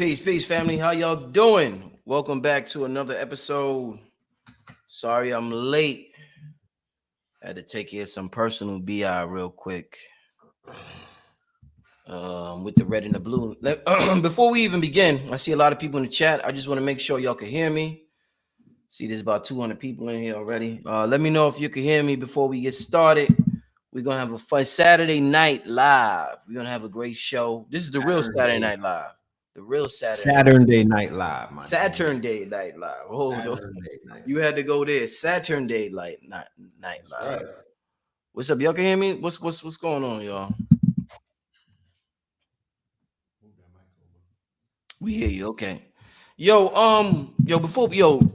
Peace, family. How y'all doing? Welcome back to another episode. Sorry I'm late. Had to take care of some personal BI real quick. With the red and the blue. Before we even begin, I see a lot of people in the chat. I just want to make sure y'all can hear me. See, there's about 200 people in here already. Let me know if you can hear me before we get started. We're gonna have a fun Saturday night live. We're gonna have a great show. This is the real Saturday Night Live. The real Saturday Night Live, man. Saturday Night Live. Hold on. You had to go there. Saturday night Live. Right. What's up? Y'all can hear me? What's going on, y'all? We hear you. Okay. Yo,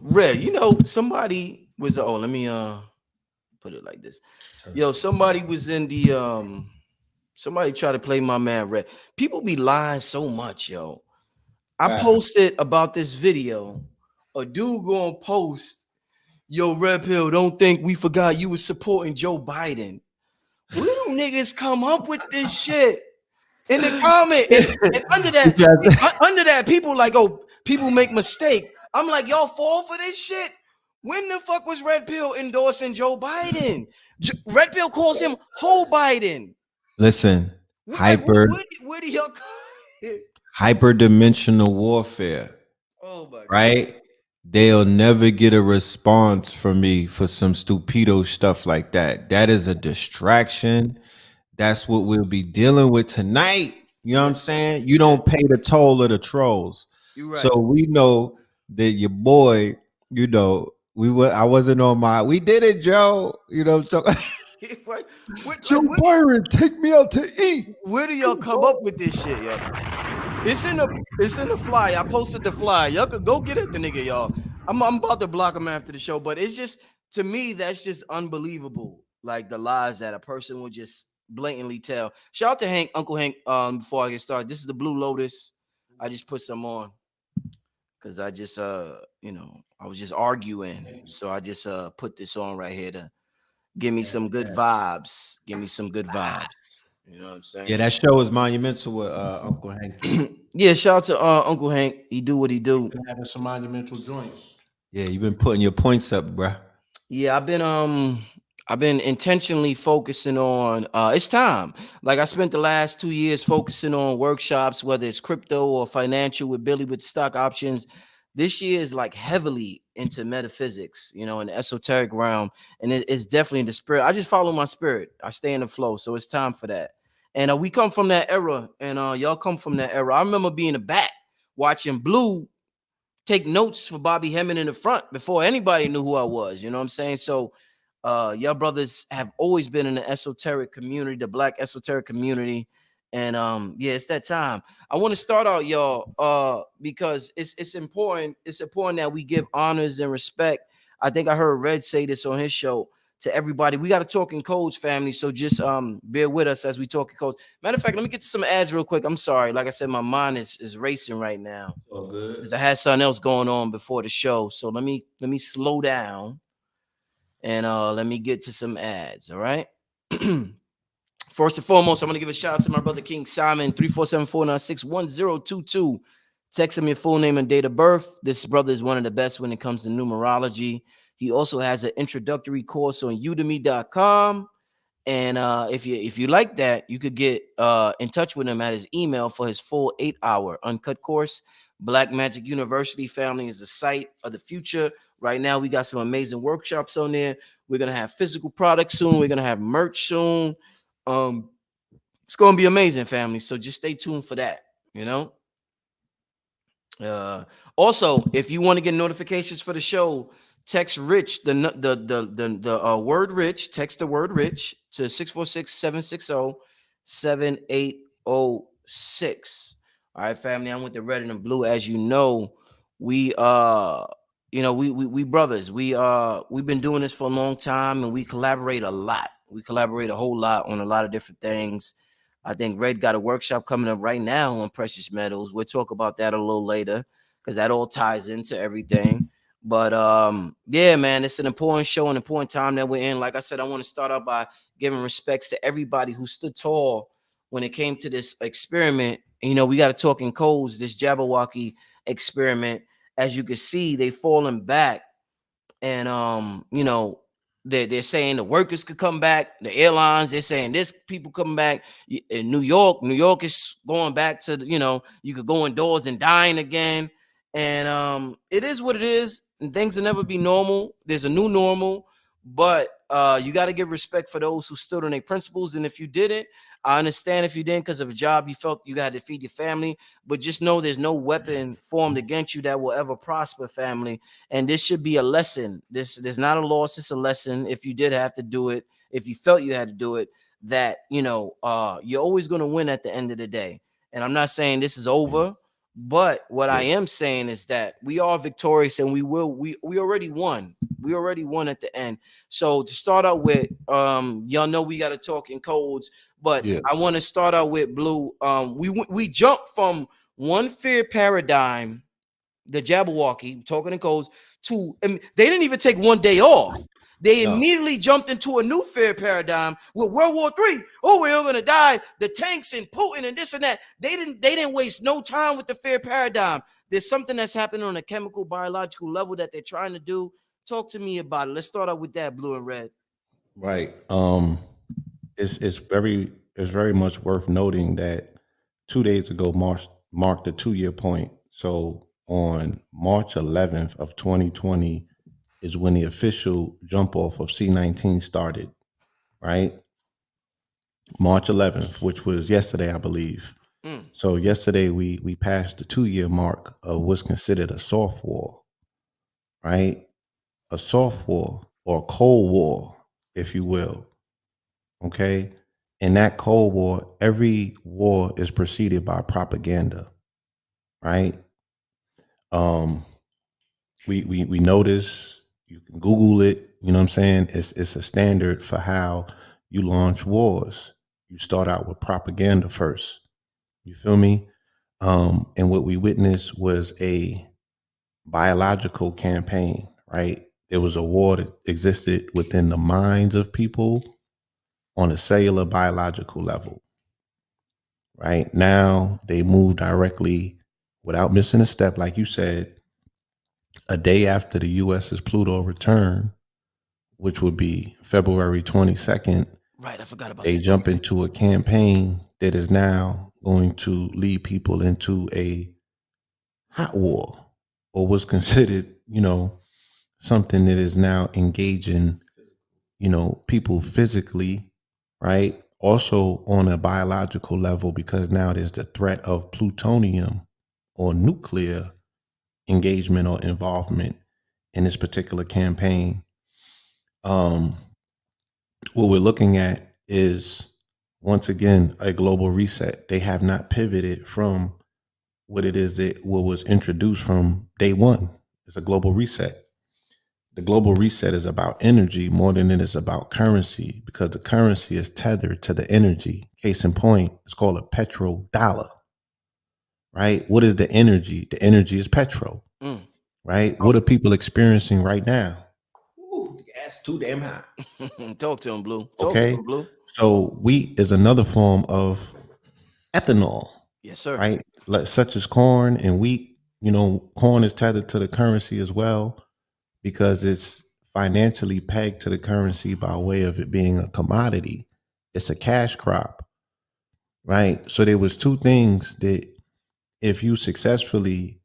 Red, somebody was let me put it like this. Yo, somebody was in the somebody tried to play my man Red. People be lying so much, yo. I posted about this video. A dude gonna post, yo, Red Pill, don't think we forgot you was supporting Joe Biden. Where do niggas come up with this shit? In the comment, and under that, people like, oh, people make mistake. I'm like, y'all fall for this shit. When the fuck was Red Pill endorsing Joe Biden? Red Pill calls him Ho Biden. Listen, where do y'all? Hyperdimensional warfare. Oh my God. Right? They'll never get a response from me for some stupido stuff like that. That is a distraction. That's what we'll be dealing with tonight. You know what I'm saying? You don't pay the toll of the trolls. Right. So we know that your boy, I wasn't on my, we did it, Joe. You know what I'm talking Joe Byron, take me out to eat. Where do y'all come up with this shit, yo? It's in the fly. I posted the fly. Y'all could go get it, the nigga, y'all. I'm about to block him after the show, but it's just, to me, that's just unbelievable. Like the lies that a person will just blatantly tell. Shout out to Hank, Uncle Hank. Before I get started, this is the Blue Lotus. I just put some on because I just I was just arguing, so I just put this on right here to give me some good vibes. Give me some good vibes. You know what I'm saying? Yeah, that show is monumental with Uncle Hank. Yeah, shout out to Uncle Hank. He do what he do. Having some monumental joints. Yeah, you've been putting your points up, bruh. Yeah, I've been intentionally focusing on it's time. Like I spent the last 2 years focusing on workshops, whether it's crypto or financial with Billy with stock options. This year is like heavily into metaphysics, in the esoteric realm, and it's definitely the spirit. I just follow my spirit. I stay in the flow, so it's time for that. And we come from that era, and y'all come from that era. I remember being a bat watching Blue take notes for Bobby Hemming in the front before anybody knew who I was. You know what I'm saying? So y'all brothers have always been in the esoteric community, the black esoteric community. And yeah, it's that time. I want to start out, y'all, because it's important. It's important that we give honors and respect. I think I heard Red say this on his show to everybody. We got to talk in codes, family. So just bear with us as we talk in codes. Matter of fact, let me get to some ads real quick. I'm sorry. Like I said, my mind is racing right now. Oh, good. Because I had something else going on before the show. So let me slow down and let me get to some ads. All right. First and foremost, I'm going to give a shout out to my brother King Simon, 347-496-1022. Text him your full name and date of birth. This brother is one of the best when it comes to numerology. He also has an introductory course on udemy.com. And if you like that, you could get in touch with him at his email for his full 8-hour uncut course. Black Magic University, family, is the site of the future. Right now, we got some amazing workshops on there. We're going to have physical products soon. We're going to have merch soon. It's going to be amazing, family. So just stay tuned for that, Also, if you want to get notifications for the show, text Rich, the word Rich, text the word Rich to 646-760-7806. All right, family, I'm with the red and the blue. As you know, we brothers. We've been doing this for a long time, and we collaborate a lot. We collaborate a whole lot on a lot of different things. I think Red got a workshop coming up right now on precious metals. We'll talk about that a little later because that all ties into everything. But yeah, man, it's an important show, an important time that we're in. Like I said, I want to start out by giving respects to everybody who stood tall when it came to this experiment We got to talk in codes. This Jabberwocky experiment, as you can see, they falling back, and they're saying the workers could come back, the airlines, they're saying this people coming back. In New York is going back to you could go indoors and dine again, and it is what it is, and things will never be normal. There's a new normal, but you got to give respect for those who stood on their principles, and if you didn't, I understand if you didn't because of a job you felt you got to feed your family, but just know there's no weapon formed against you that will ever prosper, family. And this should be a lesson. There's not a loss, it's a lesson. If you did have to do it, if you felt you had to do it, that you're always going to win at the end of the day. And I'm not saying this is over, but what I am saying is that we are victorious, and we already won. We already won at the end. So to start out with, y'all know we got to talk in codes, but Yeah. I want to start out with Blue. We jumped from one fear paradigm, the Jabberwocky, talking in codes, they didn't even take one day off. They No. immediately jumped into a new fear paradigm with World War III. Oh, we're all gonna die. The tanks and Putin and this and that. They didn't waste no time with the fear paradigm. There's something that's happening on a chemical, biological level that they're trying to do. Talk to me about it. Let's start out with that, Blue and Red. Right. It's very much worth noting that 2 days ago marked the 2 year point. So on March 11th of 2020 is when the official jump off of C-19 started. Right. March 11th, which was yesterday, I believe. Mm. So yesterday we passed the 2 year mark of what's considered a soft war. Right. A soft war or a cold war, if you will. Okay. In that Cold War, every war is preceded by propaganda, right? Um, we notice, you can Google it, you know what I'm saying? It's a standard for how you launch wars. You start out with propaganda first. You feel me? And what we witnessed was a biological campaign, right? There was a war that existed within the minds of people on a cellular biological level. Right now, they move directly without missing a step, like you said, a day after the US's Pluto return, which would be February 22nd. Right, I forgot about They that. jump into a campaign that is now going to lead people into a hot war, or what's considered, something that is now engaging, people physically, right? Also on a biological level, because now there's the threat of plutonium or nuclear engagement or involvement in this particular campaign. Um, what we're looking at is, once again, a global reset. They have not pivoted from what it is that what was introduced from day one. It's a global reset. The global reset is about energy more than it is about currency, because the currency is tethered to the energy. Case in point, it's called a petrodollar, right? What is the energy? The energy is petrol, Mm. right? What are people experiencing right now? Ooh, the gas too damn high. Talk to him, Blue. Talk to Okay. him, Blue. So wheat is another form of ethanol, Yes, sir. right? Such as corn and wheat. Corn is tethered to the currency as well, because it's financially pegged to the currency by way of it being a commodity. It's a cash crop, right? So there was two things that, if you successfully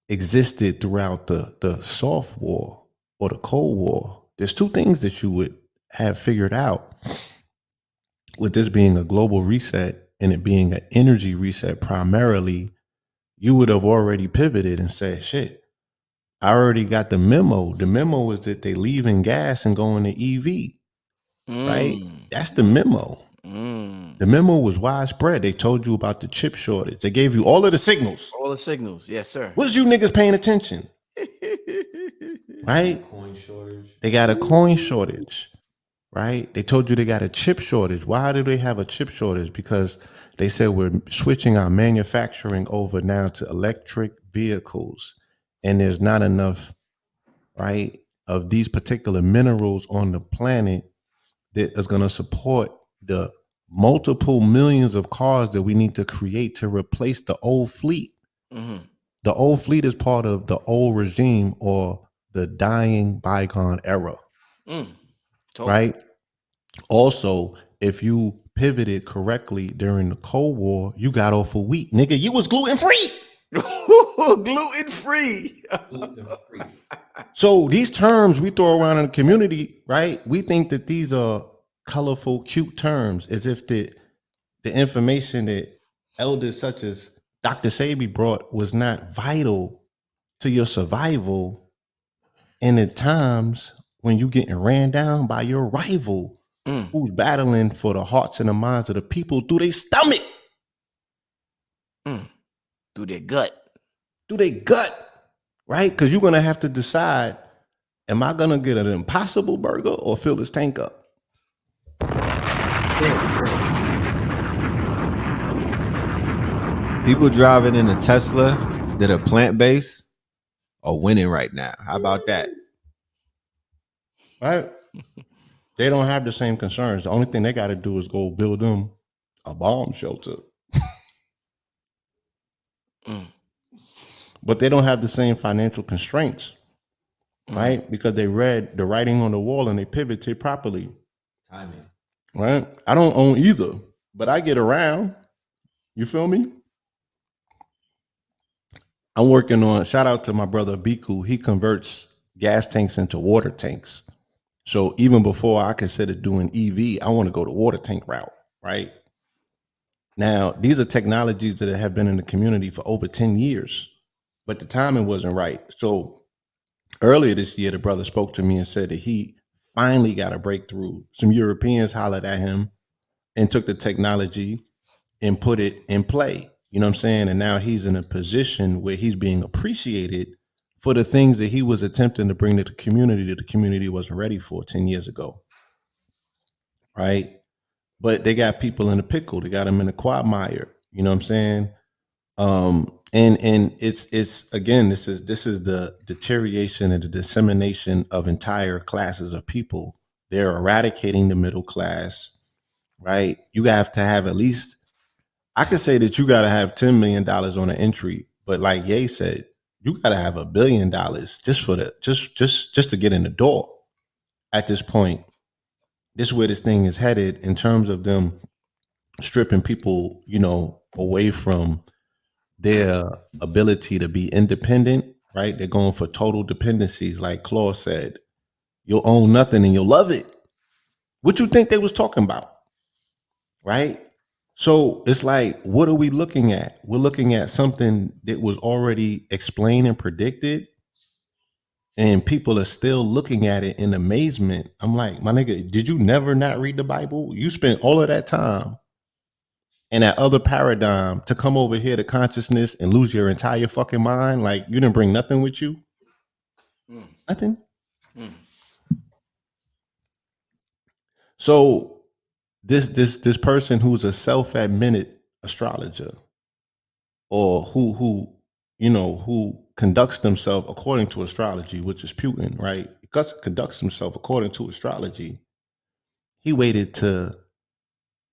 existed throughout the soft war or the cold war, there's two things that you would have figured out, with this being a global reset and it being an energy reset primarily. You would have already pivoted and said, shit, I already got the memo. The memo is that they leaving gas and going to EV, right? Mm. That's the memo. Mm. The memo was widespread. They told you about the chip shortage. They gave you all of the signals. All the signals. Yes, sir. Was you niggas paying attention? Right? Coin shortage. They got a coin shortage, right? They told you they got a chip shortage. Why do they have a chip shortage? Because they said we're switching our manufacturing over now to electric vehicles, and there's not enough, right, of these particular minerals on the planet that is going to support the multiple millions of cars that we need to create to replace the old fleet. Mm-hmm. The old fleet is part of the old regime or the dying bygone era, Mm. Totally. right? Also, if you pivoted correctly during the Cold War, you got off of wheat. Nigga, you was gluten free. Gluten free. So these terms we throw around in the community, right? We think that these are colorful, cute terms, as if the information that elders such as Dr. Sabi brought was not vital to your survival in the times when you getting ran down by your rival Mm. who's battling for the hearts and the minds of the people through their stomach, Mm. Through their gut. through their gut, right? Because you're gonna have to decide, am I gonna get an impossible burger or fill this tank up? People driving in a Tesla that are plant based are winning right now. How about that? Right? They don't have the same concerns. The only thing they got to do is go build them a bomb shelter. Mm. But they don't have the same financial constraints, right? Because they read the writing on the wall and they pivoted properly. Timing. Right? I don't own either, but I get around. You feel me? I'm working on, shout out to my brother Biku. He converts gas tanks into water tanks. So even before I consider doing EV, I want to go the water tank route, right? Now, these are technologies that have been in the community for over 10 years, but the timing wasn't right. So earlier this year, the brother spoke to me and said that he finally got a breakthrough. Some Europeans hollered at him and took the technology and put it in play. You know what I'm saying? And now he's in a position where he's being appreciated for the things that he was attempting to bring to the community that the community wasn't ready for 10 years ago. Right? But they got people in a pickle. They got them in a quagmire. You know what I'm saying? And it's again, this is the deterioration and the dissemination of entire classes of people. They're eradicating the middle class, right? You have to have at least, I could say that you got to have $10 million on an entry, but like Ye said, you got to have $1 billion just for the just to get in the door. At this point, this is where this thing is headed in terms of them stripping people, you know, away from their ability to be independent, right? They're going for total dependencies, like Claude said. You'll own nothing and you'll love it. What you think they was talking about, right? So it's like, what are we looking at? We're looking at something that was already explained and predicted, and people are still looking at it in amazement. I'm like, my nigga, did you never not read the Bible? You spent all of that time and that other paradigm to come over here to consciousness and lose your entire fucking mind. Like you didn't bring nothing with you. Nothing. So this person who's a self-admitted astrologer, or who you know who conducts themselves according to astrology, which is Putin, right? Because conducts himself according to astrology. He waited to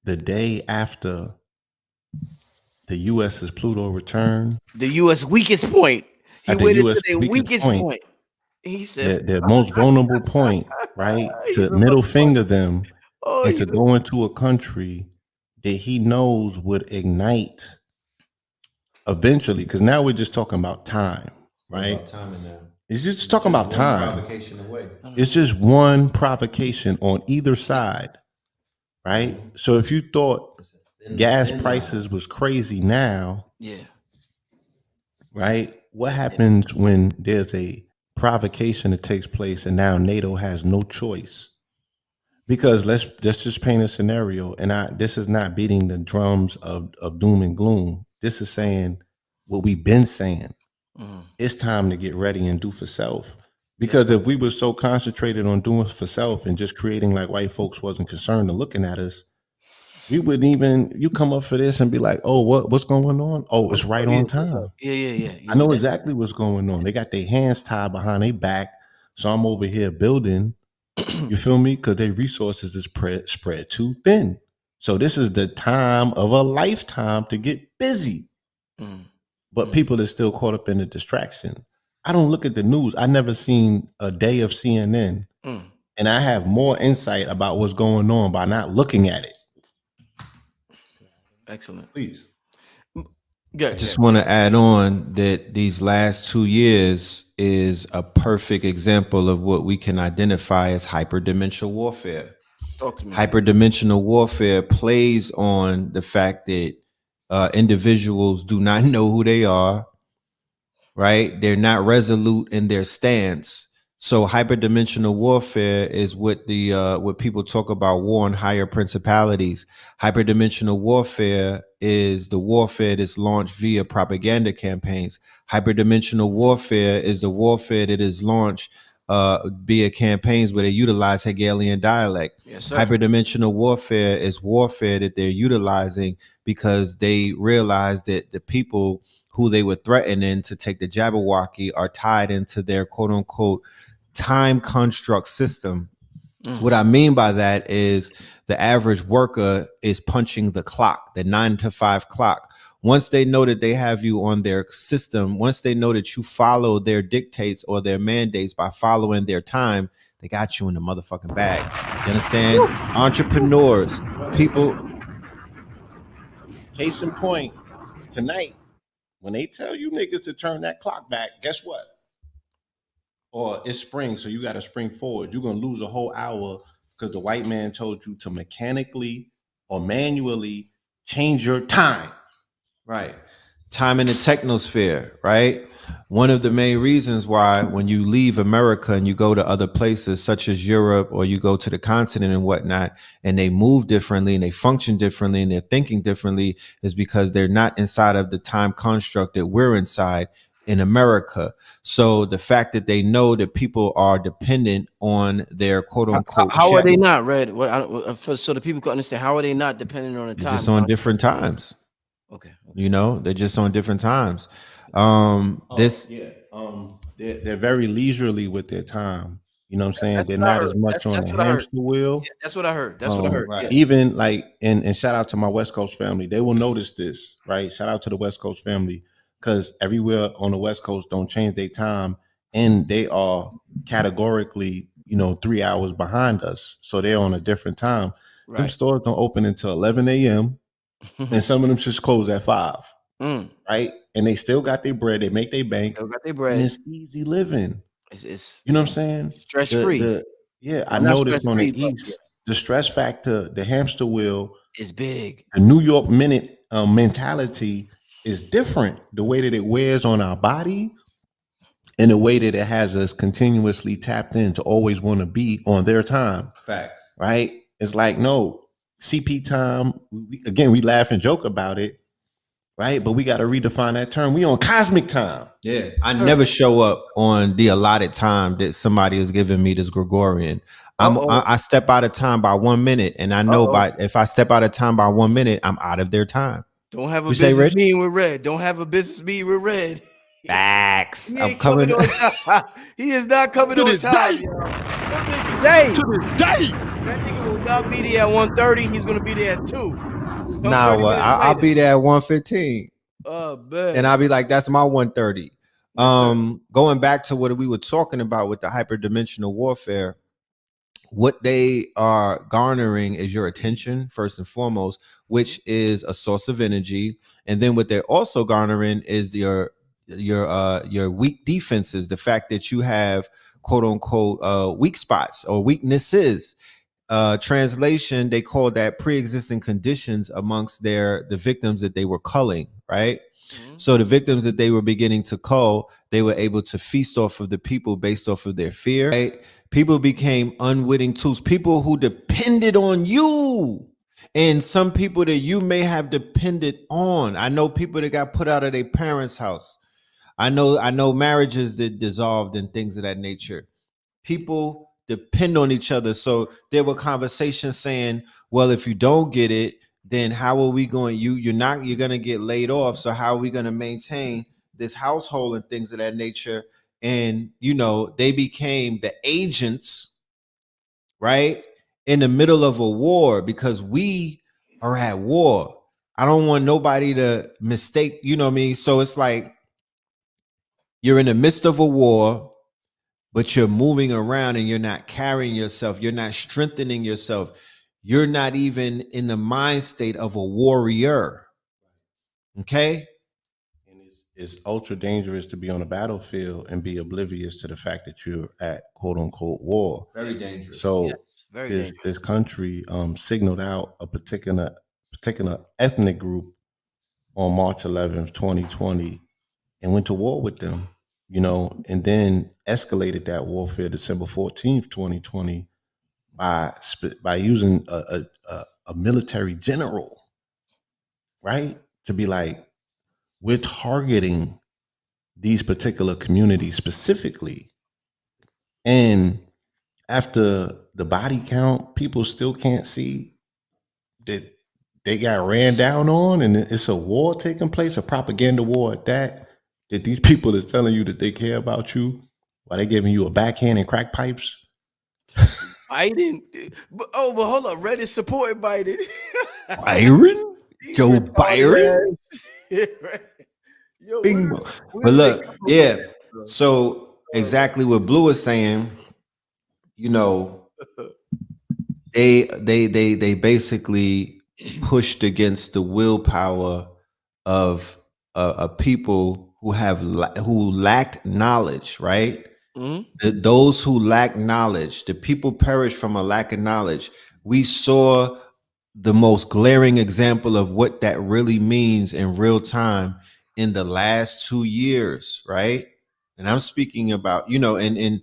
the day after the US's Pluto return. The U.S. weakest point. He At the waited to US their weakest weakest point, point. He said, the most vulnerable point, right? he's To a middle motherfucker. finger them Oh, and he's to go into a country that he knows would ignite eventually. Because now we're just talking about time, right? About timing now. It's just talking about One time. provocation away. It's just one provocation on either side, right? So if you thought gas prices was crazy now, yeah. right? What happens when there's a provocation that takes place and now NATO has no choice? Because let's just paint a scenario, and this is not beating the drums of doom and gloom. This is saying what we've been saying. It's time to get ready and do for self. Because if we were so concentrated on doing for self and just creating like white folks wasn't concerned and looking at us, we wouldn't even, you come up for this and be like, oh, what's going on? Oh, it's right on time. Yeah. I know exactly what's going on. They got their hands tied behind their back. So I'm over here building, you feel me? Because their resources is spread too thin. So this is the time of a lifetime to get busy. Mm. But people are still caught up in the distraction. I don't look at the news. I never seen a day of CNN, Mm. and I have more insight about what's going on by not looking at it. Excellent. Please. I just want to add on that these last 2 years is a perfect example of what we can identify as hyperdimensional warfare. Talk to me. Hyperdimensional warfare plays on the fact that individuals do not know who they are, right? They're not resolute in their stance. So hyperdimensional warfare is what people talk about war on higher principalities. Hyperdimensional warfare is the warfare that's launched via propaganda campaigns. Hyperdimensional warfare is the warfare that is launched via campaigns where they utilize Hegelian dialect. Yes, sir. Hyperdimensional warfare is warfare that they're utilizing because they realize that the people who they were threatening to take the Jabberwocky are tied into their quote unquote time construct system. What I mean by that is the average worker is punching the clock, the 9 to 5 clock. Once they know that they have you on their system, once they know that you follow their dictates or their mandates by following their time, they got you in the motherfucking bag. You understand? Entrepreneurs, people. Case in point, tonight, when they tell you niggas to turn that clock back, guess what? Or it's spring, so you got to spring forward. You're going to lose a whole hour because the white man told you to mechanically or manually change your time. Right. Time in the technosphere, right? One of the main reasons why when you leave America and you go to other places such as Europe or you go to the continent and whatnot, and they move differently and they function differently and they're thinking differently is because they're not inside of the time construct that we're inside in America. So the fact that they know that people are dependent on their quote unquote How are they not, Red? So the people can understand, how are they not dependent on the they're time? just on different times. Okay. You know, they're just on different times. They're very leisurely with their time. You know what I'm saying? That's They're what I not heard. as much on That's the what I heard. hamster wheel. Yeah, that's what I heard. That's what I heard. Right. Yeah. Even like, and shout out to my West Coast family. They will notice this, right? Shout out to the West Coast family because everywhere on the West Coast don't change their time, and they are categorically, 3 hours behind us, so they're on a different time. Them Right. stores don't open until 11 a.m. and some of them just close at 5. Right? And they still got their bread. They make their bank, Still got their and bread. it's easy living. It's You know what I'm saying? stress free. I Not noticed stress on free, the but East, the stress factor, the hamster wheel, it's big. the New York minute mentality is different. The way that it wears on our body and the way that it has us continuously tapped in to always want to be on their time. Facts. Right? It's like, no, CP time. Again, we laugh and joke about it. Right? But we got to redefine that term. We on cosmic time. Yeah. I never show up on the allotted time that somebody is giving me this Gregorian. I step out of time by 1 minute, and I know if I step out of time by 1 minute, I'm out of their time. Don't have a You say, business Rich? meeting with Red. Don't have a business meeting with Red. Facts. He I'm ain't coming coming. on time. He is not coming on time, yo. To this day. That nigga will not be there at 1:30. He's gonna be there at 2. Nah, well, I'll be there at 1:15. Oh man. And I'll be like, that's my 1:30. Yes, going back to what we were talking about with the hyperdimensional warfare, what they are garnering is your attention first and foremost, which is a source of energy. And then what they're also garnering is your weak defenses, the fact that you have quote unquote weak spots or weaknesses. Translation, they call that pre-existing conditions amongst the victims that they were culling, right? So the victims that they were beginning to cull, they were able to feast off of the people based off of their fear, right? People became unwitting tools, people who depended on you, and some people that you may have depended on. I know people that got put out of their parents' house. I know marriages that dissolved and things of that nature. People depend on each other. So there were conversations saying, well, if you don't get it, then how are we going? You're gonna get laid off. So how are we gonna maintain this household and things of that nature? And they became the agents, right, in the middle of a war because we are at war. I don't want nobody to mistake, you know what I mean? So it's like you're in the midst of a war, but you're moving around and you're not carrying yourself. You're not strengthening yourself. You're not even in the mind state of a warrior. Okay? And it's ultra dangerous to be on a battlefield and be oblivious to the fact that you're at quote unquote war. Very dangerous. So Yes, very this dangerous. country signaled out a particular ethnic group on March 11th, 2020, and went to war with them, and then escalated that warfare December 14th, 2020, by using a military general, right, to be like, we're targeting these particular communities specifically. And after the body count, people still can't see that they got ran down on, and it's a war taking place, a propaganda war at that. That these people is telling you that they care about you while they giving you a backhand and crack pipes. Biden, but hold on, Reddit supported Biden. Byron, These Joe retarded Byron, ass. Yo, bingo. where But did they look, come from? yeah. So exactly what Blue is saying, you know, they basically pushed against the willpower of a people who who lacked knowledge, right? Mhm. Those who lack knowledge, the people perish from a lack of knowledge. We saw the most glaring example of what that really means in real time in the last 2 years, right? And I'm speaking about, and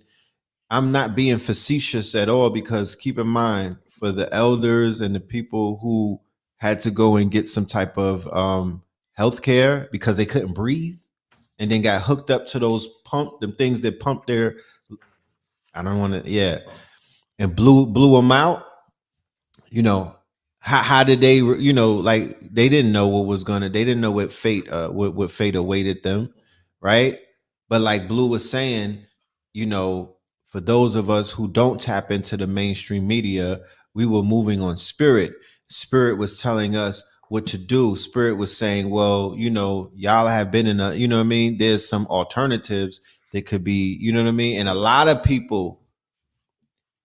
I'm not being facetious at all, because keep in mind, for the elders and the people who had to go and get some type of health care because they couldn't breathe and then got hooked up to those them things that pump their, I don't want to, yeah, and blew them out. You know, how did they, like they didn't know what was gonna, they didn't know what what fate awaited them, right? But like Blue was saying, for those of us who don't tap into the mainstream media, we were moving on spirit. Spirit was telling us what to do. Spirit was saying, well, y'all have been in a, you know what I mean, there's some alternatives that could be, you know what I mean, and a lot of people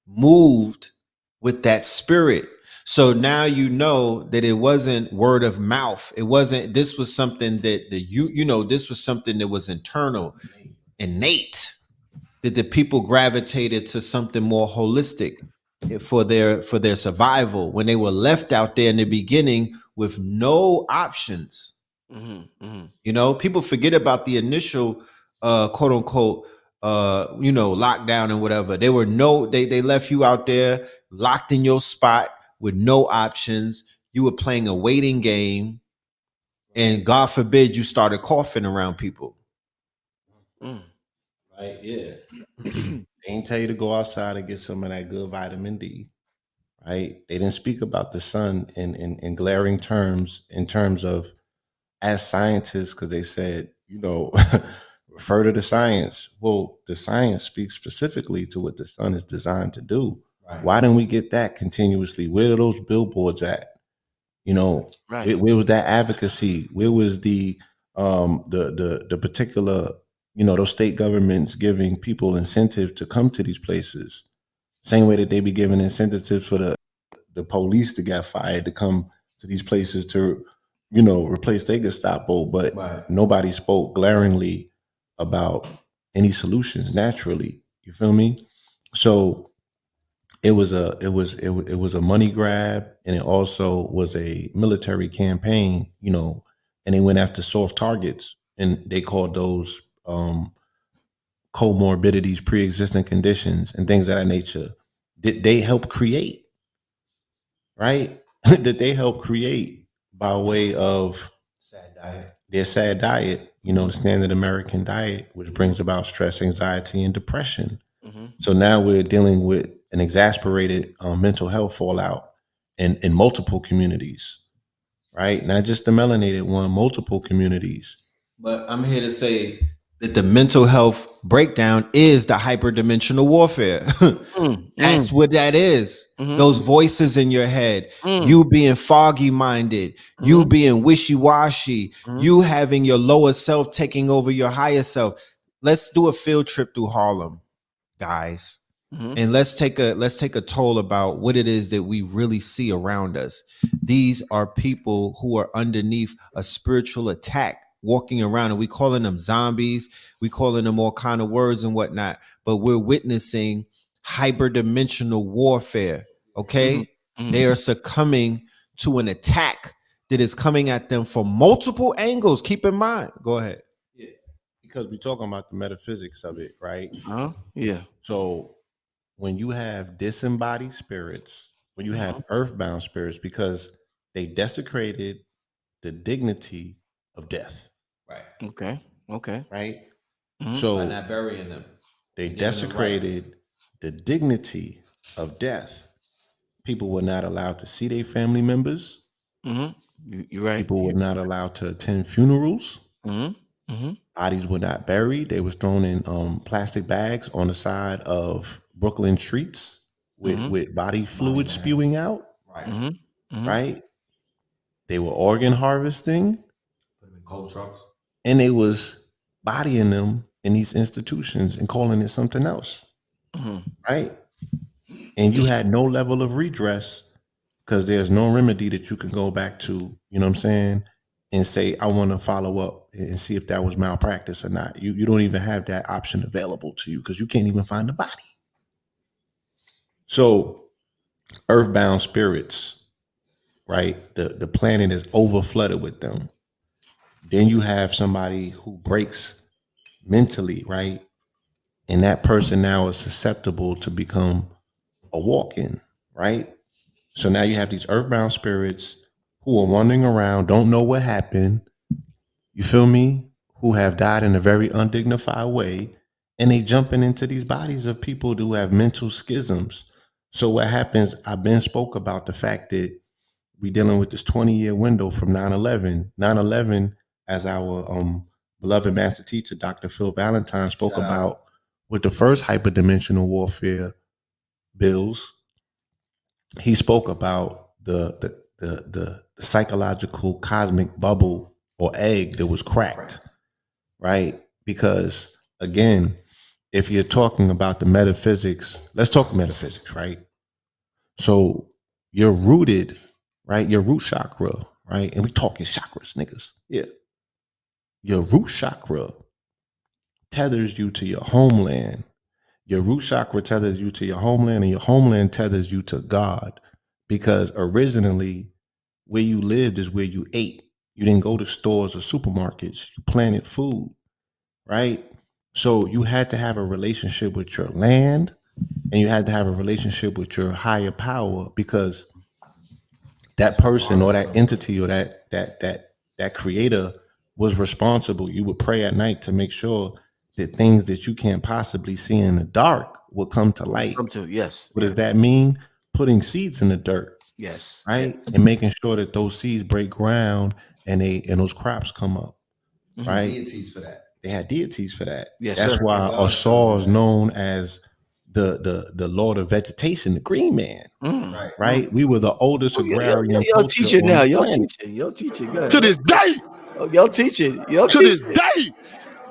moved with that spirit. So now you know that it wasn't word of mouth. It wasn't, this was something that this was something that was internal, innate, that the people gravitated to something more holistic for their survival when they were left out there in the beginning with no options. Mhm. Mhm. People forget about the initial quote unquote lockdown and whatever. They were they left you out there locked in your spot with no options. You were playing a waiting game, and God forbid you started coughing around people. Mm. Right? Yeah. They ain't tell you to go outside and get some of that good vitamin D. Right? They didn't speak about the sun in glaring terms, in terms of, as scientists, because they said, refer to the science. Well, the science speaks specifically to what the sun is designed to do. Right. Why didn't we get that continuously? Where are those billboards at? Right. Where was that advocacy? Where was the particular, those state governments giving people incentive to come to these places? Same way that they be giving incentives for the police to get fired to come to these places to, replace their Gestapo, but Right. nobody spoke glaringly about any solutions naturally. You feel me? So it was a money grab, and it also was a military campaign, and they went after soft targets, and they called those comorbidities, pre-existing conditions, and things of that nature. Did they help create, right? That they help create by way of Sad diet. their sad diet, the standard American diet, which brings about stress, anxiety, and depression. Mhm. So now we're dealing with an exasperated mental health fallout in multiple communities, right? Not just the melanated one, multiple communities. But I'm here to say that the mental health breakdown is the hyperdimensional warfare. Mm, mm, That's what that is. Those mhm, voices in your head, mm, you being foggy minded, you mhm, being wishy washy, mhm, you having your lower self taking over your higher self. Let's do a field trip through Harlem, guys, mhm, and let's take a toll about what it is that we really see around us. These are people who are underneath a spiritual attack walking around, and we calling them zombies, we calling them all kind of words and whatnot, but we're witnessing hyperdimensional warfare. mhm, Okay, mhm. they are succumbing to an attack that is coming at them from multiple angles. Keep in mind, go ahead. Yeah, because we're talking about the metaphysics of it, right? Uh-huh. Yeah. So when you have disembodied spirits, when you Uh-huh. have earthbound spirits, because they desecrated the dignity of death, Right. Okay. Okay. right? Mhm, By So not burying them they and giving them rights. desecrated the dignity of death. People were not allowed to see their family members. mhm. You're right. People were not allowed to attend funerals. Mhm, mhm, Bodies were not buried. They was thrown in plastic bags on the side of Brooklyn streets with, mhm, with body Body fluid bags. spewing out, Right. mhm, mhm, right? They were organ harvesting Put them in cold trucks. and they was bodying them in these institutions and calling it something else, mhm, right? And you had no level of redress because there's no remedy that you can go back to, you know what I'm saying, and say, I want to follow up and see if that was malpractice or not. You don't even have that option available to you because you can't even find the body. So earthbound spirits, right? The planet is over flooded with them. Then you have somebody who breaks mentally, right? And that person now is susceptible to become a walk-in, right? So now you have these earthbound spirits who are wandering around, don't know what happened, you feel me? Who have died in a very undignified way, and they jumping into these bodies of people who have mental schisms. So what happens, I've been spoke about the fact that we dealing with this 20-year window from 9/11. 9/11, as our beloved master teacher, Dr. Phil Valentine, spoke Shout out. about with the first hyperdimensional warfare bills. He spoke about the psychological cosmic bubble or egg that was cracked, right? Because again, if you're talking about the metaphysics, let's talk metaphysics, right? So you're rooted, right? Your root chakra, right? And we talking chakras, niggas. Yeah. Your root chakra tethers you to your homeland. Your root chakra tethers you to your homeland, and your homeland tethers you to God. Because originally, where you lived is where you ate. You didn't go to stores or supermarkets. You planted food, right? So you had to have a relationship with your land, and you had to have a relationship with your higher power, because that person or that entity or that creator was responsible. You would pray at night to make sure that things that you can't possibly see in the dark will come to light. Come to yes, What yes, does that mean? Putting seeds in the dirt, yes, right? yes. And making sure that those seeds break ground and those crops come up, Mhm. right? Deities for that. They had deities for that. Yes, That's sir. why God shows Asar you is that. known as the Lord of Vegetation, the Green Man, Mm, Right. mm. right? We were the oldest Oh, agrarian y'all culture teaching on now. the Y'all planet. teaching. Y'all teaching. Good. To this day, Oh, y'all teaching. Y'all to this teaching. day.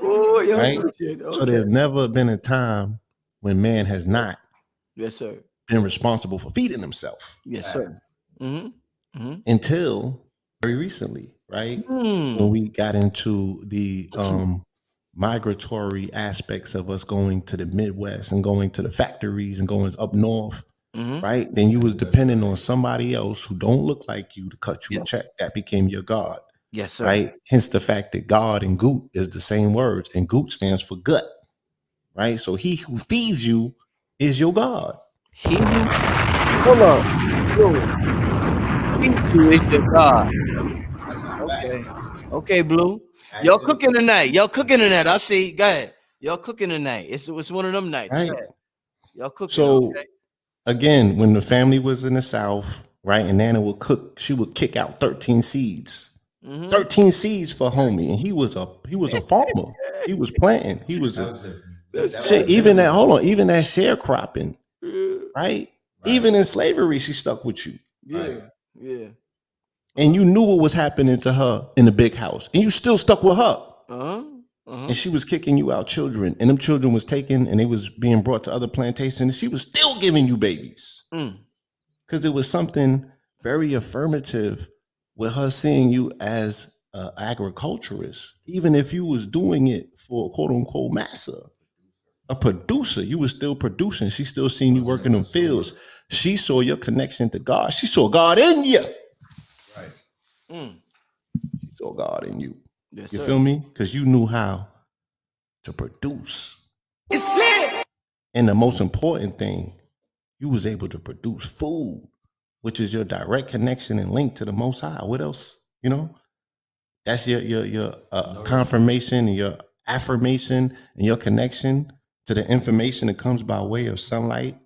Oh, y'all Right? teaching. So Okay. there's never been a time when man has not Yes, sir. been responsible for feeding himself Yes, sir. Facts. Mm-hmm. Mm-hmm. until very recently, right? When Mm. we got into the migratory aspects of us going to the Midwest and going to the factories and going up north, Mm-hmm. right? Then you was depending on somebody else who don't look like you to cut you a check. Yes. That became your God, Yes, sir. right? Hence the fact that God and Goot is the same words, and Goot stands for gut, right? So he who feeds you is your God. He who hold up. Blue. Feed you is your God. That's a fact. Okay. Okay, Blue. Y'all Actually, cooking tonight. Y'all cooking tonight. I see. Go ahead. Y'all cooking tonight. It's one of them nights. Go Right? ahead. Y'all cooking. So Okay. again, when the family was in the South, right, and Nana would cook, she would kick out 13 seeds, Mm-hmm. 13 seeds for homie, and he was a farmer. He was planting. He was That a was the That's that was the shit. crazy. Even that, minimum. hold on, even that sharecropping, Yeah. right? Right. Even in slavery, she stuck with you, Right. Yeah. Yeah. and Uh-huh. you knew what was happening to her in the big house, and you still stuck with her. Uh-huh. Uh-huh. And she was kicking you out children, and them children was taken, and they was being brought to other plantations, and she was still giving you babies Mm. because it was something very affirmative with her seeing you as an agriculturist, even if you was doing it for quote unquote massa, a producer. You was still producing. She still seen you Wasn't a working in consumer. fields. She saw your connection to God. She saw God in you. Right. Mm. She saw God in you. Yes, You sir. feel me? Because you knew how to produce. It's lit. And the most important thing, you was able to produce food, which is your direct connection and link to the Most High. What else? You know, that's your Nourishment. confirmation and your affirmation and your connection to the information that comes by way of sunlight.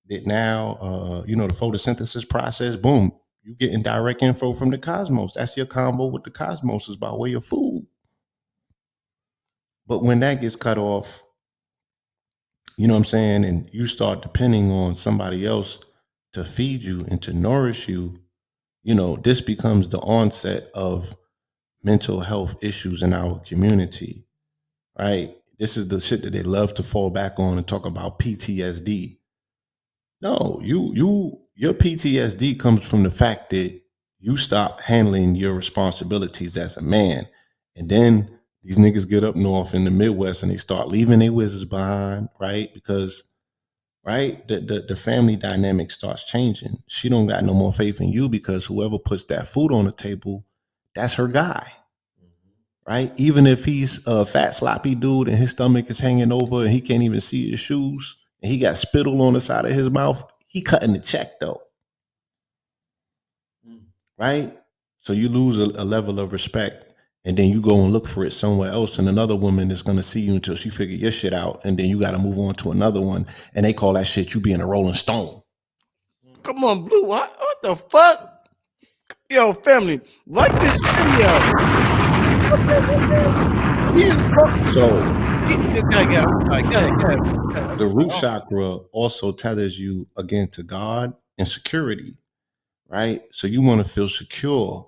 That now, the photosynthesis process. Boom, you getting direct info from the cosmos. That's your combo with the cosmos is by way of food. But when that gets cut off, you know what I'm saying, and you start depending on somebody else to feed you and to nourish you, this becomes the onset of mental health issues in our community, right? This is the shit that they love to fall back on and talk about PTSD. No, your PTSD comes from the fact that you stop handling your responsibilities as a man. And then these niggas get up north in the Midwest and they start leaving their wizards behind, right? Because right, the family dynamic starts changing. She don't got no more faith in you because whoever puts that food on the table, that's her guy, right? Even if he's a fat sloppy dude and his stomach is hanging over and he can't even see his shoes and he got spittle on the side of his mouth, he cutting the check though, Mm. right? So you lose a level of respect, and then you go and look for it somewhere else, and another woman is gonna see you until she figure your shit out, and then you got to move on to another one, and they call that shit you being a Rolling Stone. Come on, Blue. What the fuck? Yo, family, like this video. He's So go ahead. I'm sorry. Go ahead. Go ahead. Go ahead. I'm the root sorry. chakra also tethers you again to God and security, right? So you want to feel secure.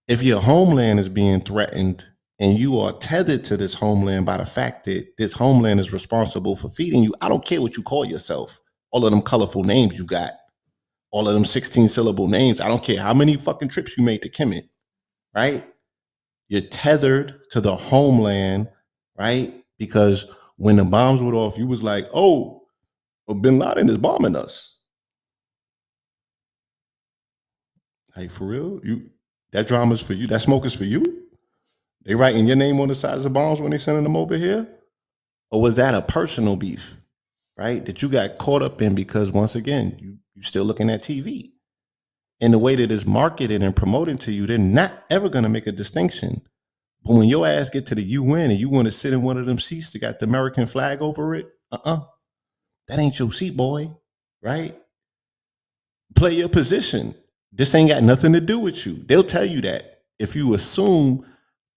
If your homeland is being threatened and you are tethered to this homeland by the fact that this homeland is responsible for feeding you, I don't care what you call yourself, all of them colorful names you got, all of them 16 syllable names. I don't care how many fucking trips you made to Kemet, right? You're tethered to the homeland, right? Because when the bombs went off, you was like, oh, Bin Laden is bombing us. Like for real? That drama's for you. That smoke is for you? They writing your name on the sides of bombs when they sending them over here? Or was that a personal beef, right? That you got caught up in because once again, you still looking at TV. And the way that it's marketed and promoted to you, they're not ever gonna make a distinction. But when your ass get to the UN and you want to sit in one of them seats that got the American flag over it, that ain't your seat, boy, right? Play your position. This ain't got nothing to do with you. They'll tell you that if you assume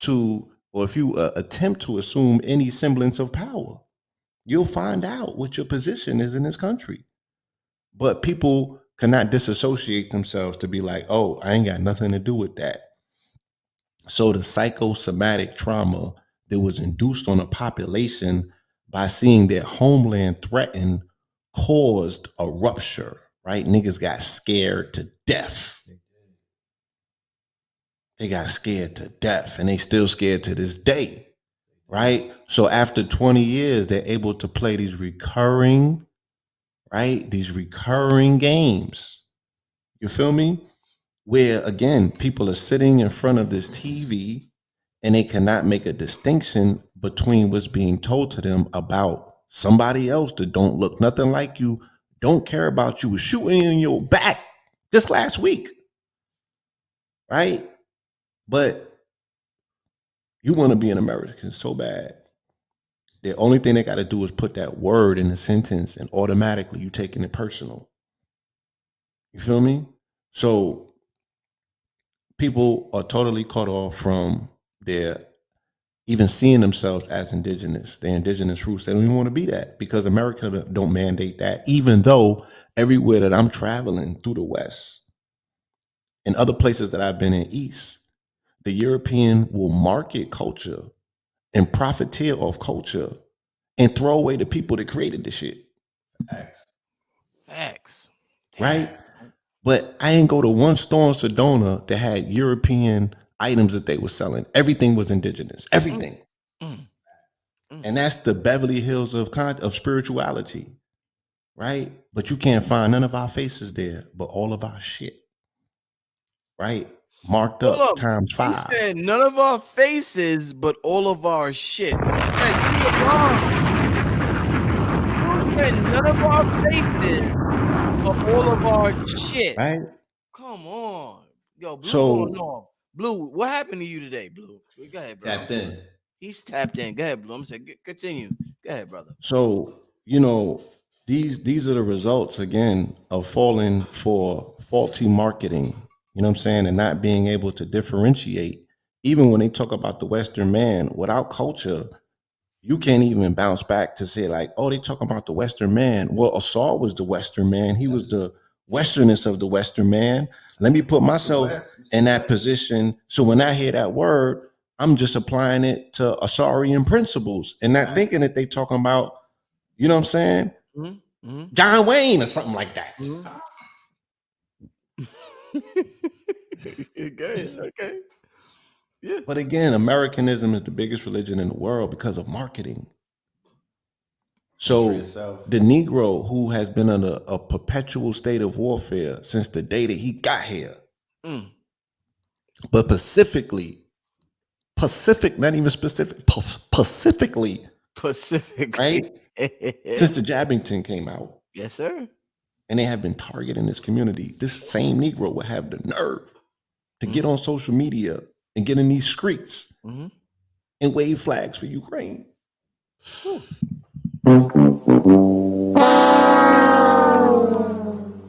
to, or if you attempt to assume any semblance of power, you'll find out what your position is in this country. But people cannot disassociate themselves to be like, oh, I ain't got nothing to do with that. So the psychosomatic trauma that was induced on a population by seeing their homeland threatened caused a rupture, right? Niggas got scared to death. They got scared to death and they still scared to this day, right? So after 20 years, they're able to play these recurring, right? These recurring games. You feel me? Where again, people are sitting in front of this TV and they cannot make a distinction between what's being told to them about somebody else that don't look nothing like you, don't care about you, was shooting in your back just last week, right? But you want to be an American so bad. The only thing they got to do is put that word in the sentence and automatically you taking it personal. You feel me? So people are totally cut off from their even seeing themselves as indigenous, their indigenous roots. They don't even want to be that because America don't mandate that. Even though everywhere that I'm traveling through the West and other places that I've been in East, the European will market culture and profiteer off culture and throw away the people that created the shit. Facts. Right? Damn. But I ain't go to one store in Sedona that had European items that they were selling. Everything was indigenous. Everything. Mm, mm. And that's the Beverly Hills of spirituality, right? But you can't find none of our faces there, but all of our shit, right? Marked Hold up up. times He 5. said none of our faces, but all of our shit. Hey, give me a bomb. You said none of our faces, but all of our shit. Right? Come on. Yo, Blue going So off. Blue, what happened to you today, Blue? Go ahead, bro. Tapped in. He's tapped in. Go ahead, Blue. I'm saying continue. Go ahead, brother. so you know, these are the results again of falling for faulty marketing. You know what I'm saying? And not being able to differentiate. Even when they talk about the Western man, without culture, you can't even bounce back to say like, oh, they talking about the Western man. Well, Asar was the Western man. He was the Westernest of the Western man. Let me put myself in that position. So when I hear that word, I'm just applying it to Asarian principles and not thinking that they talking about, you know what I'm saying? Mm-hmm. Mm-hmm. John Wayne or something like that. Mm-hmm. Go ahead. Okay. Yeah. But again, Americanism is the biggest religion in the world because of marketing. So the Negro who has been in a perpetual state of warfare since the day that he got here, Mm. but specifically, not even specific, specifically, Pacifically. right? Since the Jabbington came out, Yes, sir. and they have been targeting this community, this same Negro would have the nerve to get on social media and get in these streets Mm-hmm. and wave flags for Ukraine.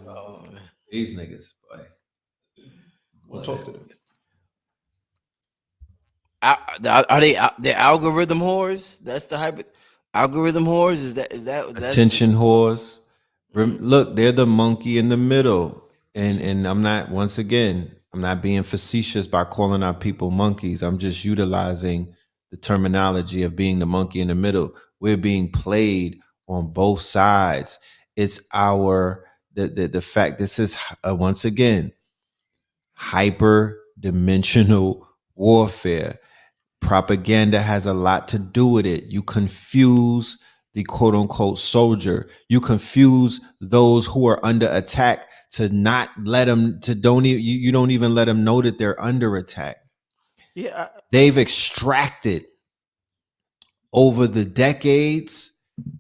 Oh, These niggas, boy. We'll talk to them. are they the algorithm whores? That's the hyper algorithm whores. Is that that's Attention whores. Look, they're the monkey in the middle. And I'm not, once again, I'm not being facetious by calling our people monkeys. I'm just utilizing the terminology of being the monkey in the middle. We're being played on both sides. It's our the fact this is once again hyper dimensional warfare. Propaganda has a lot to do with it. You confuse the quote unquote soldier. You confuse those who are under attack to not let them to don't even you don't even let them know that they're under attack. yeah. They've extracted over the decades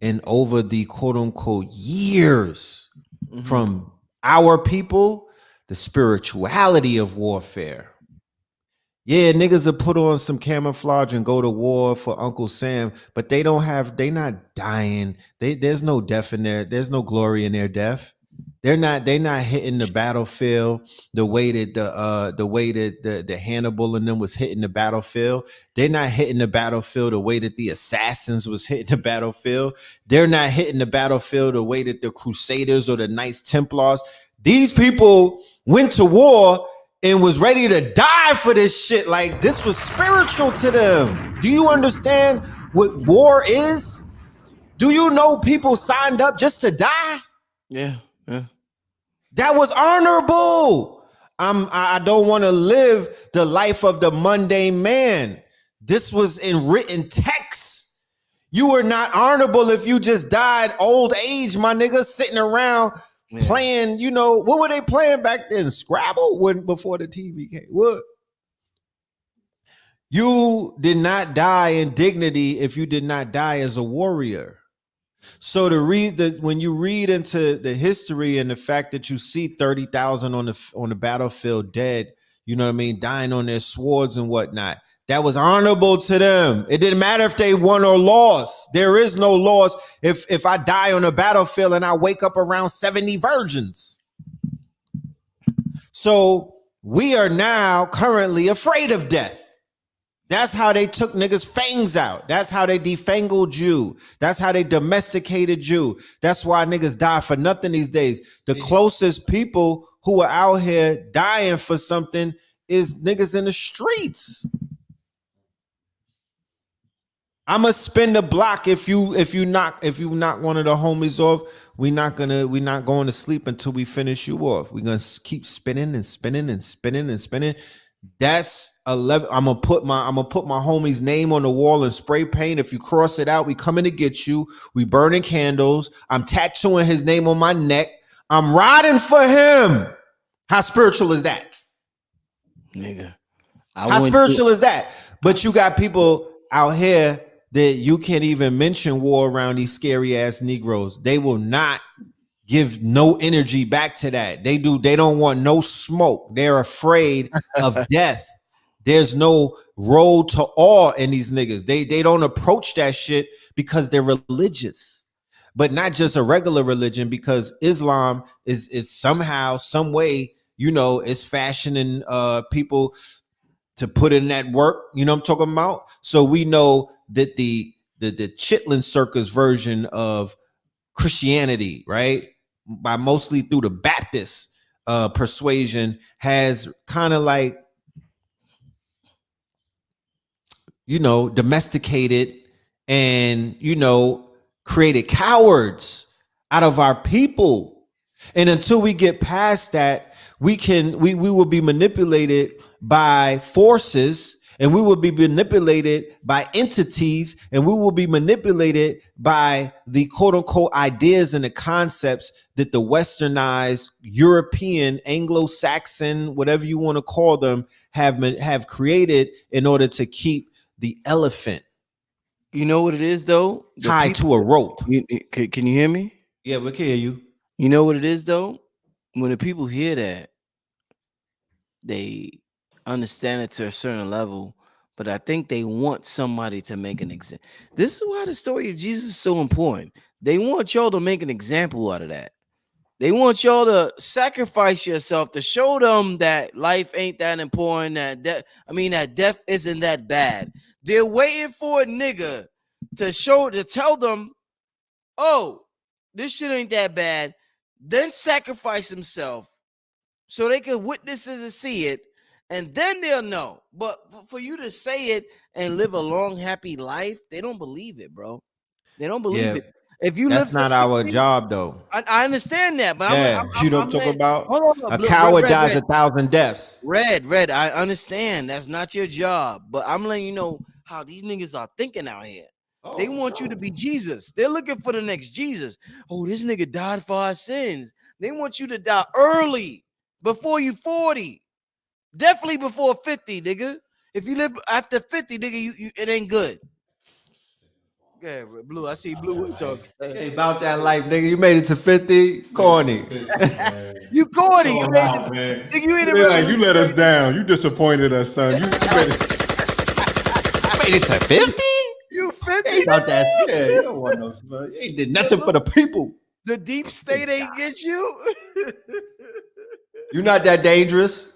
and over the quote unquote years from our people the spirituality of warfare. Yeah, niggas will put on some camouflage and go to war for Uncle Sam, but they not dying. There's no death in there. There's no glory in their death. They're not hitting the battlefield the way that the Hannibal and them was hitting the battlefield. They're not hitting the battlefield the way that the assassins was hitting the battlefield. They're not hitting the battlefield the way that the Crusaders or the Knights Templars. These people went to war and was ready to die for this shit. Like, this was spiritual to them. Do you understand what war is? Do you know people signed up just to die? Yeah. That was honorable. I don't want to live the life of the mundane man. This was in written text. You were not honorable if you just died old age, my nigga, sitting around playing, you know, what were they playing back then? Scrabble before the TV came. What? You did not die in dignity if you did not die as a warrior. So to read when you read into the history and the fact that you see 30,000 on the battlefield dead, you know what I mean, dying on their swords and whatnot, that was honorable to them. It didn't matter if they won or lost. There is no loss if I die on a battlefield and I wake up around 70 virgins. So we are now currently afraid of death. That's how they took niggas' fangs out. That's how they defangled you. That's how they domesticated you. That's why niggas die for nothing these days. The closest people who are out here dying for something is niggas in the streets. I'ma spin the block if you knock one of the homies off. We not going to sleep until we finish you off. We're gonna keep spinning and spinning and spinning and spinning. That's 11. I'm gonna put my homie's name on the wall and spray paint. If you cross it out, we coming to get you. We burning candles. I'm tattooing his name on my neck. I'm riding for him. How spiritual is that? Nigga. How spiritual is that? But you got people out here that you can't even mention war around these scary ass Negroes. They will not give no energy back to that. They don't want no smoke. They're afraid of death. There's no road to awe in these niggas. They don't approach that shit because they're religious. But not just a regular religion, because Islam is somehow, some way, is fashioning people to put in that work. You know what I'm talking about? So we know that the Chitlin Circus version of Christianity, right, by mostly through the Baptist persuasion, has kind of like, domesticated and, created cowards out of our people. And until we get past that, we will be manipulated by forces, and we will be manipulated by entities, and we will be manipulated by the quote unquote ideas and the concepts that the westernized European, Anglo-Saxon, whatever you want to call them, have created in order to keep the elephant. You know what it is though? Tied to a rope. Can you hear me? Yeah, we can hear you. You know what it is though? When the people hear that, they understand it to a certain level, but I think they want somebody to make an example. This is why the story of Jesus is so important. They want y'all to make an example out of that. They want y'all to sacrifice yourself to show them that life ain't that important, that death isn't that bad. They're waiting for a nigga to tell them, oh, this shit ain't that bad, then sacrifice himself so they can witness it and see it, and then they'll know. But for you to say it and live a long, happy life, they don't believe it, bro. They don't believe it. If you that's live not our job, though. I understand that, but you don't talk about a Red, coward Red, dies Red. 1,000 deaths. Red, I understand that's not your job, but I'm letting you know how these niggas are thinking out here. They want you to be Jesus. They're looking for the next Jesus. Oh, this nigga died for our sins. They want you to die early, before you 40. Definitely before 50, nigga. If you live after 50, nigga, you it ain't good. Yeah, Blue. I see Blue talking. Hey, about that life, nigga. You made it to 50. Corny. You corny. So You made hot, it. man. Nigga, you ain't You let us down. You disappointed us, son. You made it to 50? You 50. Ain't about that. Yeah, you don't want no smoke. You ain't did nothing for the people. The deep state ain't get you. You're not that dangerous.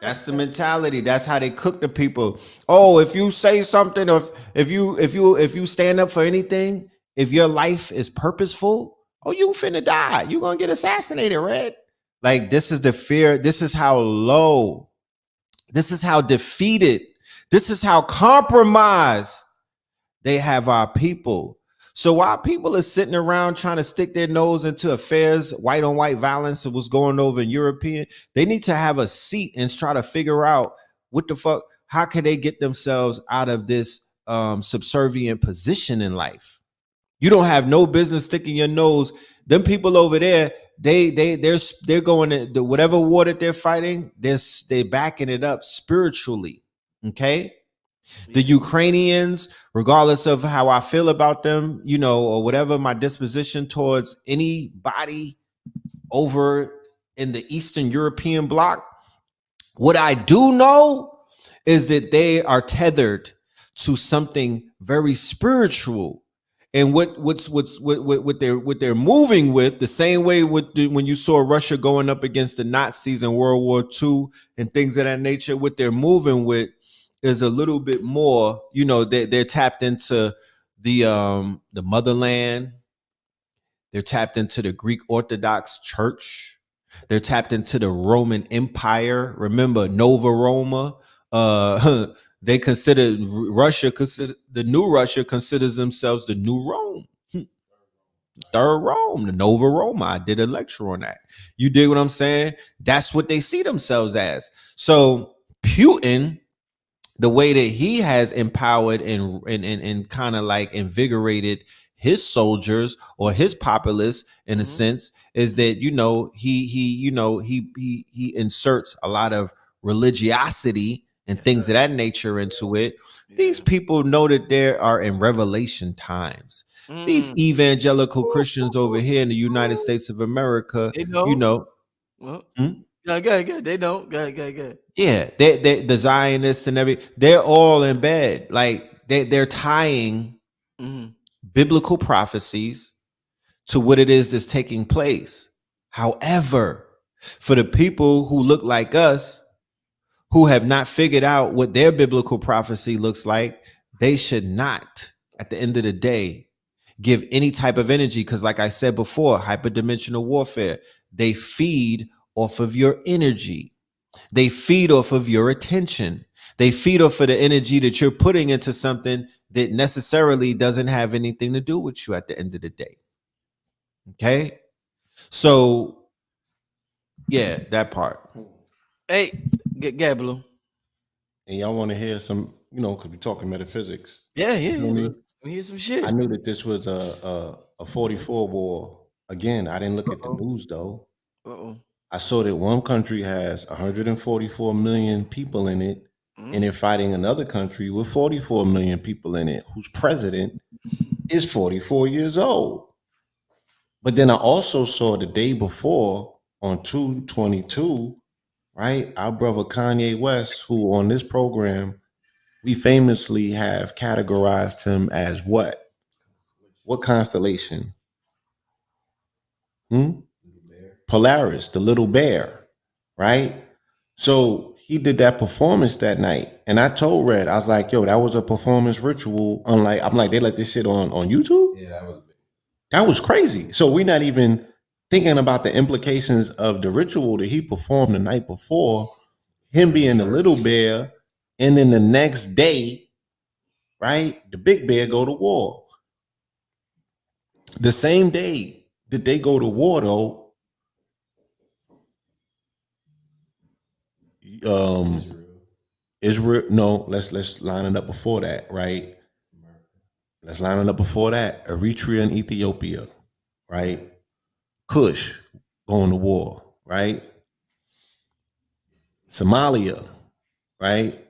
That's the mentality. That's how they cook the people. Oh, if you say something, or if you stand up for anything, if your life is purposeful, oh, you finna die. You gonna get assassinated, Red. Like, this is the fear. This is how low. This is how defeated. This is how compromised they have our people. So while people are sitting around trying to stick their nose into affairs, white on white violence, and what's going over in European, they need to have a seat and try to figure out what the fuck, how can they get themselves out of this subservient position in life? You don't have no business sticking your nose. Them people over there, they're going to whatever war that they're fighting, they're backing it up spiritually. Okay. The Ukrainians, regardless of how I feel about them, or whatever my disposition towards anybody over in the Eastern European bloc, what I do know is that they are tethered to something very spiritual. And what they're moving with, the same way when you saw Russia going up against the Nazis in World War II and things of that nature, what they're moving with is a little bit more, they're tapped into the motherland. They're tapped into the Greek Orthodox Church. They're tapped into the Roman Empire. Remember Nova Roma. They consider Russia, consider the new Russia considers themselves the new Rome. Third Rome, the Nova Roma. I did a lecture on that. You dig what I'm saying? That's what they see themselves as. So Putin, the way that he has empowered and kind of like invigorated his soldiers or his populace in a sense is that he inserts a lot of religiosity and things of that nature into it. These people know that there are in revelation times. These evangelical Christians over here in the United States of America, They know. Well, good. They know. Good. yeah, they the Zionists and they're all in bed. Like they're tying biblical prophecies to what it is that's taking place. However, for the people who look like us, who have not figured out what their biblical prophecy looks like, they should not, at the end of the day, give any type of energy. Because, like I said before, hyperdimensional warfare, they feed off of your energy. They feed off of your attention. They feed off of the energy that you're putting into something that necessarily doesn't have anything to do with you at the end of the day. Okay? So, yeah, that part. Hey, get Blue. And y'all want to hear some, because we're talking metaphysics. Yeah. Let me hear some shit. I knew that this was a 44 war. Again, I didn't look at the news though. I saw that one country has 144 million people in it, and they're fighting another country with 44 million people in it, whose president is 44 years old. But then I also saw the day before on 2/22, right? Our brother Kanye West, who on this program, we famously have categorized him as what? What constellation? Polaris, the little bear, right? So he did that performance that night. And I told Red, I was like, yo, that was a performance ritual. Unlike, I'm like, they let this shit on YouTube? Yeah, That was crazy. So we're not even thinking about the implications of the ritual that he performed the night before, him being the little bear, and then the next day, right, the big bear go to war. The same day that they go to war, though, Israel. No, let's line it up before that, right? Let's line it up before that. Eritrea and Ethiopia, right? Kush going to war, right? Somalia, right?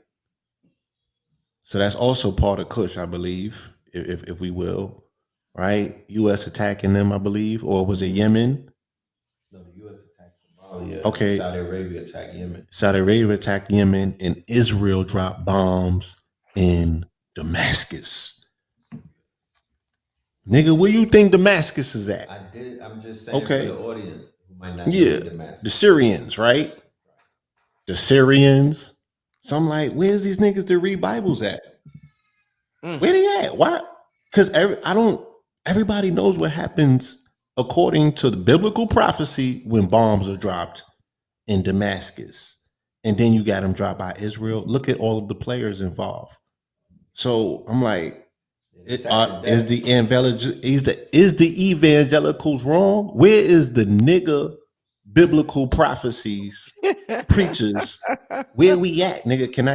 So that's also part of Kush, I believe, if we will, right? U.S. attacking them, I believe, or was it Yemen? No, the U.S. attacked Somalia. Okay. Saudi Arabia attacked Yemen. Saudi Arabia attacked Yemen, and Israel dropped bombs in Damascus. Nigga, where you think Damascus is at? I'm just saying Okay. for the audience who might not Yeah, know Damascus. the Syrians, right? The Syrians. So I'm like, where's these niggas that read Bibles at? Where they at? Why? Because everybody knows what happens according to the biblical prophecy when bombs are dropped in Damascus. And then you got them dropped by Israel. Look at all of the players involved. So I'm like, is the evangelicals wrong? Where is the nigga biblical prophecies preachers? Where we at, nigga? Can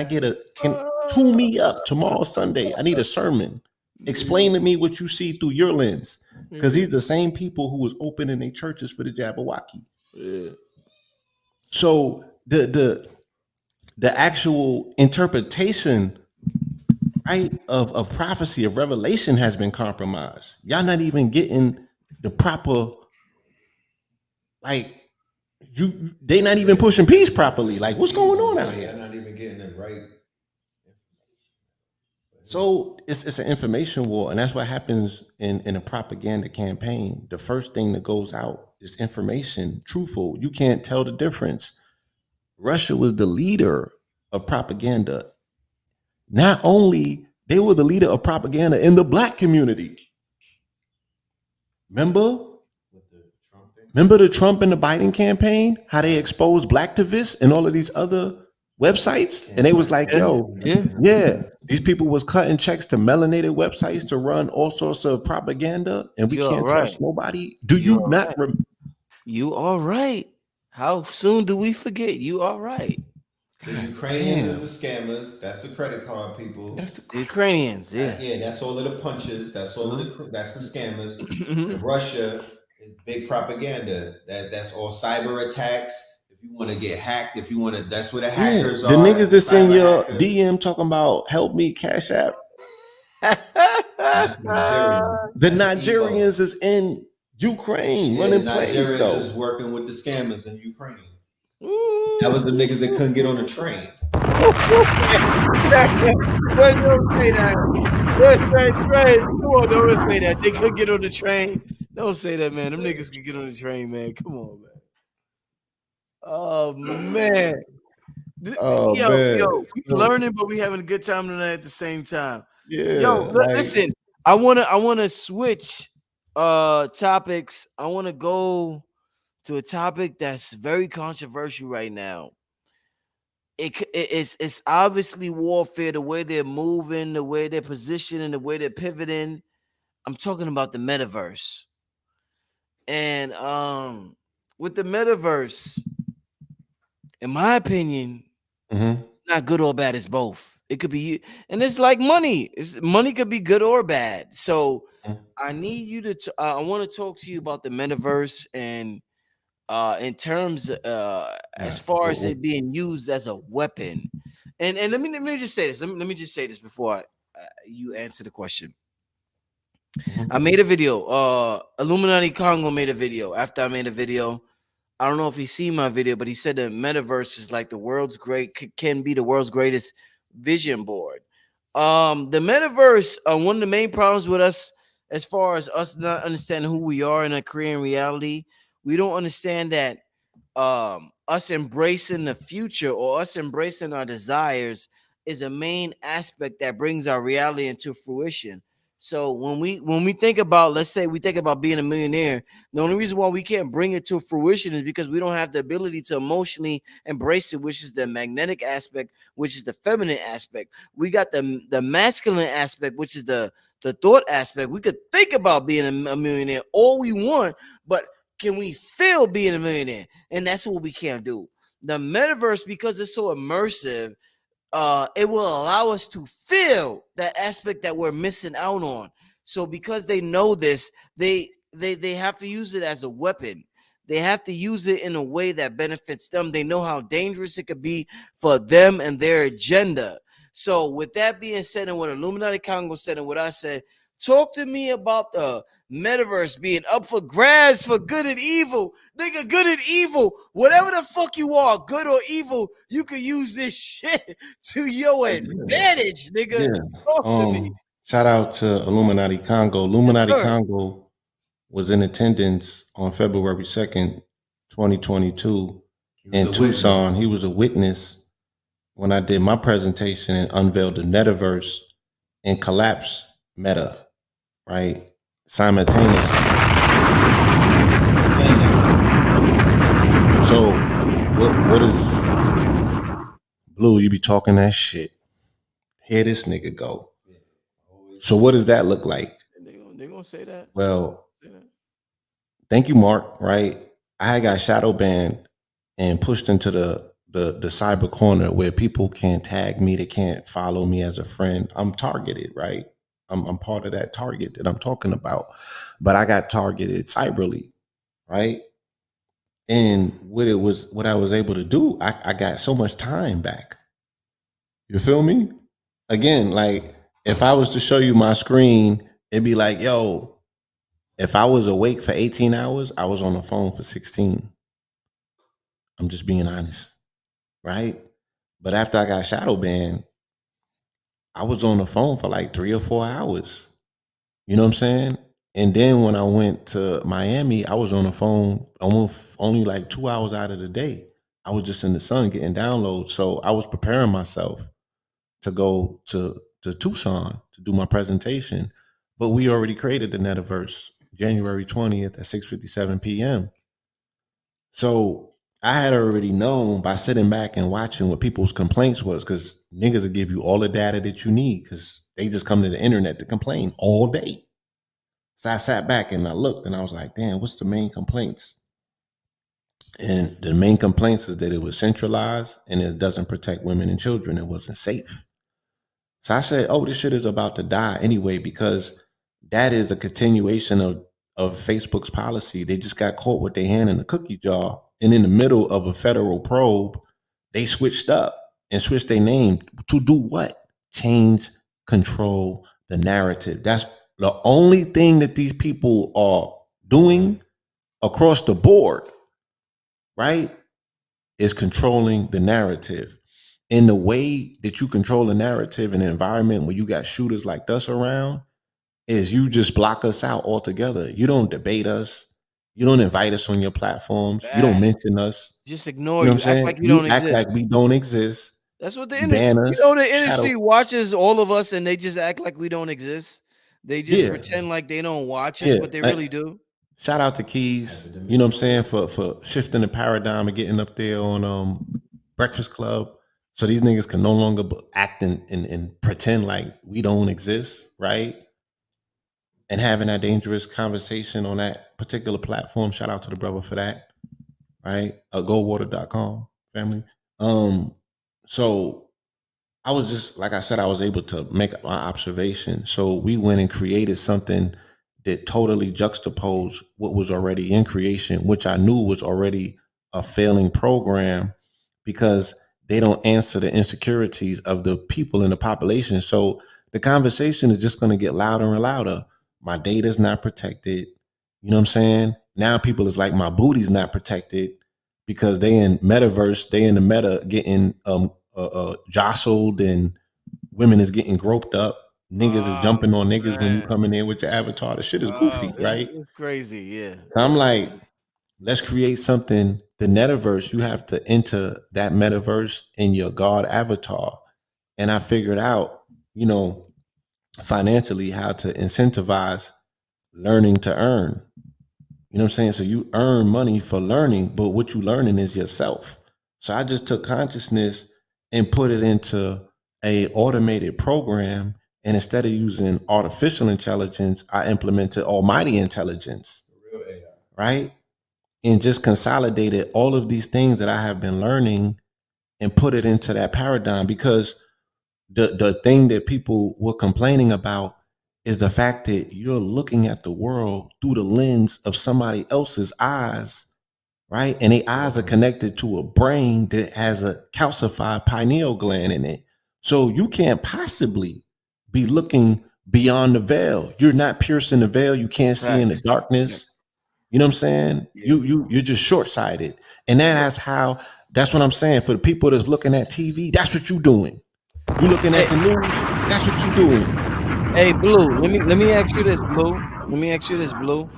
tune me up tomorrow Sunday? I need a sermon. Explain to me what you see through your lens, because these are the same people who was opening their churches for the Jabberwocky. Yeah. So the actual interpretation, right, of prophecy, of revelation has been compromised. Y'all not even getting the proper, like, they not even pushing peace properly. Like, what's going on out here? They're not even getting it right. So it's an information war, and that's what happens in a propaganda campaign. The first thing that goes out is information, truthful. You can't tell the difference. Russia was the leader of propaganda. Not only they were the leader of propaganda in the black community. Remember? Remember the Trump and the Biden campaign? How they exposed blacktivists and all of these other websites? And they was like, Yeah, yo, yeah. yeah, these people was cutting checks to melanated websites to run all sorts of propaganda, and we You all can't right. trust nobody. Do You you all not? right. You all right. How soon do we forget? You all right. The God Ukrainians damn, is the scammers. That's the credit card people. that's the The Ukrainians, yeah. Yeah, that's all of the punches. That's all of Uh-huh. that's the scammers. Mhm. And Russia is big propaganda. That's all cyber attacks. If you want to get hacked, if you want to, that's where the yeah. hackers The are. niggas The that's in cyber your hackers. DM talking about help me cash app. That's Nigeria. The That's Igbo. Nigerians is in Ukraine Yeah, the running plays Nigerians is though. working with the scammers in Ukraine. That was the niggas that Ooh. couldn't get on the train. Well, don't say that. Don't say train. Come on, don't say that. They could get on the train. Don't say that, man. Them niggas could get on the train, man. Come on, man. Oh man. Oh Yo, man. we So, learning, but we having a good time tonight at the same time. Yo, yeah, like listen, I wanna switch topics. I wanna go to a topic that's very controversial right now. It's obviously warfare, the way they're moving, the way they're positioning, the way they're pivoting. I'm talking about the metaverse. And with the metaverse, in my opinion, mhm. it's not good or bad, it's both. It could be, and it's like money. Money could be good or bad. So Mhm. I need you to I want to talk to you about the metaverse and in terms as Nah, far as it being used as a weapon. And let me just say this. Let me just say this before you answer the question. I mhm. made a video. Illuminati Congo made a video. After I made a video, I don't know if he seen my video, but he said the metaverse is like the world's can be the world's greatest vision board. The metaverse, one of the main problems with us, as far as us not understanding who we are in a Korean reality, we don't understand that us embracing the future or us embracing our desires is a main aspect that brings our reality into fruition. So when we think about, let's say we think about being a millionaire, the only reason why we can't bring it to fruition is because we don't have the ability to emotionally embrace it, which is the magnetic aspect, which is the feminine aspect. We got the masculine aspect, which is the thought aspect. We could think about being a millionaire all we want, but can we feel being a millionaire? And that's what we can't do. The metaverse, because it's so immersive, it will allow us to feel that aspect that we're missing out on. So because they know this, they have to use it as a weapon. They have to use it in a way that benefits them. They know how dangerous it could be for them and their agenda. So with that being said, and what Illuminati Congo said and what I said, talk to me about the metaverse being up for grabs for good and evil. Nigga, good and evil. Whatever the fuck you are, good or evil, you can use this shit to your Yeah. advantage, nigga. Yeah. Talk to me. Shout out to Illuminati Congo. Yes, Illuminati sir. Congo was in attendance on February 2nd, 2022 He was in a Tucson. witness. He was a witness when I did my presentation and unveiled the metaverse and collapsed Meta, right? Simultaneously. Explain that. So what is Blue, you be talking that shit. Here this nigga go. So what does that look like? They gonna say that. Well, Say that. thank you, Mark, right? I got shadow banned and pushed into the cyber corner where people can't tag me, they can't follow me as a friend. I'm targeted, right? I'm part of that target that I'm talking about. But I got targeted cyberly, right? And what I was able to do, I got so much time back. You feel me? Again, like if I was to show you my screen, it'd be like, yo, if I was awake for 18 hours, I was on the phone for 16. I'm just being honest, right? But after I got shadow banned, I was on the phone for like 3 or 4 hours. You know what I'm saying? And then when I went to Miami, I was on the phone almost only like 2 hours out of the day. I was just in the sun getting downloads. So I was preparing myself to go to Tucson to do my presentation. But we already created the Netaverse January 20th at 6:57 p.m. So I had already known by sitting back and watching what people's complaints was, because niggas will give you all the data that you need because they just come to the internet to complain all day. So I sat back and I looked and I was like, damn, what's the main complaints? And the main complaints is that it was centralized and it doesn't protect women and children. It wasn't safe. So I said, oh, this shit is about to die anyway, because that is a continuation of Facebook's policy. They just got caught with their hand in a cookie jar. And in the middle of a federal probe, they switched up and switched their name to do what? Change, control the narrative. That's the only thing that these people are doing across the board, right? Is controlling the narrative. In the way that you control the narrative in an environment where you got shooters like us around, is you just block us out altogether. You don't debate us. You don't invite us on your platforms. You don't Bad. mention us. Just You ignore know what I'm you. Act saying? like you You don't act like exist. we don't exist. That's what the You ban us. the Shadow. industry watches all of us and they just act like we don't exist. They just Yeah. pretend like they don't watch us, Yeah. but they really do. Shout out to Keys. You know what I'm saying? For shifting the paradigm and getting up there on Breakfast Club. So these niggas can no longer act and pretend like we don't exist, right? And having that dangerous conversation on that particular platform. Shout out to the brother for that, right? Goldwater.com family. Um, so I was just, like I said, I was able to make my observation. So we went and created something that totally juxtaposed what was already in creation, which I knew was already a failing program, because they don't answer the insecurities of the people in the population. So the conversation is just going to get louder and louder. My data's not protected. You know what I'm saying? Now people is like, my booty's not protected because they in metaverse, they in the meta getting jostled, and women is getting groped up. Niggas is Oh jumping on niggas when you man. come in there with your avatar. The shit is Oh, goofy, right? it's crazy. Yeah. So I'm like, let's create something. The metaverse, you have to enter that metaverse in your God avatar. And I figured out, you know, financially how to incentivize learning to earn. You know what I'm saying? So you earn money for learning, but what you learning is yourself. So I just took consciousness and put it into a automated program. And instead of using artificial intelligence, I implemented almighty intelligence, right? And just consolidated all of these things that I have been learning and put it into that paradigm. Because the thing that people were complaining about is the fact that you're looking at the world through the lens of somebody else's eyes, right? And the eyes are connected to a brain that has a calcified pineal gland in it. So you can't possibly be looking beyond the veil. You're not piercing the veil. You can't see in the Facts. darkness. You know what I'm saying? Yeah. You're just short-sighted. And that's how, that's what I'm saying. For the people that's looking at TV, that's what you're doing. You looking Hey, at the news, that's what you're doing. hey, Blue. Let me ask you this, Blue. Let me ask you this, Blue. You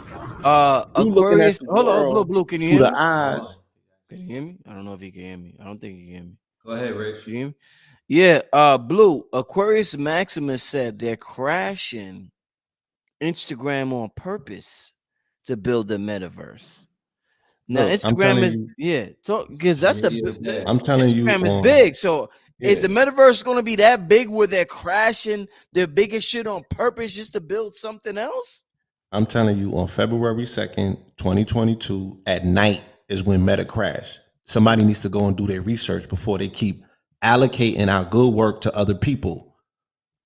looking at Aquarius. the Hold on, Blue. world Blue. Can you through hear the me? eyes. Can you hear me? I don't know if he can hear me. I don't think he can hear me. Go ahead, Rich. Can you hear me? Yeah. Blue. Aquarius Maximus said they're crashing Instagram on purpose to build the metaverse. Now Look, I'm Instagram telling is, you, yeah, talk, because that's the I'm telling you Instagram is on, big. So is the metaverse going to be that big where they're crashing their biggest shit on purpose just to build something else? I'm telling you on February 2nd, 2022, at night is when Meta crashed. Somebody needs to go and do their research before they keep allocating our good work to other people.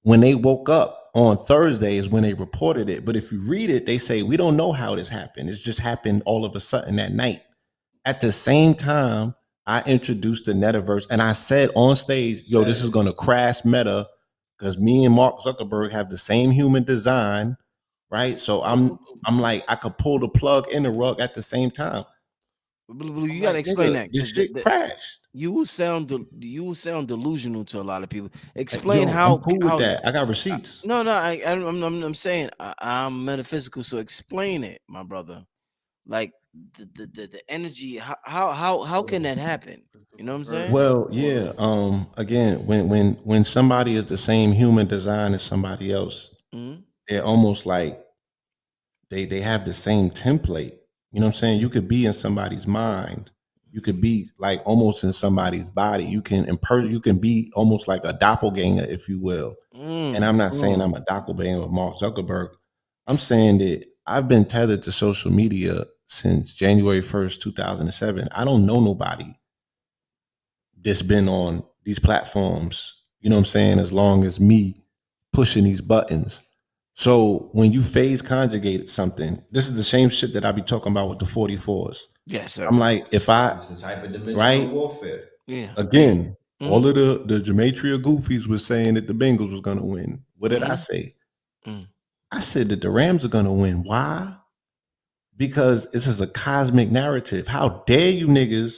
When they woke up on Thursday is when they reported it. But if you read it, they say, we don't know how this happened. It's just happened all of a sudden that night. At the same time, I introduced the Metaverse and I said on stage, yo, this is going to crash Meta because me and Mark Zuckerberg have the same human design, right? So I'm like, I could pull the plug in the rug at the same time. Blue, I'm you got to like, explain nigga, that this because shit crashed. you will sound delusional to a lot of people. Explain Yo, I'm how cool with how that. I got receipts. no, no, I'm saying I'm metaphysical, so explain it, my brother. Like the energy, how can that happen? You know what I'm saying? Well, yeah. Again, when somebody is the same human design as somebody else, Hmm. they're almost like they have the same template. You know what I'm saying? You could be in somebody's mind. You could be like almost in somebody's body. You can be almost like a doppelganger, if you will. And Mm. I'm not saying I'm a doppelganger of Mark Zuckerberg. I'm saying that I've been tethered to social media since January 1st, 2007. I don't know nobody that's been on these platforms, you know what I'm saying, as long as me pushing these buttons. So when you phase conjugate something, this is the same shit that I be talking about with the 44s. Yes, I'm sir. like, if I, This is hyperdimensional right, warfare. Yeah, yeah. again, all Mm-hmm. of the gematria goofies was saying that the Bengals was gonna win. What did I Mm-hmm. say? Mm. I said that the Rams are gonna win. Why? Because this is a cosmic narrative. How dare you niggas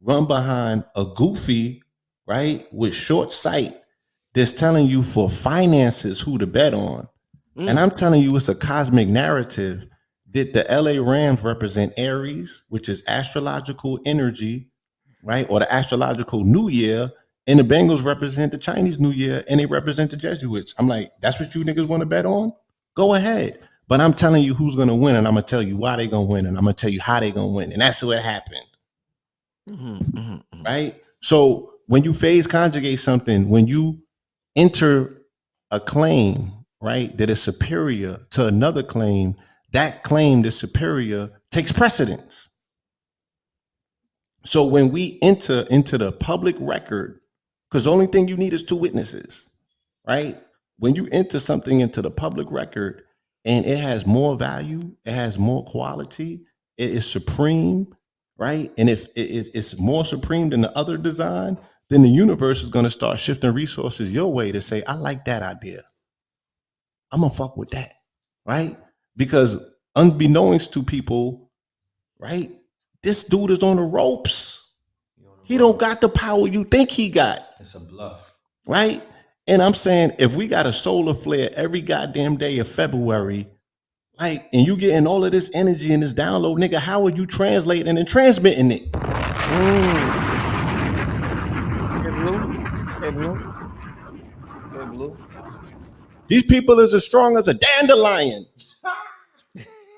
run behind a goofy, right, with short sight that's telling you for finances who to bet on. And Mm. I'm telling you, it's a cosmic narrative that the LA Rams represent Aries, which is astrological energy, right, or the astrological New Year. And the Bengals represent the Chinese New Year and they represent the Jesuits. I'm like, that's what you niggas want to bet on? Go ahead. But I'm telling you who's gonna win, and I'm gonna tell you why they gonna win, and I'm gonna tell you how they gonna win. And that's what happened. Mm-hmm. Mm-hmm. Right? So when you phase conjugate something, when you enter a claim, right, that is superior to another claim, that claim that's superior takes precedence. So when we enter into the public record, because the only thing you need is two witnesses, right? When you enter something into the public record and it has more value, it has more quality, it is supreme, right? And if it's more supreme than the other design, then the universe is going to start shifting resources your way to say, I like that idea. I'm going to fuck with that, right? Because unbeknownst to people, right? This dude is on the ropes. You on the He don't ropes. got the power you think he got, It's a bluff. right? And I'm saying if we got a solar flare every goddamn day of February, right, and you getting all of this energy and this download, nigga, how are you translating and transmitting it? Mm. Okay, Blue. Okay, Blue. Okay, Blue. These people is as strong as a dandelion,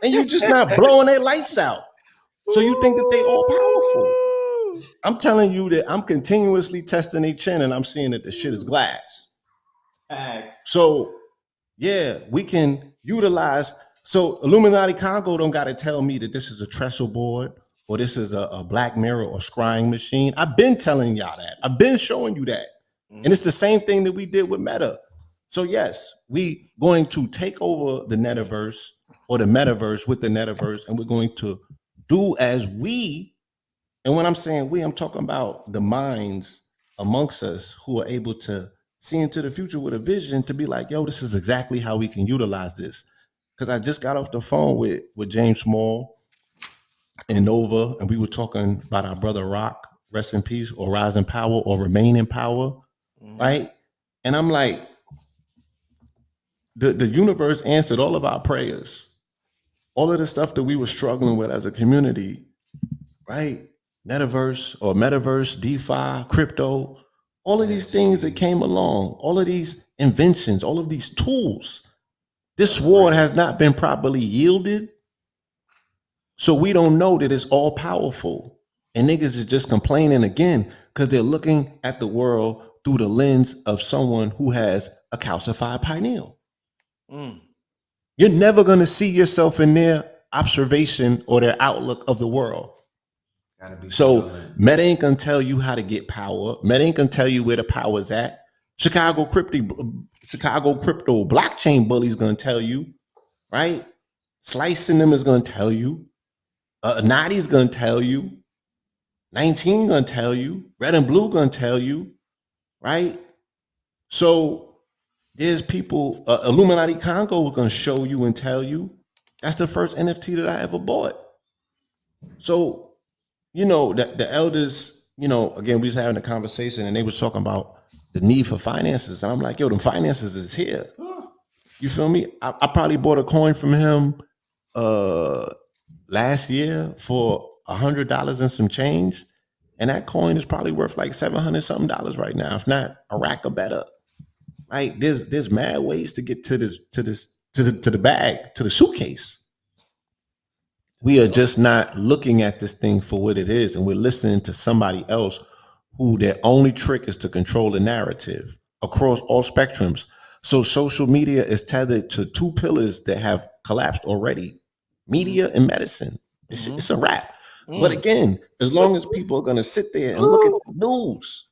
and you just not blowing their lights out. So you think that they all powerful. I'm telling you that I'm continuously testing their chin and I'm seeing that the shit is glass. Facts. So yeah, we can utilize. So Illuminati Congo don't got to tell me that this is a trestle board or this is a black mirror or scrying machine. I've been telling y'all that. I've been showing you that. And Mm. it's the same thing that we did with Meta. So yes, we going to take over the Netaverse or the Metaverse with the Netaverse, and we're going to do as we. And when I'm saying we, I'm talking about the minds amongst us who are able to see into the future with a vision to be like, yo, this is exactly how we can utilize this. Because I just got off the phone with James Small and Nova, and we were talking about our brother Rock, rest in peace, or rise in power, or remain in power, Mm-hmm. right? And I'm like, the universe answered all of our prayers, all of the stuff that we were struggling with as a community, right? Metaverse, DeFi, crypto, all of these things that came along, all of these inventions, all of these tools. This sword has not been properly yielded. So we don't know that it's all powerful. And niggas is just complaining again because they're looking at the world through the lens of someone who has a calcified pineal. Mm. You're never going to see yourself in their observation or their outlook of the world. Gotta be So vigilant. Meta ain't gonna tell you how to get power. Meta ain't gonna tell you where the power's at. Chicago crypto blockchain bully's gonna tell you, right? Slicing them is gonna tell you. Nadi's gonna tell you. 19 gonna tell you. Red and blue gonna tell you, right? So there's people. Illuminati Congo is gonna show you and tell you. That's the first NFT that I ever bought. So the elders again, we was having a conversation and they was talking about the need for finances. And I'm like, yo, them finances is here. You feel me? I probably bought a coin from him uh last year for $100 and some change. And that coin is probably worth like 700 something dollars right now, if not a rack or better. Right? There's mad ways to get to the bag, to the suitcase. We are just not looking at this thing for what it is, and we're listening to somebody else who their only trick is to control the narrative across all spectrums. So social media is tethered to two pillars that have collapsed already: media and medicine. It's a wrap. But again, as long as people are gonna sit there and look at Blue, the news,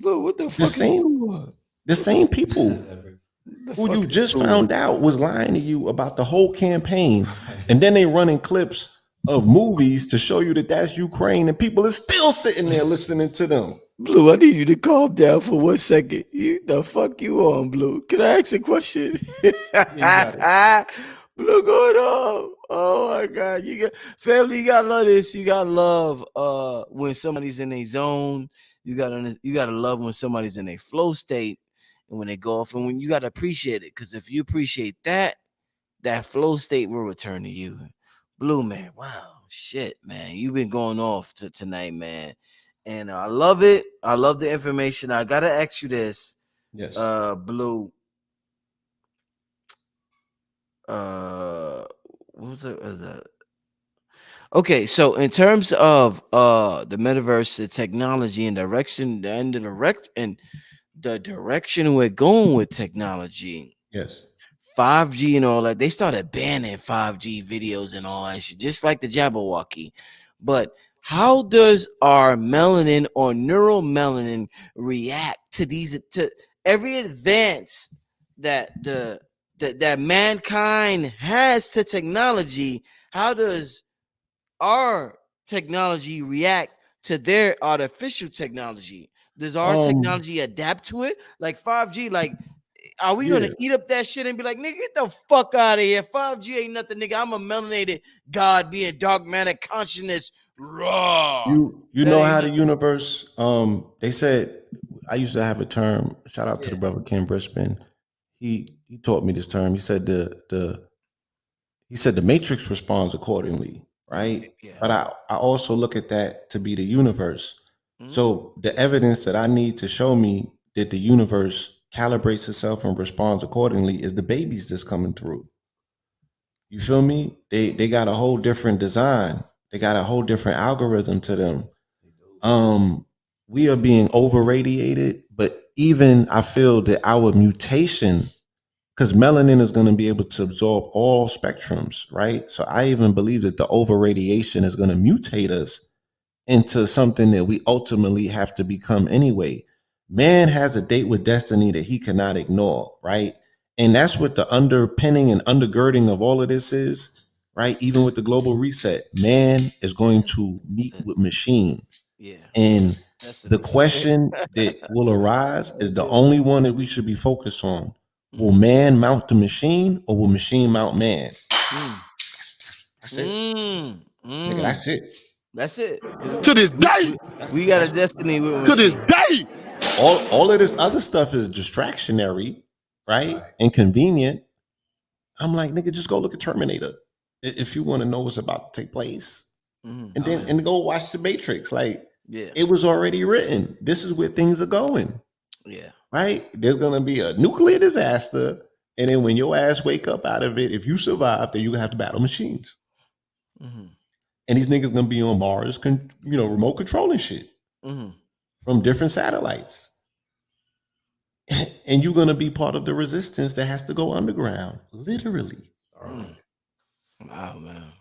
Blue, what the the fuck is same Blue? the same people The who fuck you is just Blue? found out was lying to you about the whole campaign, and then they running clips of movies to show you that that's Ukraine, and people are still sitting there listening to them. Blue, I need you to calm down for 1 second. You the fuck you on, Blue? Can I ask a question? Yeah, you got it. Blue going on. Oh my god. You got family, you gotta love this. You gotta love when somebody's in a zone. You gotta love when somebody's in a flow state and when they go off and when you gotta appreciate it. Cause if you appreciate that, that flow state will return to you. Blue man, wow, shit, man, you've been going off tonight, man, and I love it. I love the information. I gotta ask you this, Yes. Blue. Uh, what was it? Okay, so in terms of the metaverse, the technology and direction, and the direction we're going with technology. Yes. 5G and all that, they started banning 5G videos and all that shit, just like the Jabberwocky. But how does our melanin or neural melanin react to these to every advance that that mankind has to technology? How does our technology react to their artificial technology? Does our Um. technology adapt to it? Like 5G, like are we gonna Yeah. eat up that shit and be like, nigga, get the fuck out of here? 5G ain't nothing, nigga. I'm a melanated God being dogmatic consciousness. Raw. You That know ain't how the nothing. universe. They said I used to have a term. Shout out to Yeah. the brother Ken Brisbane. He taught me this term. He said the matrix responds accordingly, right? Yeah. But I also look at that to be the universe. Mhm. So the evidence that I need to show me that the universe calibrates itself and responds accordingly is the babies that's coming through. You feel me? They got a whole different design. They got a whole different algorithm to them. Um, we are being over radiated, but even I feel that our mutation, because melanin is going to be able to absorb all spectrums, right? So I even believe that the over radiation is going to mutate us into something that we ultimately have to become anyway. Man has a date with destiny that he cannot ignore, right? And that's what the underpinning and undergirding of all of this is, right? Even with the global reset, man is going to meet with machine. Yeah. And That's the question that will arise is the only one that we should be focused on. Will man mount the machine or will machine mount man? That's it. Nigga, that's it. That's it. Because To this day, we got a That's destiny with a to this machine. day. all of this other stuff is distractionary, right? And convenient. I'm like, nigga, just go look at Terminator if you want to know what's about to take place. And then go watch the Matrix. Like Yeah. it was already written. This is where things are going, Yeah. right? There's gonna be a nuclear disaster. And then when your ass wake up out of it, if you survive, then you gonna have to battle machines. Mm-hmm. And these niggas gonna be on Mars, remote controlling shit Mm-hmm. from different satellites. And you're gonna be part of the resistance that has to go underground, literally. Wow, man.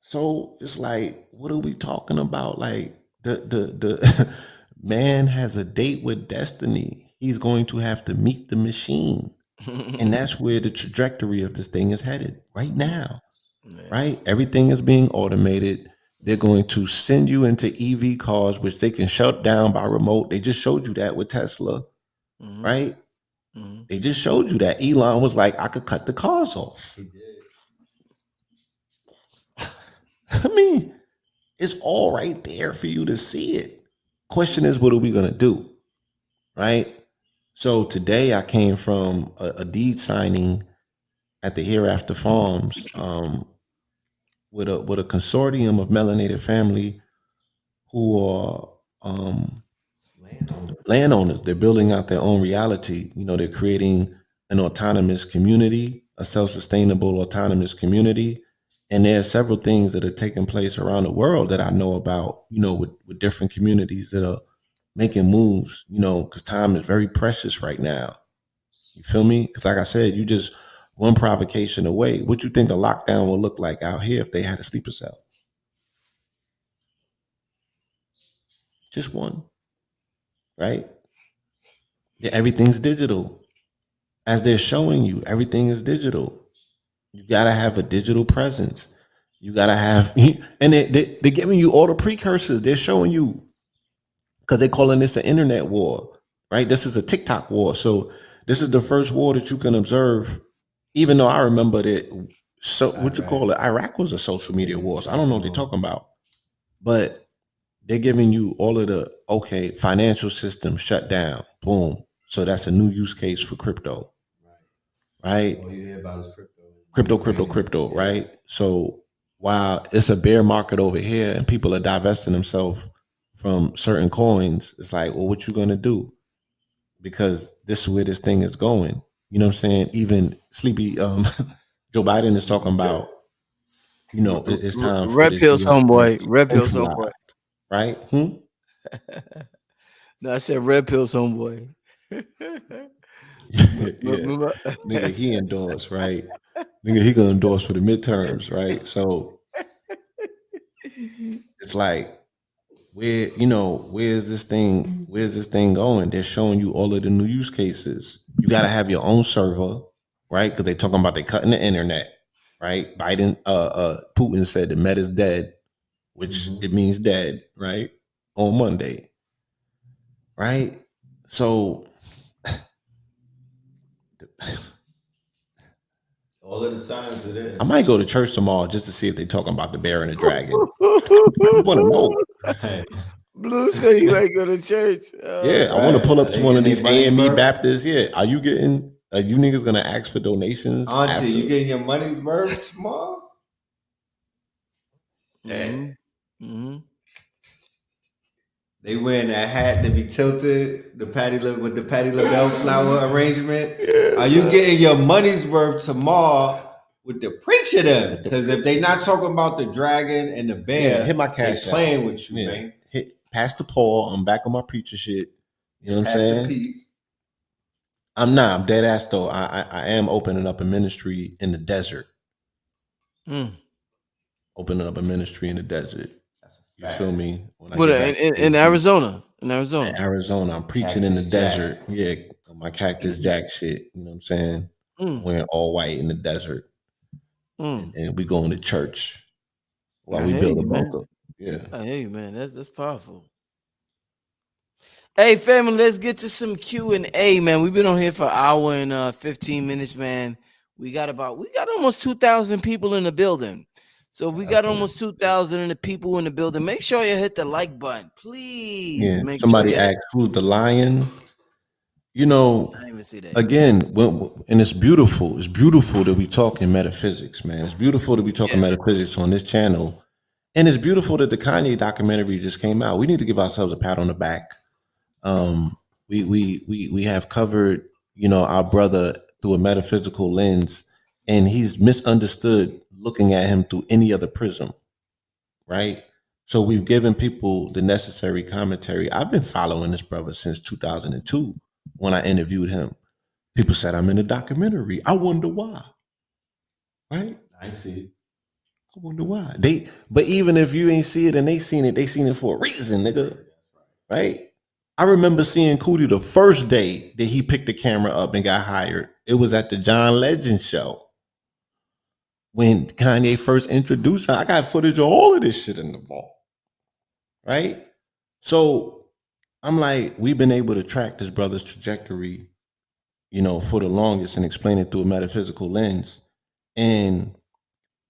So it's like, what are we talking about? Like the man has a date with destiny. He's going to have to meet the machine. And that's where the trajectory of this thing is headed right now. Yeah. Right? Everything is being automated. They're going to send you into EV cars, which they can shut down by remote. They just showed you that with Tesla, Mm-hmm. right? Mm-hmm. They just showed you that. Elon was like, I could cut the cars off. I mean, It's all right there for you to see it. Question is, what are we gonna do? Right? So today I came from a deed signing at the Hereafter Farms with a consortium of melanated family who are landowners. They're building out their own reality. You know, they're creating an autonomous community, a self-sustainable autonomous community. And there are several things that are taking place around the world that I know about, you know, with different communities that are making moves, you know, because time is very precious right now. You feel me? Because like I said, you just one provocation away. What you think a lockdown will look like out here if they had a sleeper cell? Just one, right? Yeah, everything's digital. As they're showing you, everything is digital. You gotta have a digital presence. You gotta have, and they're giving you all the precursors. They're showing you because they're calling this an internet war, right? This is a TikTok war. So this is the first war that you can observe. Even though I remember that, so what you call it, Iraq was a social media war. So I don't know what they're talking about, but they're giving you all of the okay financial system shut down. Boom. So that's a new use case for crypto, right? All you hear about is Crypto, right? So while it's a bear market over here and people are divesting themselves from certain coins, it's like, well, what you gonna do? Because this is where this thing is going. You know what I'm saying? Even sleepy Joe Biden is talking about, you know, it's time for Red this pills, US to be homeboy. Red pills, homeboy. decentralized, right? Hmm? No, I said red pills, homeboy. Yeah. Nigga, he endorsed, right? Nigga, he gonna endorse for the midterms, right? So it's like, where's this thing going? They're showing you all of the new use cases. You gotta have your own server, right? Because they talking about they cutting the internet, right? Putin said the Meta's dead, which it means dead, right? On Monday, right? So all of the signs are there. I might go to church tomorrow just to see if they talking about the bear and the dragon. I want to know. Right. Blue said he might go to church. Yeah, I want to Right. pull Are up to they one of getting these their money's AME worth? Baptists. Yeah, are you niggas gonna ask for donations? Auntie, after? you getting your money's worth tomorrow? Mm-hmm. Mm-hmm. They wearing that hat to be tilted, with the Patty LaBelle flower arrangement. Are you getting your money's worth tomorrow with the preacher them? Because if they not talking about the dragon and the bear, hit my they cash out. playing with you, Yeah, man. hit Pastor Paul. I'm back on my preacher shit. You know what I'm Pastor saying? Peace. I'm dead ass though. I am opening up a ministry in the desert. Mm. Opening up a ministry in the desert. You feel me? When I What, get back in Arizona? In Arizona. Arizona, I'm preaching in the desert. Yeah, my Cactus Jack shit. You know what I'm saying? Mm. Wearing all white in the desert, Mm. and we going to church while I we hear build a you, man. bunker. Yeah. I hear you, man. That's powerful. Hey, family, let's get to some Q&A, man. We've been on here for an hour and 15 minutes, man. We got almost 2,000 people in the building. So if we got almost 2,000 in the people in the building, make sure you hit the like button, please. Yeah. Make Somebody sure you asked who's the lion. You know, I didn't even see that. again, and it's beautiful. It's beautiful that we talking metaphysics, man. It's beautiful that we talking metaphysics on this channel. And it's beautiful that the Kanye documentary just came out. We need to give ourselves a pat on the back. We have covered, our brother through a metaphysical lens, and he's misunderstood looking at him through any other prism, right? So we've given people the necessary commentary. I've been following this brother since 2002 when I interviewed him. People said I'm in a documentary. I wonder why, right? I see. I wonder why. But even if you ain't see it and they seen it for a reason, nigga. Right? I remember seeing Cootie the first day that he picked the camera up and got hired. It was at the John Legend show. When Kanye first introduced her, I got footage of all of this shit in the vault. Right? So I'm like, we've been able to track this brother's trajectory, for the longest and explain it through a metaphysical lens. And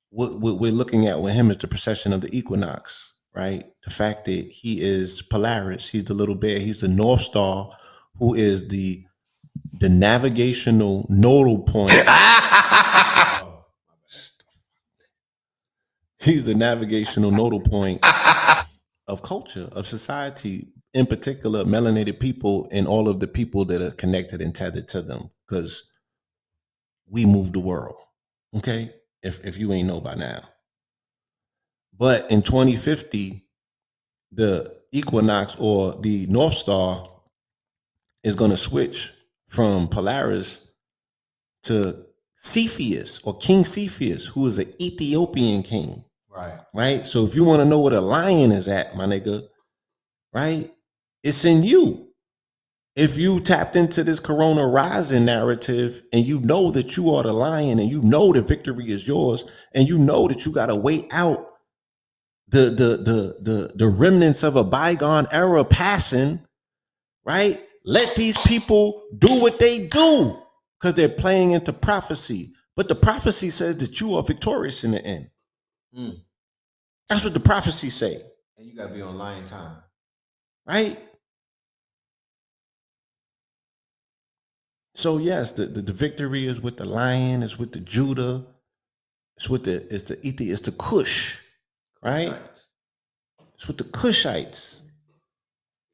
what we're looking at with him is the precession of the equinox. right? The fact that he is Polaris, he's the little bear, he's the North Star, who is the navigational nodal point. He's the navigational nodal point of culture, of society, in particular, melanated people and all of the people that are connected and tethered to them, because we move the world. Okay, if you ain't know by now. But in 2050, the equinox or the North Star is going to switch from Polaris to Cepheus or King Cepheus, who is an Ethiopian king. Right. So if you want to know where the lion is at, my nigga, right, it's in you. If you tapped into this Corona Rising narrative and you know that you are the lion and you know the victory is yours and you know that you got to wait out the remnants of a bygone era passing, right? Let these people do what they do because they're playing into prophecy. But the prophecy says that you are victorious in the end. Mm. That's what the prophecy say. And you gotta be on lion time, right? So yes, the victory is with the lion, it's with the Judah, it's with it's the Kush, right? It's with the Kushites,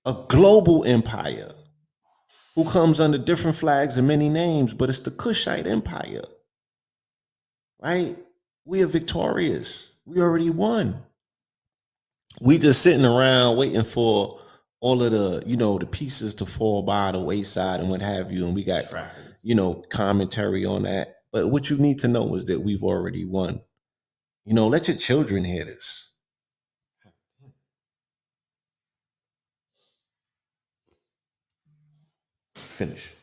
a global empire who comes under different flags and many names, but it's the Kushite empire, right? We are victorious. We already won. We just sitting around waiting for all of the, the pieces to fall by the wayside and what have you. And we got, commentary on that. But what you need to know is that we've already won. Let your children hear this. Finish.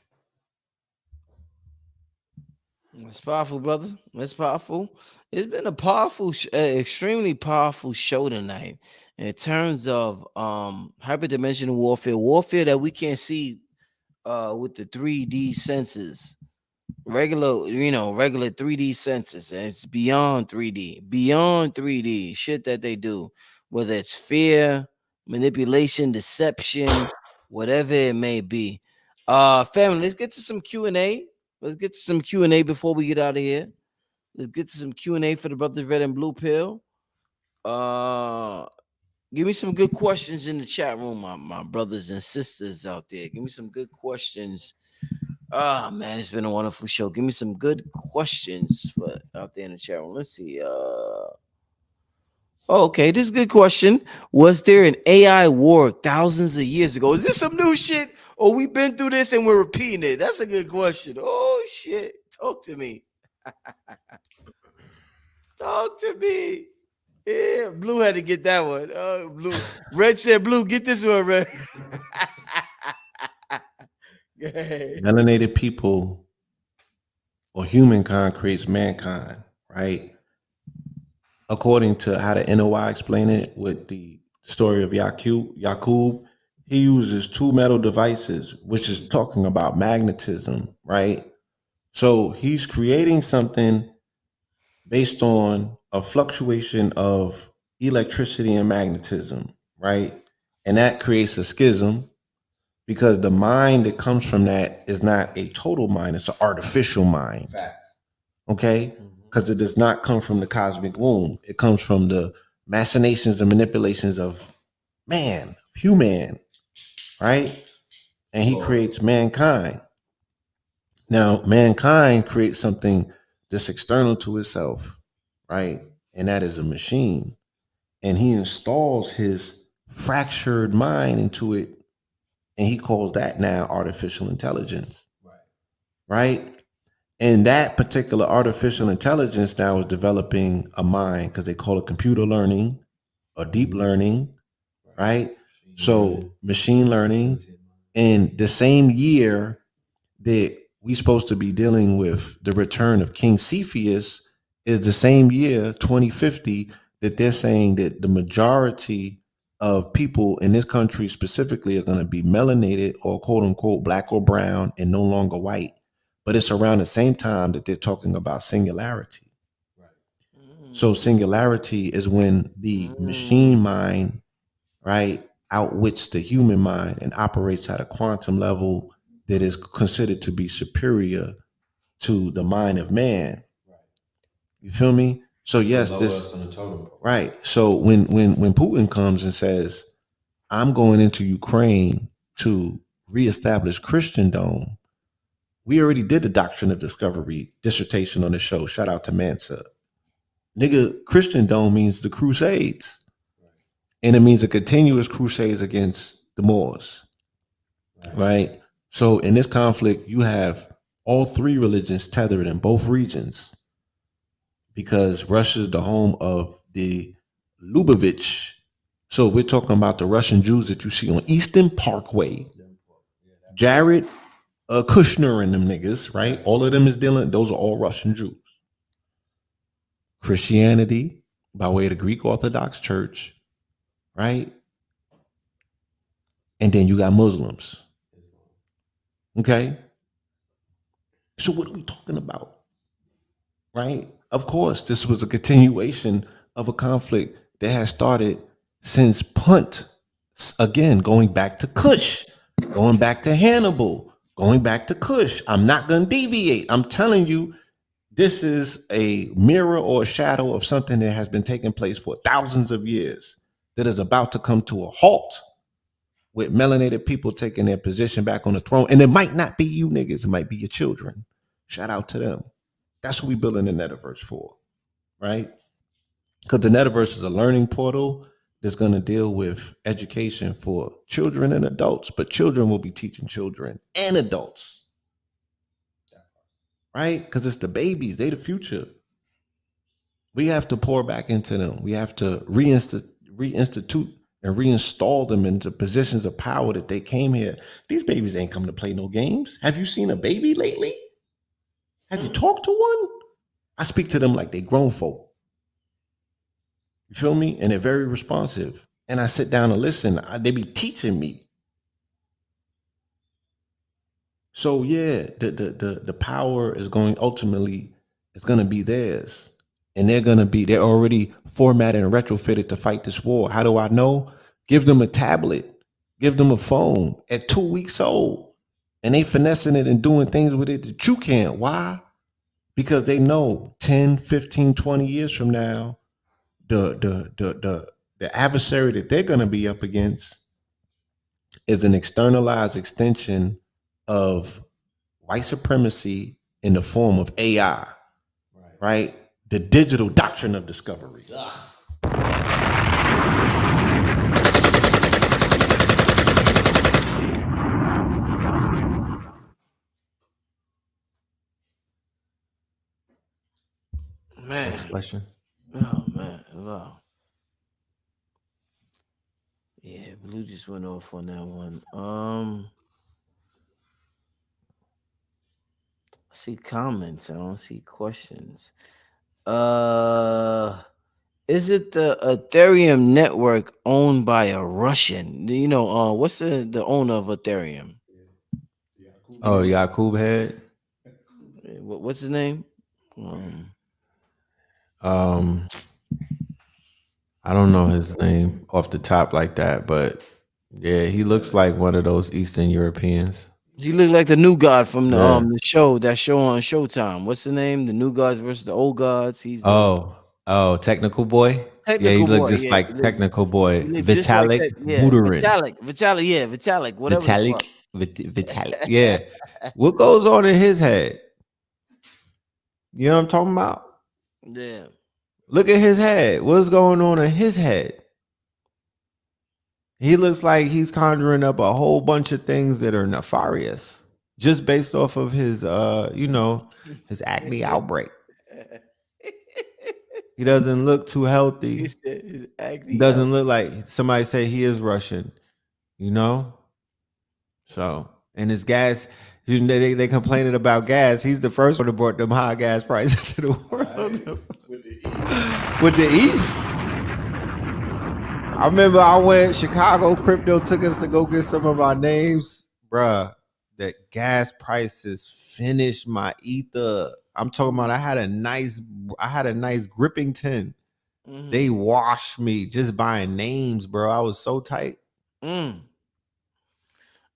It's powerful, brother. It's powerful. It's been a powerful, extremely powerful show tonight in terms of hyperdimensional warfare that we can't see with the 3D senses. Regular 3D senses. And it's beyond 3D shit that they do, whether it's fear, manipulation, deception, whatever it may be. Family, let's get to some Q&A. Let's get to some Q&A before we get out of here. Let's get to some Q&A for the Brothers Red and Blue Pill. Give me some good questions in the chat room, my brothers and sisters out there. Give me some good questions. Man, it's been a wonderful show. Give me some good questions for out there in the chat room. Let's see. Okay, this is a good question. Was there an AI war thousands of years ago? Is this some new shit? Or we've been through this and we're repeating it? That's a good question. Oh shit. Talk to me. Talk to me. Yeah, Blue had to get that one. Blue. Red said, Blue, get this one, Red. Melanated people or humankind creates mankind, right? According to how the NOI explain it with the story of Yakub, he uses two metal devices, which is talking about magnetism, right? So he's creating something based on a fluctuation of electricity and magnetism, right? And that creates a schism because the mind that comes from that is not a total mind, it's an artificial mind. Facts. Okay? Because it does not come from the cosmic womb. It comes from the machinations and manipulations of man, human, right? And he creates mankind. Now, mankind creates something that's external to itself, right? And that is a machine. And he installs his fractured mind into it. And he calls that now artificial intelligence. Right? And that particular artificial intelligence now is developing a mind because they call it computer learning or deep learning, right? So machine learning. In the same year that we supposed to be dealing with the return of King Cepheus is the same year, 2050, that they're saying that the majority of people in this country specifically are going to be melanated or quote unquote black or brown and no longer white. But it's around the same time that they're talking about singularity. So singularity is when the machine mind, right, outwits the human mind and operates at a quantum level that is considered to be superior to the mind of man. You feel me? So yes, this right. So when Putin comes and says, "I'm going into Ukraine to reestablish Christendom," we already did the doctrine of discovery dissertation on the show. Shout out to Mansa. Nigga, Christendom means the Crusades, and it means a continuous crusades against the Moors, right? So in this conflict, you have all three religions tethered in both regions because Russia is the home of the Lubavitch. So we're talking about the Russian Jews that you see on Eastern Parkway, Jared Kushner and them niggas, right? All of them is dealing, those are all Russian Jews. Christianity, by way of the Greek Orthodox Church, right? And then you got Muslims. Okay? So what are we talking about? Right? Of course, this was a continuation of a conflict that has started since Punt. Again, going back to Kush, going back to Hannibal, going back to Kush. I'm not going to deviate. I'm telling you, this is a mirror or a shadow of something that has been taking place for thousands of years that is about to come to a halt with melanated people taking their position back on the throne. And it might not be you niggas, it might be your children. Shout out to them. That's what we building the metaverse for, right? Because the metaverse is a learning portal that's going to deal with education for children and adults, but children will be teaching children and adults, right? Because it's the babies, they the future. We have to pour back into them. We have to reinstitute and reinstall them into positions of power that they came here. These babies ain't come to play no games. Have you seen a baby lately? Have you talked to one? I speak to them like they grown folk. You feel me? And they're very responsive. And I sit down and listen. They be teaching me. So yeah, the power is going ultimately, it's gonna be theirs. And they're already formatted and retrofitted to fight this war. How do I know? Give them a tablet, give them a phone at 2 weeks old, and they finessing it and doing things with it that you can't. Why? Because they know 10, 15, 20 years from now, the adversary that they're gonna be up against is an externalized extension of white supremacy in the form of AI, right? The digital doctrine of discovery. Man. Next question. Oh man. Wow. Yeah, Blue just went off on that one. I see comments. I don't see questions. Is it the Ethereum network owned by a Russian? You know, what's the owner of Ethereum? Oh, Yakub head. What's his name? I don't know his name off the top like that, but yeah, he looks like one of those Eastern Europeans. He looked like the new god from Yeah. the show on Showtime. What's the name? The new gods versus the old gods. He's the Technical boy. Yeah, he technical looked boy. just Yeah, like technical boy. he looked just like Vitalik that. Yeah, Buterin. Vitalik. Yeah, Vitalik. Whatever the fuck. Vitalik. Yeah. What goes on in his head? You know what I'm talking about? Yeah. Look at his head. What's going on in his head? He looks like he's conjuring up a whole bunch of things that are nefarious just based off of his his acne outbreak. He doesn't look too healthy. He doesn't look like somebody say he is Russian, you know? So, and his gas, they complaining about gas. He's the first one that brought them high gas prices to the world. With the ETH. I remember I went, Chicago Crypto took us to go get some of our names. Bruh, the gas prices finished my ether. I'm talking about I had a nice gripping 10. They Mm-hmm. washed me just buying names, bro. I was so tight. Mm.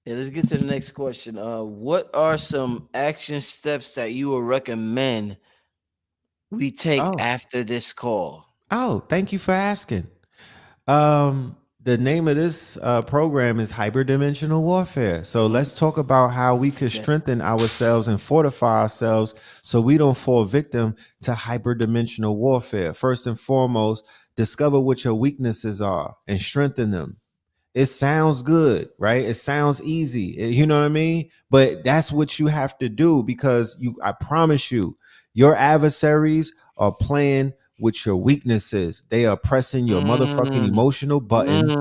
Yeah, let's get to the next question. What are some action steps that you would recommend we take Oh, after this call? oh, thank you for asking. The name of this program is Hyperdimensional Warfare. So Mhm. let's talk about how we could Yeah. strengthen ourselves and fortify ourselves so we don't fall victim to hyperdimensional warfare. First and foremost, discover what your weaknesses are and strengthen them. It sounds good, right? It sounds easy. You know what I mean? But that's what you have to do because I promise you, your adversaries are playing with your weaknesses. They are pressing your motherfucking Mm, emotional buttons.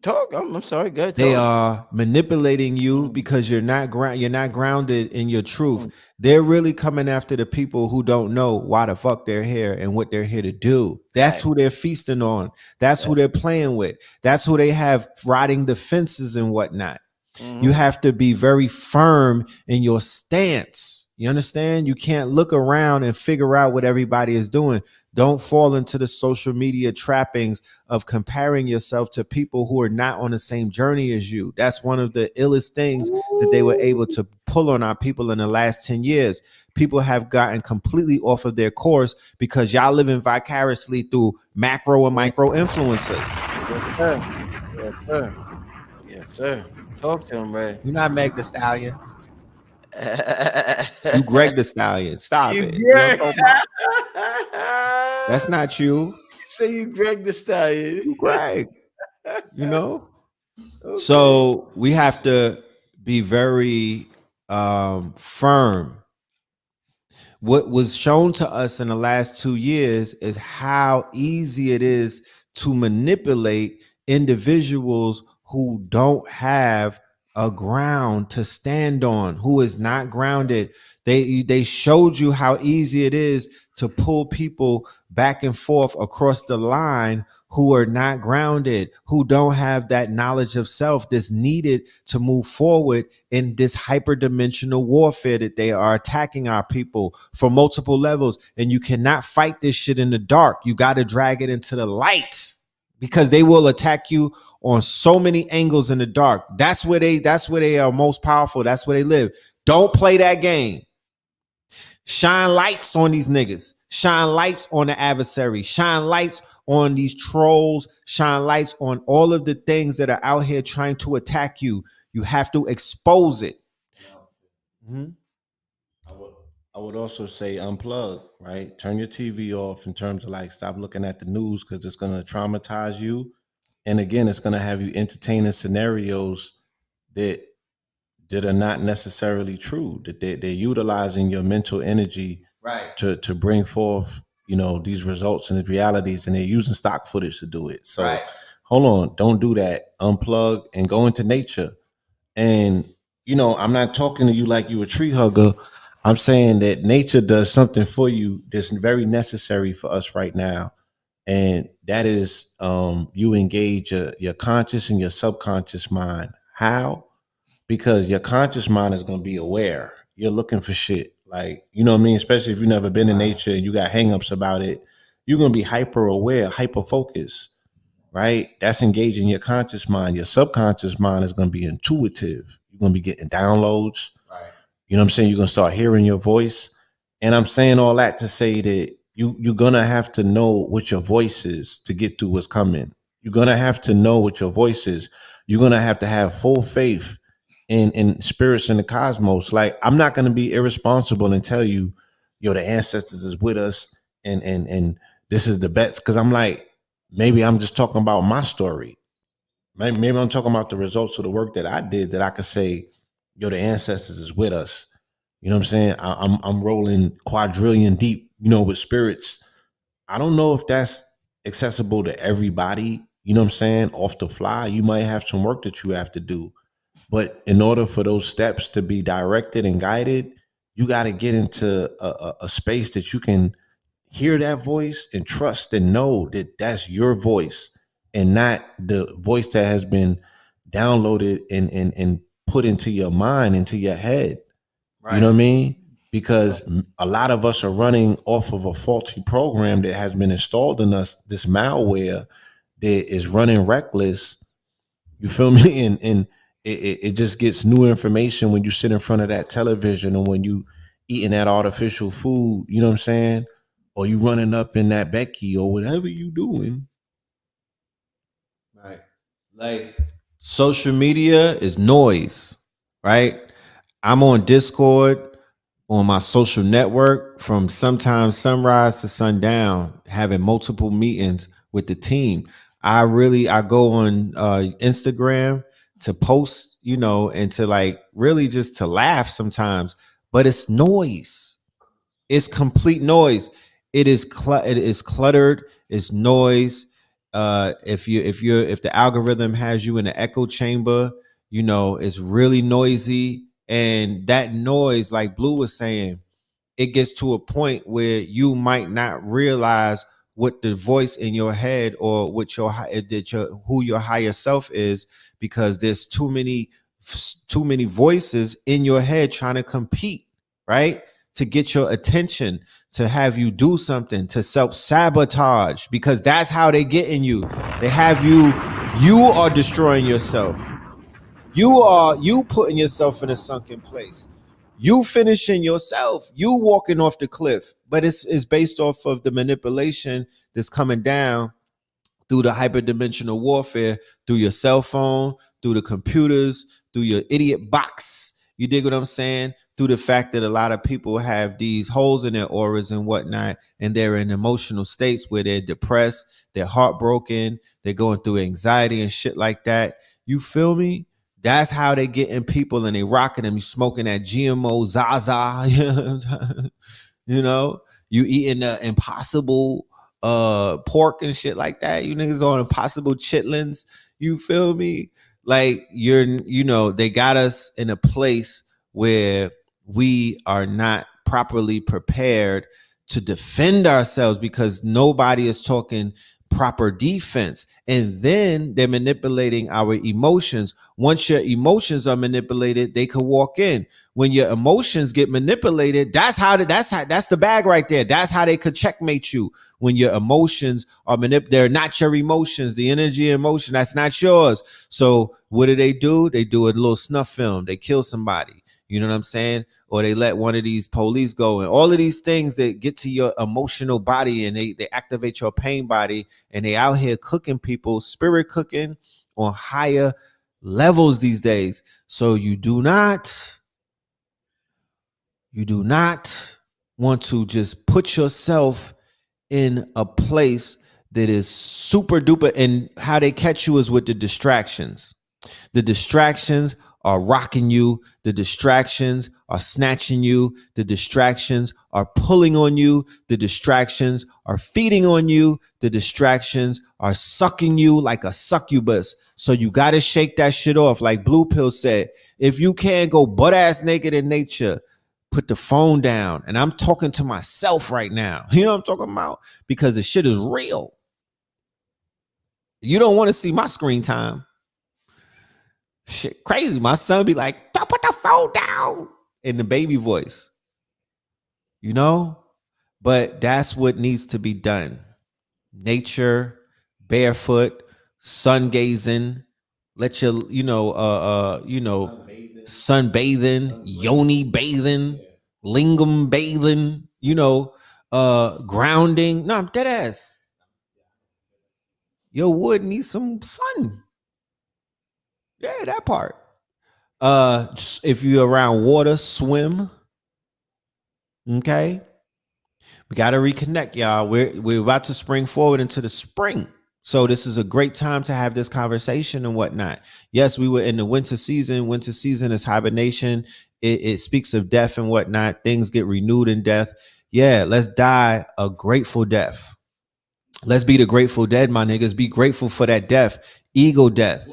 Talk. I'm sorry. Good They talk. are manipulating you Mm, because you're not grounded in your truth. mm, They're really coming after the people who don't know why the fuck they're here and what they're here to do. That's fact. who they're feasting on. That's who Fact. they're playing with. That's who they have riding the fences and whatnot. You Mm-hmm. have to be very firm in your stance. You understand? You can't look around and figure out what everybody is doing. Don't fall into the social media trappings of comparing yourself to people who are not on the same journey as you. That's one of the illest things that they were able to pull on our people in the last 10 years. People have gotten completely off of their course because y'all living vicariously through macro and Yeah. micro influencers. Yes, sir. Yes, sir. Yes, sir. Talk to him, Ray. You're not Meg the Stallion. You Greg the Stallion. Stop You it. You know what I'm Greg. talking about? That's not you. Say you Greg the Stallion. You Greg. You know? Okay. So we have to be very firm. What was shown to us in the last 2 years is how easy it is to manipulate individuals who don't have a ground to stand on, who is not grounded. They showed you how easy it is to pull people back and forth across the line who are not grounded, who don't have that knowledge of self that's needed to move forward in this hyperdimensional warfare that they are attacking our people from multiple levels. And you cannot fight this shit in the dark. You got to drag it into the light because they will attack you on so many angles in the dark. That's where they are most powerful. That's where they live. Don't play that game. Shine lights on these niggas. Shine lights on the adversary. Shine lights on these trolls. Shine lights on all of the things that are out here trying to attack you. You have to expose it. Mhm. I would, I would also say unplug, right? Turn your TV off in terms of like stop looking at the news because it's going to traumatize you. And again, it's going to have you entertaining scenarios that that are not necessarily true. That they're utilizing your mental energy Right. to bring forth, you know, these results and these realities, and they're using stock footage to do it. So Right. hold on, don't do that. Unplug and go into nature. And you know, I'm not talking to you like you a tree hugger. I'm saying that nature does something for you that's very necessary for us right now. And that is you engage your conscious and your subconscious mind. How? Because your conscious mind is going to be aware. You're looking for shit. Like, you know what I mean? Especially if you've never been in nature and you got hangups about it, you're going to be hyper aware, hyper focused, right? That's engaging your conscious mind. Your subconscious mind is going to be intuitive. You're going to be getting downloads. Right. You know what I'm saying? You're going to start hearing your voice. And I'm saying all that to say that you're going to have to know what your voice is to get through what's coming. You're going to have to know what your voice is. You're going to have full faith in spirits in the cosmos. Like, I'm not going to be irresponsible and tell you, yo, the ancestors is with us and this is the best. Because I'm like, maybe I'm just talking about my story. Maybe I'm talking about the results of the work that I did that I could say, yo, the ancestors is with us. You know what I'm saying? I'm rolling quadrillion deep, you know, with spirits. I don't know if that's accessible to everybody. You know what I'm saying? Off the fly, you might have some work that you have to do. But in order for those steps to be directed and guided, you got to get into a space that you can hear that voice and trust and know that that's your voice and not the voice that has been downloaded and put into your mind, into your head. You know Right. what I mean? because a lot of us are running off of a faulty program that has been installed in us, this malware that is running reckless. You feel me? And it just gets new information when you sit in front of that television, or when you eating that artificial food, you know what I'm saying? Or you running up in that Becky or whatever you doing. Right. Like social media is noise, right? I'm on Discord on my social network from sometimes sunrise to sundown, having multiple meetings with the team. I go on Instagram to post, and to like really just to laugh sometimes, but it's noise. It's complete noise. It is cluttered. It's noise. If the algorithm has you in an echo chamber, it's really noisy. And that noise, like Blue was saying, it gets to a point where you might not realize what the voice in your head, or what who your higher self is, because there's too many voices in your head trying to compete, right? To get your attention, to have you do something, to self-sabotage, because that's how they get in you. They have you are destroying yourself. You putting yourself in a sunken place. You finishing yourself. You walking off the cliff. But it's based off of the manipulation that's coming down through the hyperdimensional warfare, through your cell phone, through the computers, through your idiot box. You dig what I'm saying? Through the fact that a lot of people have these holes in their auras and whatnot, and they're in emotional states where they're depressed, they're heartbroken, they're going through anxiety and shit like that. You feel me? That's how they getting people, and they rocking them. You smoking that GMO Zaza, you eating the impossible pork and shit like that. You niggas on impossible chitlins. You feel me? Like they got us in a place where we are not properly prepared to defend ourselves, because nobody is talking proper defense. And then they're manipulating our emotions. Once your emotions are manipulated, they can walk in. When your emotions get manipulated, that's the bag right there. That's how they could checkmate you. When your emotions are they're not your emotions. The energy and emotion, that's not yours. So what do? They do a little snuff film. They kill somebody. You know what I'm saying? Or they let one of these police go, and all of these things that get to your emotional body, and they activate your pain body, and they out here cooking people, spirit cooking on higher levels these days. So you do not want to just put yourself in a place that is super duper. And how they catch you is with the distractions. The distractions are rocking you. The distractions are snatching you. The distractions are pulling on you. The distractions are feeding on you. The distractions are sucking you like a succubus. So you got to shake that shit off. Like Blue Pill said, if you can't go butt ass naked in nature, put the phone down. And I'm talking to myself right now. You know what I'm talking about? Because the shit is real. You don't want to see my screen time. Shit crazy. My son be like, don't put the phone down, in the baby voice. But that's what needs to be done. Nature, barefoot, sun gazing, let your, sunbathing, yoni bathing, lingam bathing, grounding. No, I'm dead ass. Your wood needs some sun. Yeah, that part. If you're around water, swim. Okay. We got to reconnect, y'all. We're about to spring forward into the spring. So this is a great time to have this conversation and whatnot. Yes, we were in the winter season. Winter season is hibernation. It speaks of death and whatnot. Things get renewed in death. Yeah, let's die a grateful death. Let's be the Grateful Dead, my niggas. Be grateful for that death. Ego death.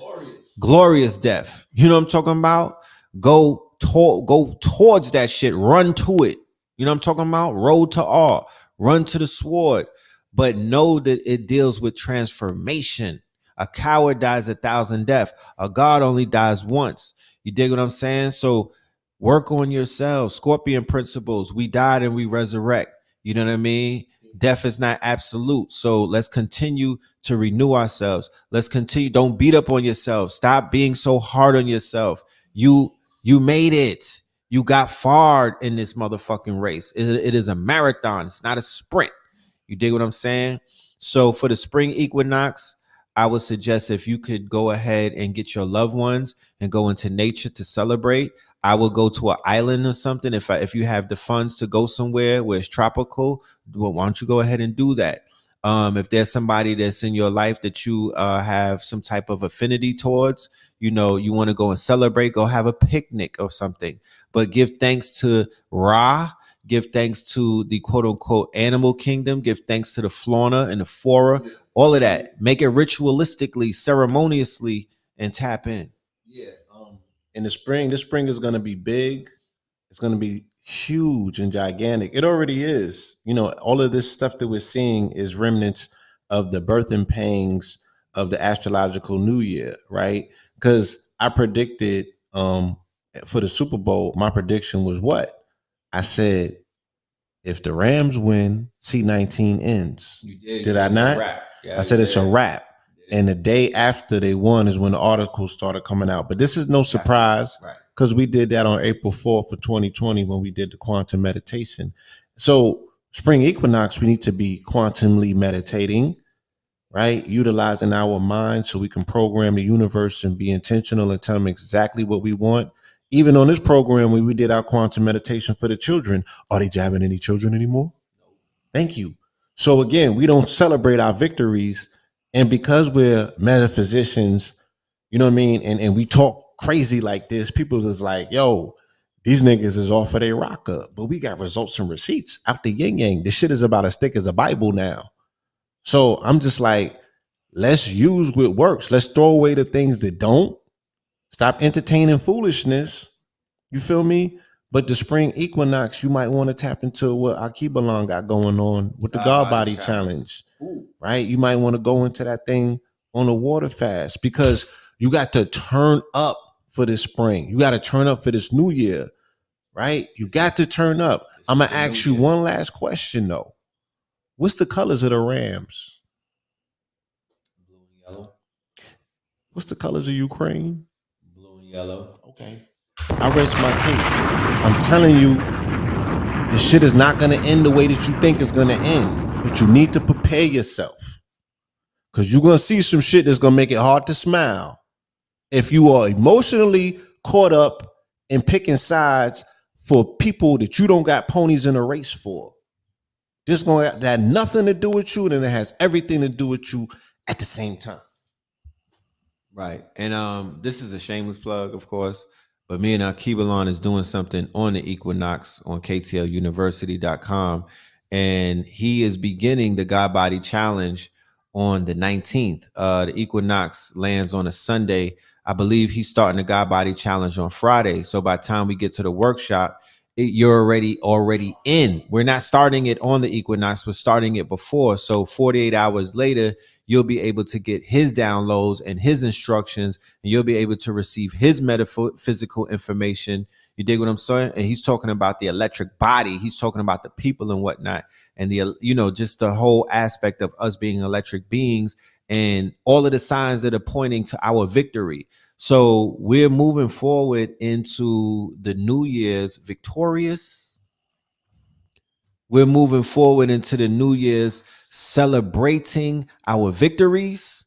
Glorious death. You know what I'm talking about? Go towards that shit. Run to it. You know what I'm talking about? Road to awe. Run to the sword. But know that it deals with transformation. A coward dies 1,000 deaths. A God only dies once. You dig what I'm saying? So Work on yourselves. Scorpion principles. We died and we resurrect. You know what I mean? Death is not absolute. So let's continue to renew ourselves. Let's continue. Don't beat up on yourself. Stop being so hard on yourself. You made it. You got far in this motherfucking race. It is a marathon. It's not a sprint. You dig what I'm saying? So for the spring equinox, I would suggest if you could go ahead and get your loved ones and go into nature to celebrate. I would go to an island or something. If you have the funds to go somewhere where it's tropical, well, why don't you go ahead and do that? If there's somebody that's in your life that you have some type of affinity towards, you know, you want to go and celebrate, go have a picnic or something. But give thanks to Ra, give thanks to the quote unquote animal kingdom, give thanks to the fauna and the flora, all of that. Make it ritualistically, ceremoniously, and tap in. Yeah. In the spring, this spring is going to be big. It's going to be huge and gigantic. It already is. You know, all of this stuff that we're seeing is remnants of the birth and pangs of the astrological new year, right? Because I predicted for the Super Bowl, my prediction was what? I said, if the Rams win, C19 ends. You Did I not? Yeah, I said it's a wrap. And the day after they won is when the articles started coming out. But this is no surprise because we did that on April 4th for 2020 when we did the quantum meditation. So spring equinox, we need to be quantumly meditating, right? Utilizing our mind so we can program the universe and be intentional and tell them exactly what we want. Even on this program, when we did our quantum meditation for the children, are they jabbing any children anymore? Thank you. So again, we don't celebrate our victories. And because we're metaphysicians, you know what I mean? And we talk crazy like this, people is like, yo, these niggas is off of their rock up. But we got results and receipts out the yin yang. This shit is about as thick as a Bible now. So I'm just like, let's use what works. Let's throw away the things that don't. Stop entertaining foolishness. You feel me? But the spring equinox, you might want to tap into what Akibalon got going on with the God Body Challenge, right? You might want to go into that thing on a water fast because you got to turn up for this spring. You got to turn up for this new year, right? You got to turn up. I'm going to ask you one last question, though. What's the colors of the Rams? Blue and yellow. What's the colors of Ukraine? Blue and yellow. Okay. I rest my case. I'm telling you, the shit is not going to end the way that you think it's going to end. But you need to prepare yourself. Because you're going to see some shit that's going to make it hard to smile. If you are emotionally caught up in picking sides for people that you don't got ponies in a race for. This going to have nothing to do with you, and it has everything to do with you at the same time. Right. And this is a shameless plug, of course. But me and Akibalon is doing something on the equinox on KTLUniversity.com. And he is beginning the God Body Challenge on the 19th. The equinox lands on a Sunday. I believe he's starting the God Body Challenge on Friday. So by the time we get to the workshop, you're already in. We're not starting it on the equinox. We're starting it before. So 48 hours later, you'll be able to get his downloads and his instructions, and you'll be able to receive his metaphysical information. You dig what I'm saying? And he's talking about the electric body. He's talking about the people and whatnot, and the, you know, just the whole aspect of us being electric beings and all of the signs that are pointing to our victory. So we're moving forward into the New Year's victorious. We're moving forward into the New Year's celebrating our victories.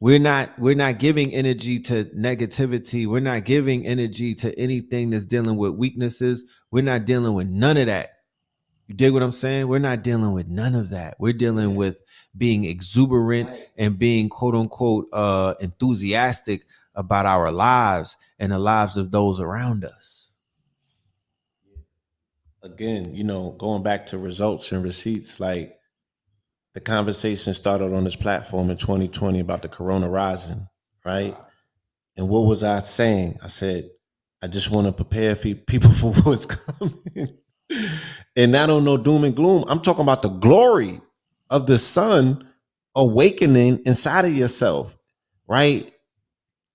We're not giving energy to negativity. We're not giving energy to anything that's dealing with weaknesses. We're not dealing with none of that. You dig what I'm saying? We're not dealing with none of that. We're dealing with being exuberant and being quote unquote enthusiastic about our lives and the lives of those around us. Again, you know, going back to results and receipts, like the conversation started on this platform in 2020 about the corona rising, right? And what was I saying? I said, I just want to prepare people for what's coming. And not on no doom and gloom. I'm talking about the glory of the sun awakening inside of yourself, right?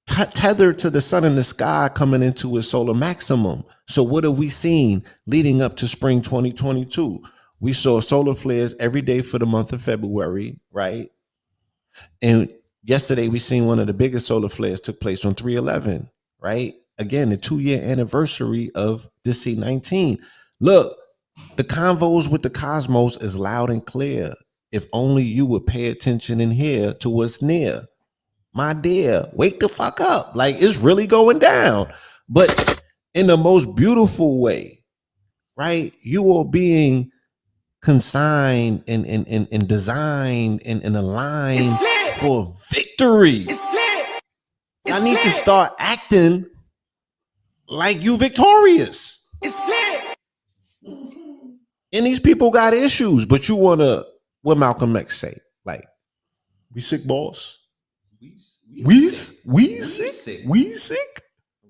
tethered to the sun in the sky coming into its solar maximum. So what have we seen leading up to spring 2022? We saw solar flares every day for the month of February, right? And yesterday we seen one of the biggest solar flares took place on 3/11, right? Again, the 2-year anniversary of the C-19. Look, the convos with the cosmos is loud and clear. If only you would pay attention and hear to what's near. My dear, wake the fuck up. Like, it's really going down. But in the most beautiful way, right? You are being consigned and designed and aligned for victory. I need to start acting like you victorious. And these people got issues, but you want to, what Malcolm X say? Like, we sick, boss? We sick? We sick?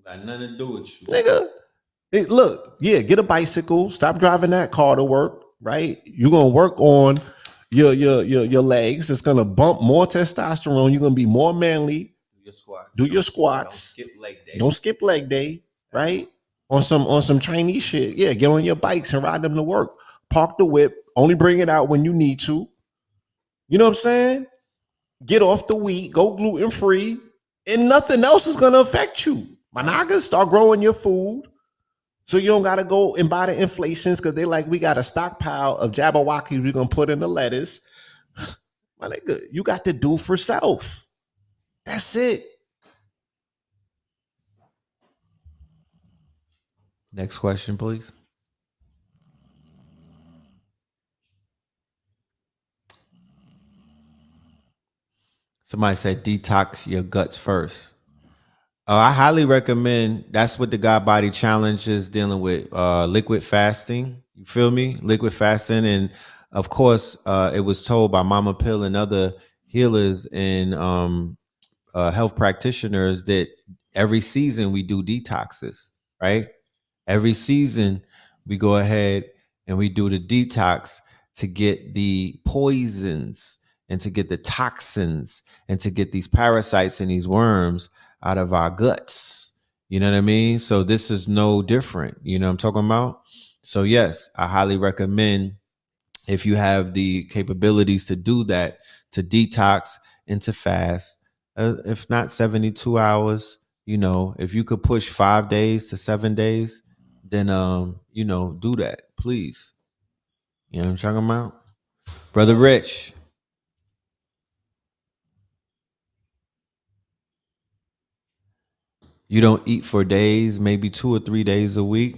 Got nothing to do with you. Nigga, look, yeah, get a bicycle. Stop driving that car to work, right? You're going to work on your legs. It's going to bump more testosterone. You're going to be more manly. Do your squats. Don't skip leg day, right? On some Chinese shit. Yeah, get on your bikes and ride them to work. Park the whip. Only bring it out when you need to. You know what I'm saying? Get off the wheat. Go gluten free. And nothing else is going to affect you. My niggas, start growing your food. So you don't got to go and buy the inflations because they like, we got a stockpile of Jabberwockies we're going to put in the lettuce. My nigga, you got to do for self. That's it. Next question, please. Somebody said detox your guts first. I highly recommend. That's what the God Body Challenge is dealing with. Liquid fasting. You feel me? Liquid fasting, and of course, it was told by Mama Pill and other healers and health practitioners that every season we do detoxes. Right? Every season we go ahead and we do the detox to get the poisons and to get the toxins and to get these parasites and these worms out of our guts. You know what I mean? So this is no different. You know what I'm talking about? So yes, I highly recommend, if you have the capabilities to do that, to detox and to fast, if not 72 hours, you know, if you could push 5 days to 7 days, then you know, do that, please. You know what I'm talking about? Brother Rich. You don't eat for days, maybe 2 or 3 days a week.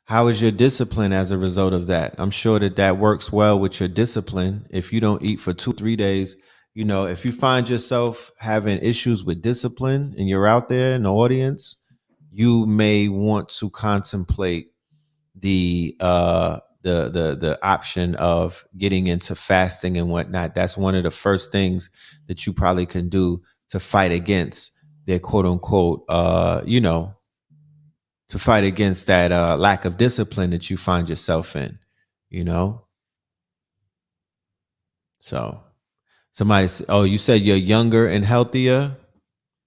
How is your discipline as a result of that? I'm sure that works well with your discipline. If you don't eat for 2, 3 days, you know, if you find yourself having issues with discipline and you're out there in the audience, you may want to contemplate the option of getting into fasting and whatnot. That's one of the first things that you probably can do to fight against their quote unquote, you know, to fight against that lack of discipline that you find yourself in, you know? So somebody, oh, you said you're younger and healthier?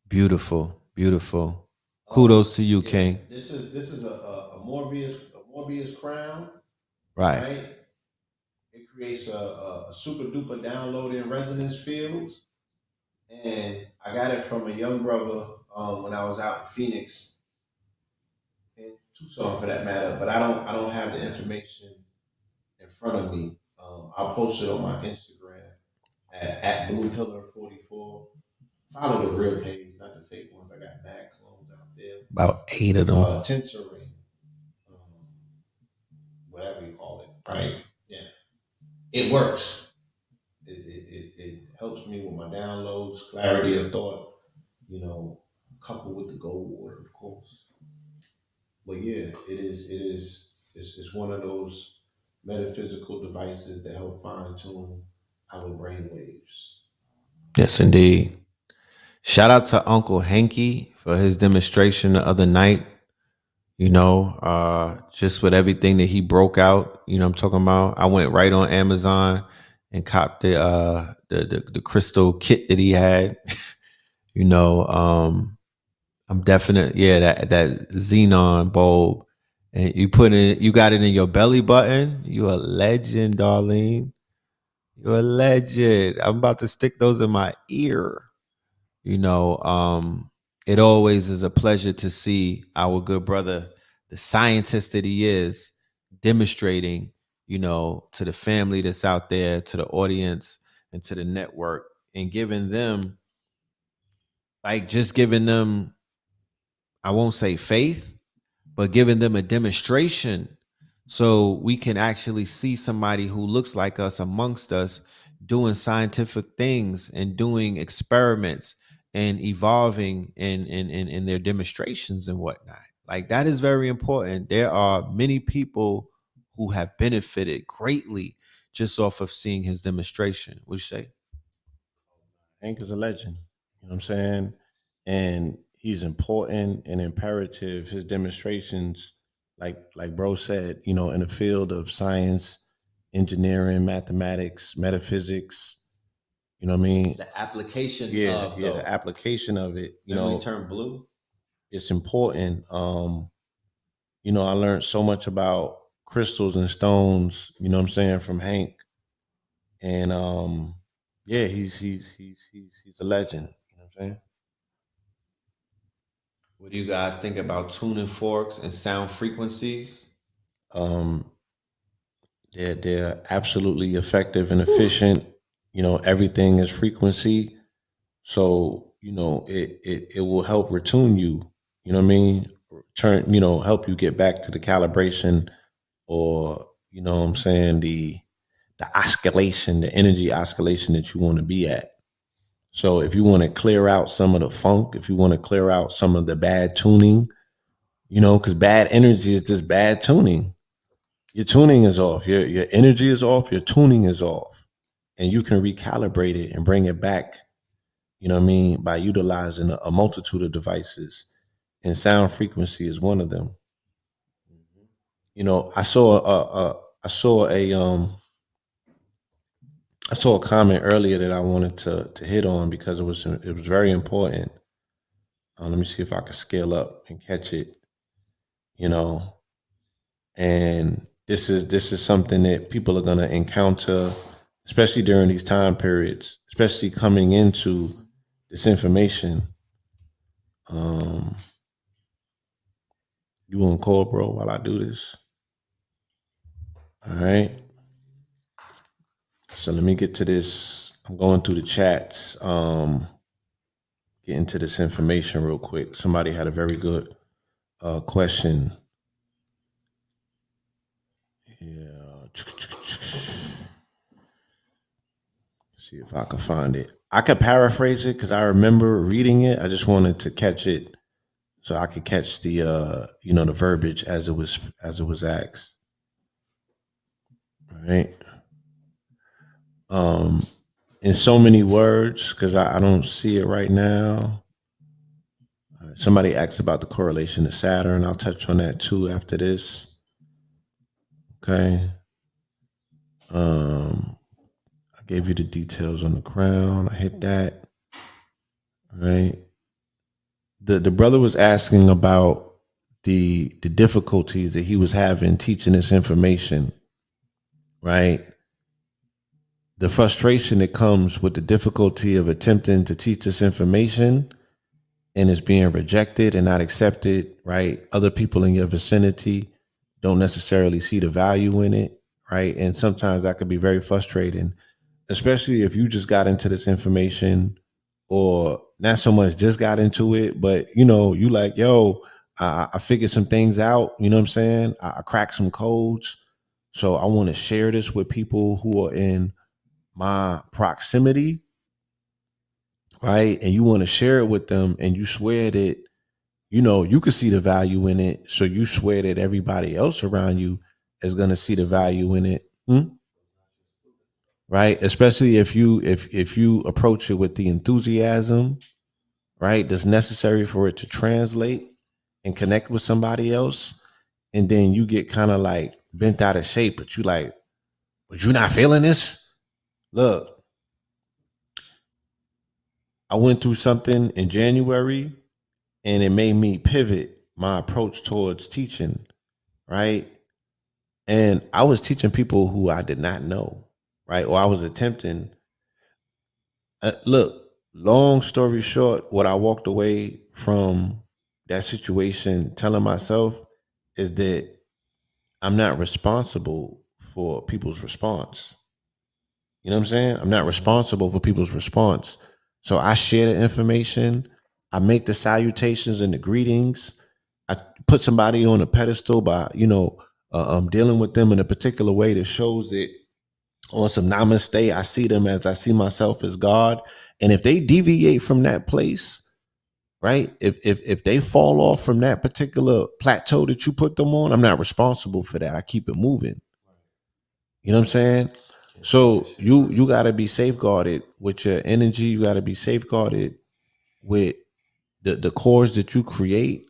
Beautiful, beautiful. Kudos to you, yeah, King. This is a Morbius crown, Right. It creates a super duper download in resonance fields. And I got it from a young brother when I was out in Phoenix, in Tucson for that matter. But I don't have the information in front of me. I'll post it on my Instagram at Blue Pillar 44. Follow the real page, not the fake ones. I got mad clones out there. About 8 of them. Tensoring, whatever you call it, right? Yeah, it works. It helps me with my downloads, clarity of thought. You know, coupled with the gold water, of course. But yeah, it's one of those metaphysical devices that help fine tune our brain waves. Yes, indeed. Shout out to Uncle Hanky for his demonstration the other night. You know, just with everything that he broke out, you know what I'm talking about. I went right on Amazon and copped the crystal kit that he had. You know, I'm definite. Yeah, that xenon bulb, and you got it in your belly button. You a legend, Darlene. You're a legend. I'm about to stick those in my ear. You know, it always is a pleasure to see our good brother, the scientist that he is, demonstrating, to the family that's out there, to the audience, and to the network, and giving them, just giving them, I won't say faith, but giving them a demonstration so we can actually see somebody who looks like us amongst us doing scientific things and doing experiments and evolving in their demonstrations and whatnot. Like, that is very important. There are many people who have benefited greatly just off of seeing his demonstration. What you say? Hank is a legend. You know what I'm saying? And he's important and imperative. His demonstrations, like bro said, in the field of science, engineering, mathematics, metaphysics, you know what I mean? The application Yeah, of yeah, the though. application of it, Remember we turned blue? it's important. I learned so much about crystals and stones, you know what I'm saying, from Hank. And yeah, he's a legend. You know what I'm saying? What do you guys think about tuning forks and sound frequencies? Um, they're absolutely effective and efficient. Everything is frequency. So, it will help retune you. You know what I mean? Help you get back to the calibration, or, what I'm saying, the oscillation, the energy oscillation that you want to be at. So if you want to clear out some of the funk, if you want to clear out some of the bad tuning, because bad energy is just bad tuning. Your tuning is off. Your energy is off. Your tuning is off, and you can recalibrate it and bring it back. You know what I mean, by utilizing a multitude of devices, and sound frequency is one of them. I saw I saw a I saw a comment earlier that I wanted to hit on because it was very important. Let me see if I can scale up and catch it. You know, and this is something that people are going to encounter, especially during these time periods, especially coming into this information. Um, you on call, bro, while I do this? All right. So let me get to this. I'm going through the chats. Get into this information real quick. Somebody had a very good question. Yeah. See if I can find it. I could paraphrase it because I remember reading it. I just wanted to catch it so I could catch the verbiage as it was asked. All right. Um, in so many words, because I don't see it right now. All right, somebody asked about the correlation to Saturn. I'll touch on that too after this. Okay. Um, I gave you the details on the crown. I hit that. All right. The brother was asking about the difficulties that he was having teaching this information, right? The frustration that comes with the difficulty of attempting to teach this information and it's being rejected and not accepted, right? Other people in your vicinity don't necessarily see the value in it, right? And sometimes that could be very frustrating, especially if you just got into this information, or not so much just got into it, but you like, yo, I figured some things out. You know what I'm saying? I cracked some codes. So I want to share this with people who are in my proximity, right? And you want to share it with them, and you swear that, you can see the value in it. So you swear that everybody else around you is going to see the value in it. Right? Especially if you approach it with the enthusiasm, right, that's necessary for it to translate and connect with somebody else. And then you get kind of like bent out of shape, but but you're not feeling this. Look, I went through something in January, and it made me pivot my approach towards teaching, right? And I was teaching people who I did not know, right? Or I was attempting. Look, long story short, what I walked away from that situation telling myself is that I'm not responsible for people's response. You know what I'm saying? I'm not responsible for people's response. So I share the information. I make the salutations and the greetings. I put somebody on a pedestal by, dealing with them in a particular way that shows that on some namaste, I see them as I see myself as God. And if they deviate from that place, right? If they fall off from that particular plateau that you put them on, I'm not responsible for that. I keep it moving. You know what I'm saying? So you got to be safeguarded with your energy. You got to be safeguarded with the cores that you create.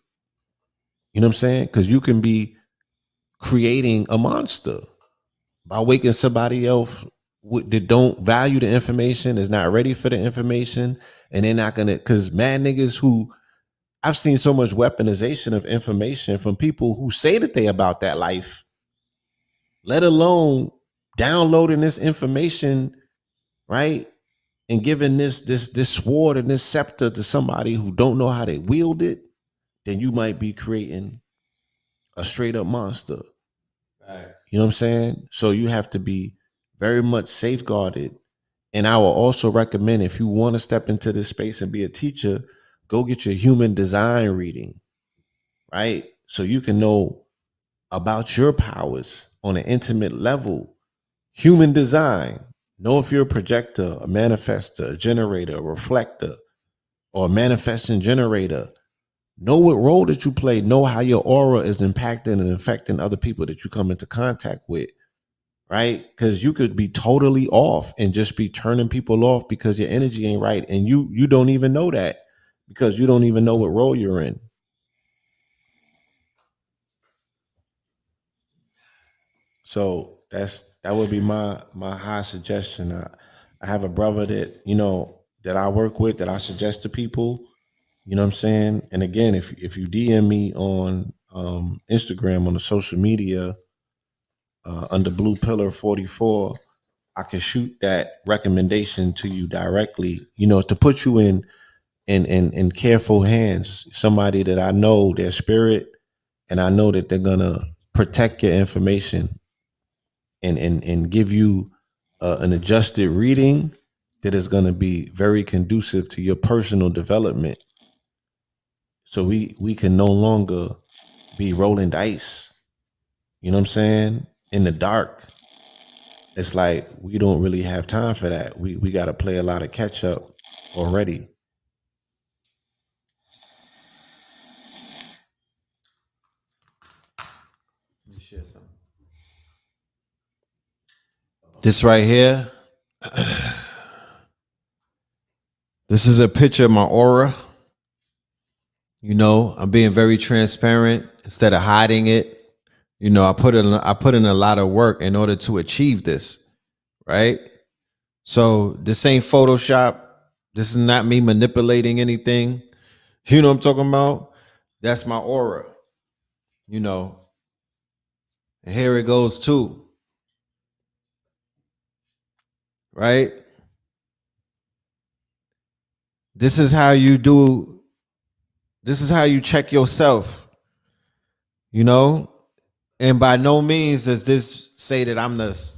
You know what I'm saying? Because you can be creating a monster by waking somebody else that don't value the information, is not ready for the information, and they're not gonna. Because mad niggas who I've seen so much weaponization of information from people who say that they about that life, let alone downloading this information, right? And giving this sword and this scepter to somebody who don't know how to wield it, then you might be creating a straight up monster. You know what I'm saying? So you have to be very much safeguarded. And I will also recommend, if you want to step into this space and be a teacher, go get your human design reading, right? So you can know about your powers on an intimate level. Human design. Know if you're a projector, a manifester, a generator, a reflector, or a manifesting generator. Know what role that you play. Know how your aura is impacting and affecting other people that you come into contact with, right? Because you could be totally off and just be turning people off because your energy ain't right, and you don't even know that because you don't even know what role you're in. So that would be my high suggestion. I have a brother that that I work with that I suggest to people. You know what I'm saying? And again, if you DM me on Instagram on the social media under Blue Pillar 44, I can shoot that recommendation to you directly. To put you in careful hands. Somebody that I know their spirit, and I know that they're gonna protect your information and give you an adjusted reading that is going to be very conducive to your personal development. So we can no longer be rolling dice. You know what I'm saying? In the dark. It's like we don't really have time for that. We got to play a lot of catch up already. Let me share something. This right here. This is a picture of my aura. I'm being very transparent instead of hiding it. I put in a lot of work in order to achieve this, right? So this ain't Photoshop. This is not me manipulating anything. You know what I'm talking about? That's my aura. And here it goes too. Right? This is how you check yourself. And by no means does this say that I'm this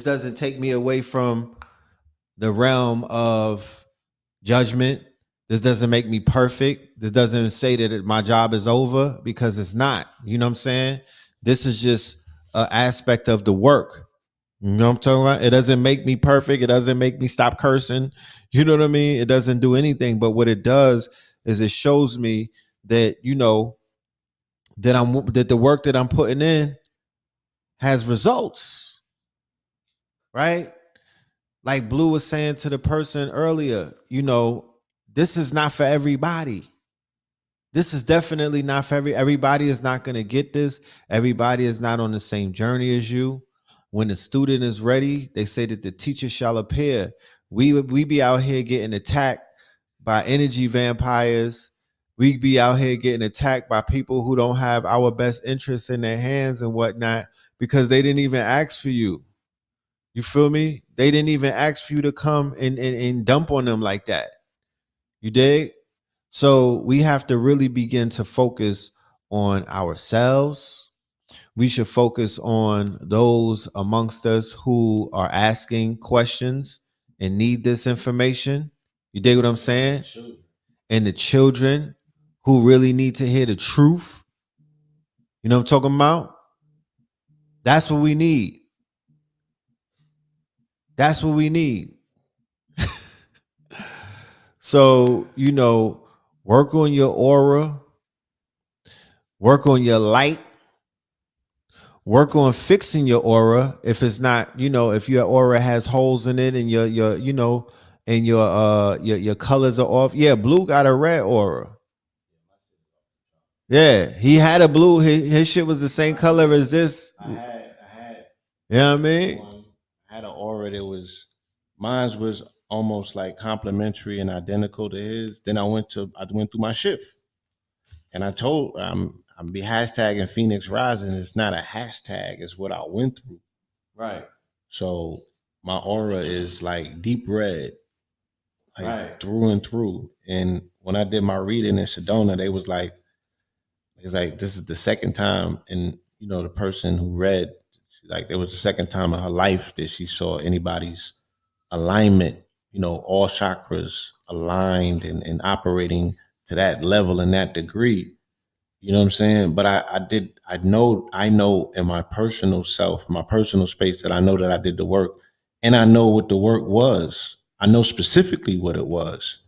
doesn't take me away from the realm of judgment. This doesn't make me perfect. This doesn't say that my job is over, because it's not. You know what I'm saying? This is just an aspect of the work. You know what I'm talking about? It doesn't make me perfect. It doesn't make me stop cursing. You know what I mean? It doesn't do anything. But what it does is it shows me that, that the work that I'm putting in has results. Right? Like Blue was saying to the person earlier, this is not for everybody. This is definitely not for everybody is not going to get this. Everybody is not on the same journey as you. When the student is ready, they say that the teacher shall appear. We be out here getting attacked by energy vampires We be out here getting attacked by people who don't have our best interests in their hands and whatnot because they didn't even ask for you. You feel me? They didn't even ask for you to come and dump on them like that. You dig? So we have to really begin to focus on ourselves. We should focus on those amongst us who are asking questions and need this information. You dig what I'm saying? And the children who really need to hear the truth. You know what I'm talking about? That's what we need. That's what we need. So, work on your aura, work on your light, work on fixing your aura. If it's not, if your aura has holes in it and and your colors are off. Yeah, blue got a red aura. Yeah, he had a blue. His shit was the same color as this. I had. You know what I mean? I had an aura that mine was almost like complementary and identical to his. Then I went through my shift, and I told I'm be hashtagging Phoenix Rising. It's not a hashtag. It's what I went through. Right. So my aura is like deep red, like Right. through and through. And when I did my reading in Sedona, they was like, it's like this is the second time, and the person who read, like it was the second time in her life that she saw anybody's alignment, all chakras aligned and operating to that level and that degree. You know what I'm saying? But I know in my personal self, my personal space, that I know that I did the work, and I know what the work was. I know specifically what it was.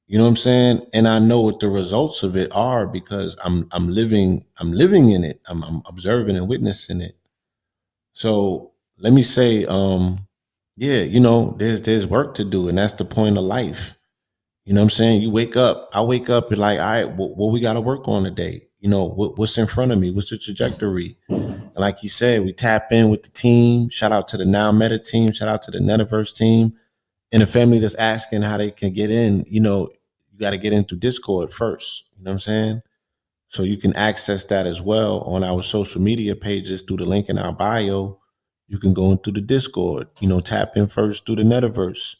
You know what I'm saying? And I know what the results of it are because I'm living in it. I'm observing and witnessing it. So let me say, yeah, there's work to do, and that's the point of life. You know what I'm saying? I wake up and like, all right, what we got to work on today? What's in front of me? What's the trajectory? And like you said, we tap in with the team. Shout out to the Now Meta team. Shout out to the Netaverse team. And the family that's asking how they can get in, you got to get into Discord first. You know what I'm saying? So you can access that as well on our social media pages through the link in our bio. You can go into the Discord, tap in first through the Netaverse.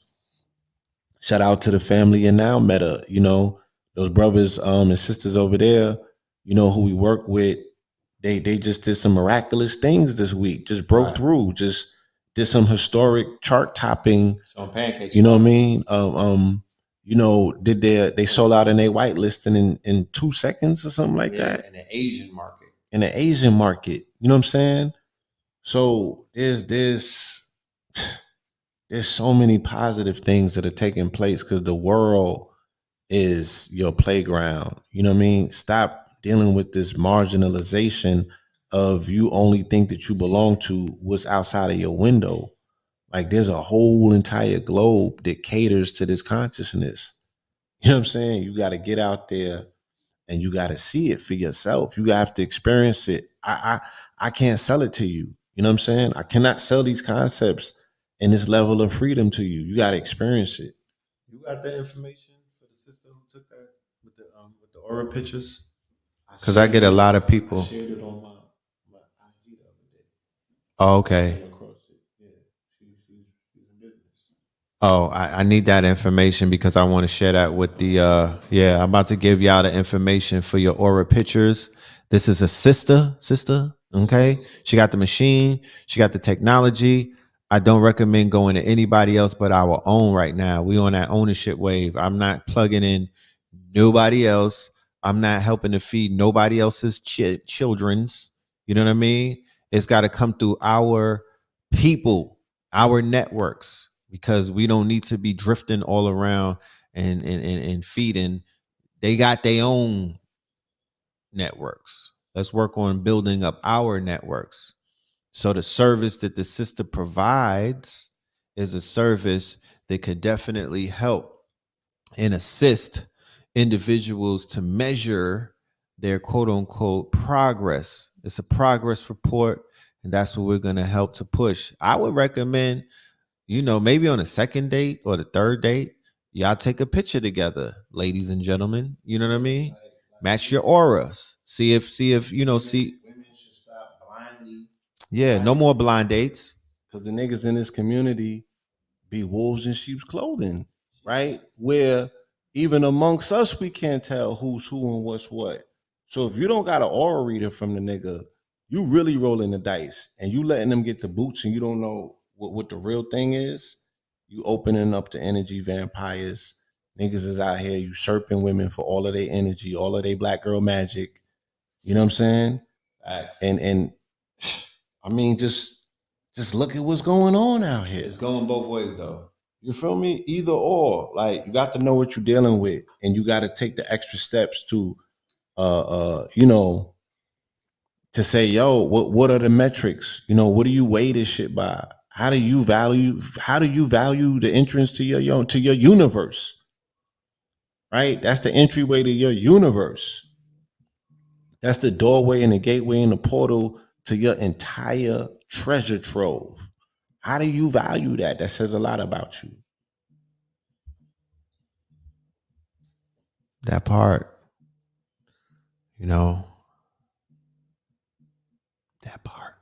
Shout out to the family and Now Meta, those brothers and sisters over there, who we work with. They just did some miraculous things this week. Just broke through, just did some historic chart topping. Some pancakes. You know what I mean? They sold out in a white listing in 2 seconds or something like that. In the Asian market. In the Asian market. You know what I'm saying? So there's so many positive things that are taking place because the world is your playground. You know what I mean? Stop dealing with this marginalization of you only think that you belong to what's outside of your window. Like there's a whole entire globe that caters to this consciousness. You know what I'm saying? You got to get out there and you got to see it for yourself. You have to experience it. I can't sell it to you. You know what I'm saying? I cannot sell these concepts and this level of freedom to you. You got to experience it. You got that information for the sister who took that with the aura pictures? Because I get a lot of people. I shared it on my IG the other day. Oh, okay. Oh, I need that information because I want to share that with the I'm about to give y'all the information for your aura pictures. This is a sister, okay? She got the machine, she got the technology. I don't recommend going to anybody else but our own right now. We on that ownership wave. I'm not plugging in nobody else. I'm not helping to feed nobody else's children's. You know what I mean? It's got to come through our people, our networks, because we don't need to be drifting all around and feeding. They got their own networks. Let's work on building up our networks. So the service that the sister provides is a service that could definitely help and assist individuals to measure their quote unquote progress. It's a progress report, and that's what we're going to help to push. I would recommend, maybe on the second date or the third date, Y'all take a picture together, ladies and gentlemen. You know what I mean? Match your auras. See if you know. See, Women should stop blindly. yeah, no more blind dates. Because the niggas in this community be wolves in sheep's clothing, right? Where even amongst us, we can't tell who's who and what's what. So if you don't got an aura reader from the nigga, you really rolling the dice and you letting them get the boots and you don't know what the real thing is. You opening up the energy vampires. Niggas is out here usurping women for all of their energy, all of their black girl magic. You know what I'm saying? And I mean, just look at what's going on out here. It's going both ways though. You feel me? Either or. Like you got to know what you're dealing with, and you got to take the extra steps to, you know, to say, yo, what are the metrics? You know, what do you weigh this shit by? How do you value the entrance to your universe? Right? That's the entryway to your universe. That's the doorway and the gateway and the portal to your entire treasure trove. How do you value that? That says a lot about you. That part, you know, that part.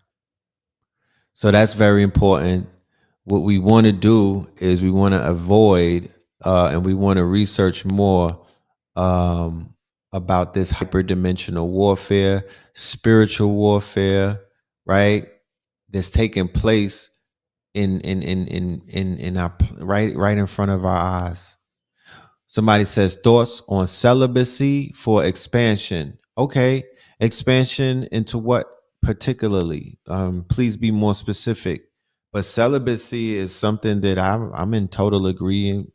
So that's very important. What we want to do is we want to avoid and we want to research more about this hyperdimensional warfare, spiritual warfare, right? That's taking place in our right in front of our eyes. Somebody says thoughts on celibacy for expansion. Okay, expansion into what particularly? Please be more specific. But celibacy is something that I'm in total agreement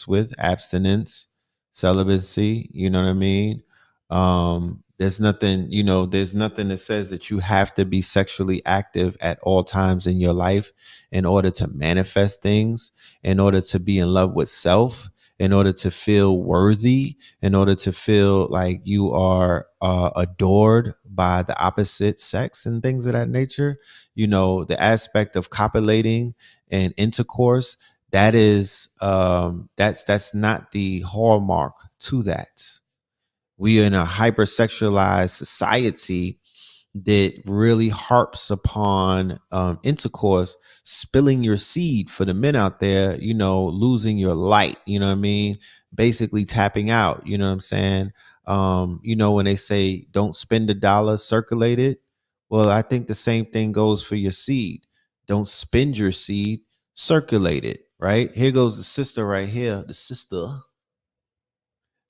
with. Abstinence, celibacy. You know what I mean? There's nothing, there's nothing that says that you have to be sexually active at all times in your life in order to manifest things, in order to be in love with self, in order to feel worthy, in order to feel like you are adored by the opposite sex and things of that nature. The aspect of copulating and intercourse, that is that's not the hallmark to that. We are in a hypersexualized society that really harps upon intercourse, spilling your seed for the men out there, losing your light, you know what I mean? Basically tapping out, you know what I'm saying? When they say don't spend a dollar, circulate it. Well, I think the same thing goes for your seed. Don't spend your seed, circulate it, right? Here goes the sister right here, the sister.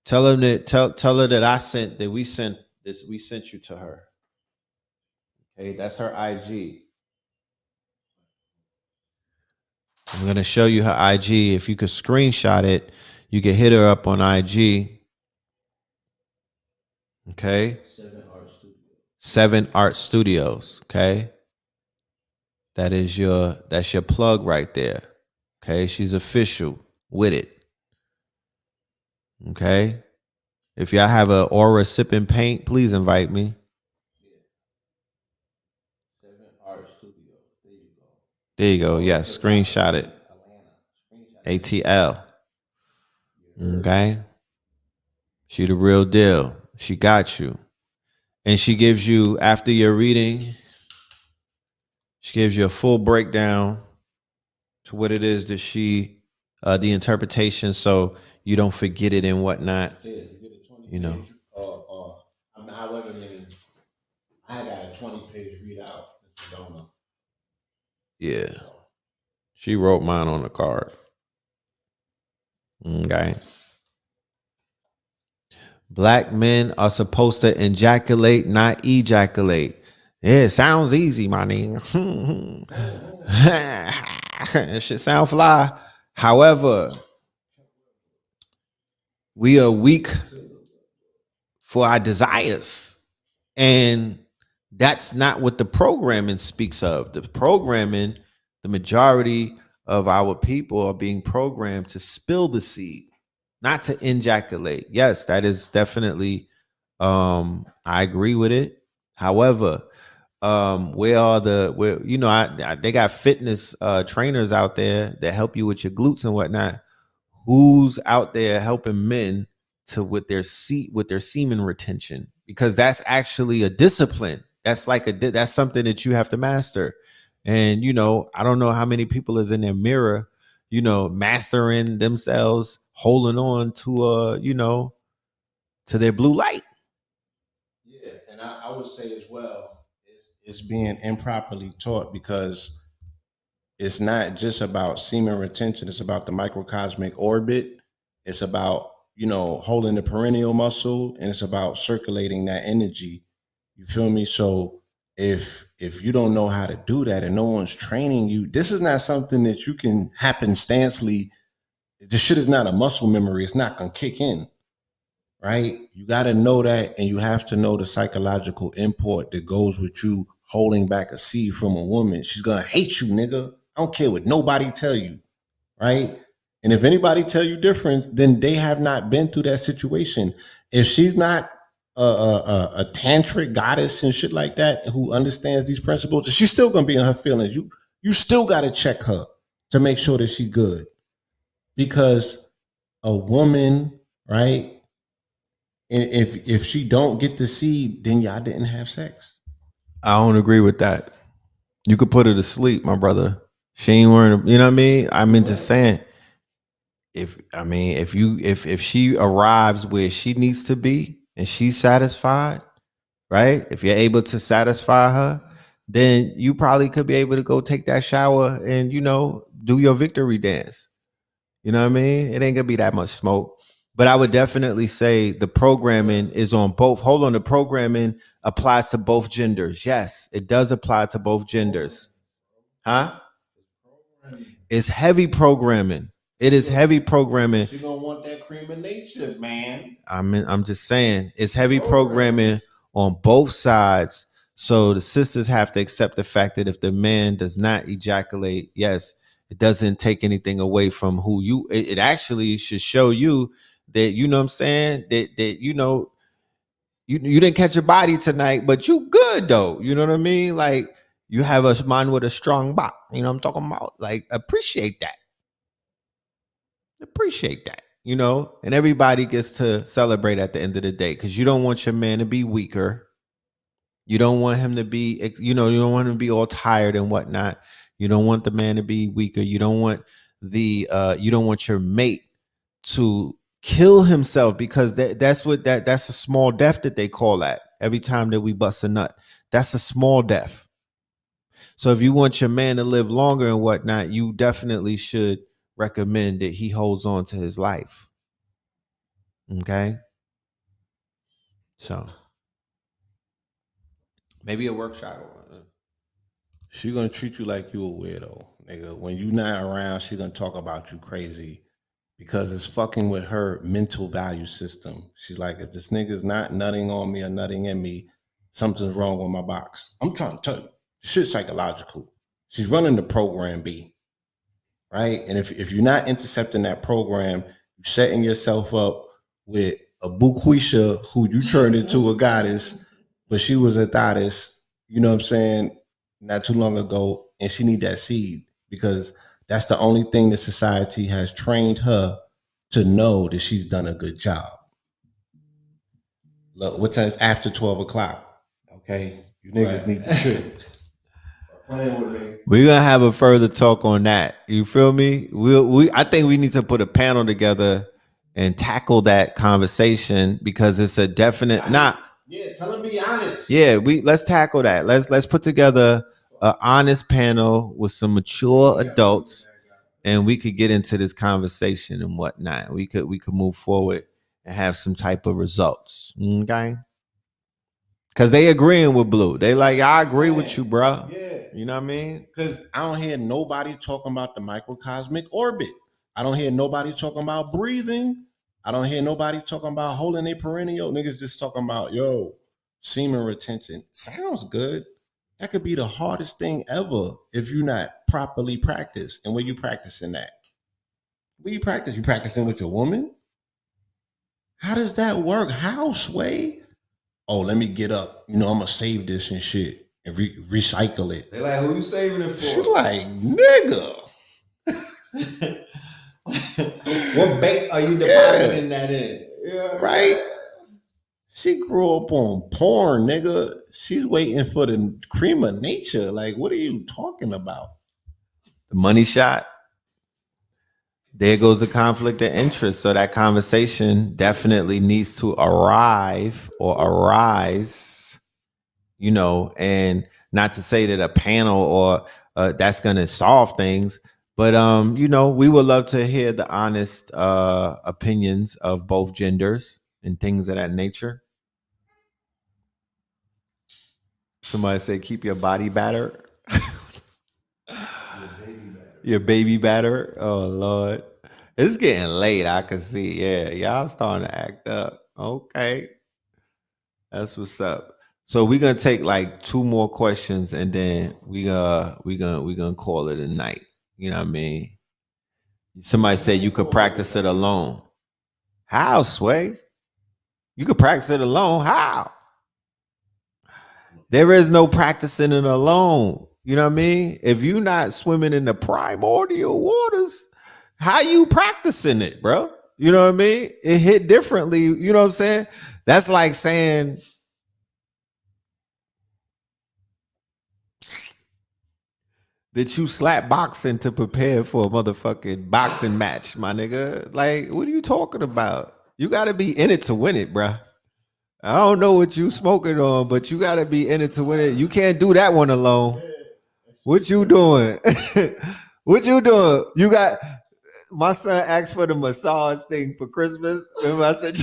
Tell her that we sent you to her. Okay, that's her IG. I'm gonna show you her IG. If you could screenshot it, you can hit her up on IG. Okay. 7 Art Studios. Okay. That's your plug right there. Okay, she's official with it. Okay. If y'all have a aura sipping paint, please invite me. 7 Art Studios. There you go. There you go. Yes, screenshot it. ATL. Okay. She the real deal. She got you. And she gives you, after your reading, she gives you a full breakdown to what it is that the interpretation, so you don't forget it and whatnot. However many, I got a 20-page readout. Yeah. She wrote mine on the card. Okay. Black men are supposed to ejaculate, not ejaculate. Yeah, it sounds easy, my nigga. That shit sound fly. However, we are weak for our desires. And that's not what the programming speaks of. The programming, the majority of our people are being programmed to spill the seed, not to ejaculate. Yes, that is definitely, I agree with it. However, they got fitness trainers out there that help you with your glutes and whatnot, who's out there helping men to with their semen retention, because that's actually a discipline. That's like that's something that you have to master. And I don't know how many people is in their mirror, mastering themselves, holding on to to their blue light. Yeah, and I would say as well, it's being improperly taught, because it's not just about semen retention. It's about the microcosmic orbit. It's about, holding the perineal muscle, and it's about circulating that energy. You feel me? So if you don't know how to do that and no one's training you, this is not something that you can happenstancely. This shit is not a muscle memory. It's not gonna kick in, right? You got to know that, and you have to know the psychological import that goes with you holding back a seed from a woman. She's gonna hate you, nigga. I don't care what nobody tell you, right? And if anybody tell you different, then they have not been through that situation. If she's not a tantric goddess and shit like that who understands these principles, she's still gonna be in her feelings. You still got to check her to make sure that she's good, because a woman, right? And if she don't get the seed, then y'all didn't have sex. I don't agree with that. You could put her to sleep, my brother. She ain't wearing, you know what I mean? I mean, just saying, if she arrives where she needs to be and she's satisfied, right? If you're able to satisfy her, then you probably could be able to go take that shower and, do your victory dance. You know what I mean? It ain't gonna be that much smoke. But I would definitely say the programming is on both. Hold on, the programming applies to both genders. Yes, it does apply to both genders. Huh? It's heavy programming. It is heavy programming. She gonna want that cream of nature, man. I'm just saying, it's heavy programming on both sides. So the sisters have to accept the fact that if the man does not ejaculate, yes, it doesn't take anything away from who you. It actually should show you that, you know what I'm saying, that you didn't catch a body tonight, but you good though. You know what I mean? Like, you have a man with a strong body. You know what I'm talking about? Like, appreciate that. Appreciate that. And everybody gets to celebrate at the end of the day, because you don't want your man to be weaker. You don't want him to be, you don't want him to be all tired and whatnot. You don't want the man to be weaker. You don't want your mate to kill himself, because that's a small death that they call that every time that we bust a nut. That's a small death. So if you want your man to live longer and whatnot, you definitely should recommend that he holds on to his life. Okay? So maybe a workshop. She gonna treat you like you a weirdo, nigga. When you not around, she gonna talk about you crazy, because it's fucking with her mental value system. She's like, if this nigga's not nutting on me or nutting in me, something's wrong with my box. I'm trying to tell you, shit's psychological. She's running the program B, right? And if you're not intercepting that program, you're setting yourself up with a Buquisha who you turned into a goddess, but she was a goddess, you know what I'm saying, not too long ago, and she need that seed, because that's the only thing that society has trained her to know, that she's done a good job. Look, what time is after 12 o'clock? Okay, you niggas need to trip. Playing with me. We're gonna have a further talk on that. You feel me? I think we need to put a panel together and tackle that conversation, because it's a definite Yeah, tell them be honest. Yeah, let's tackle that. Let's put together an honest panel with some mature adults, and we could get into this conversation and whatnot. We could move forward and have some type of results. Okay. Because they agreeing with Blue. They like, I agree with you, bro. Yeah. You know what I mean? Because I don't hear nobody talking about the microcosmic orbit. I don't hear nobody talking about breathing. I don't hear nobody talking about holding a perineal. Niggas just talking about, semen retention. Sounds good. That could be the hardest thing ever if you're not properly practiced. And where you practicing that? Where you practice? You practicing with your woman? How does that work? How, Sway? Oh, let me get up. I'm going to save this and shit and recycle it. They like, who you saving it for? She's like, nigga. What bait are you Yeah. depositing that in? Yeah. Right? She grew up on porn, nigga. She's waiting for the cream of nature. Like, what are you talking about? The money shot. There goes the conflict of interest. So that conversation definitely needs to arrive or arise, you know, and not to say that a panel or that's going to solve things, but you know, we would love to hear the honest opinions of both genders and things of that nature. Somebody say, keep your body battered. Your baby batter. Oh Lord. It's getting late. I can see. Yeah, y'all starting to act up. Okay. That's what's up. So we're gonna take like two more questions and then we gonna call it a night. You know what I mean? Somebody said you could practice it alone. How, Sway? You could practice it alone. How? There is no practicing it alone. You know what I mean? If you're not swimming in the primordial waters, how you practicing it, bro? You know what I mean? It hit differently. You know what I'm saying? That's like saying that you slap boxing to prepare for a motherfucking boxing match, my nigga. Like, what are you talking about? You got to be in it to win it, bro. I don't know what you smoking on, but you got to be in it to win it. You can't do that one alone. What you doing? What you doing? You got my son asked for the massage thing for Christmas. Remember I said,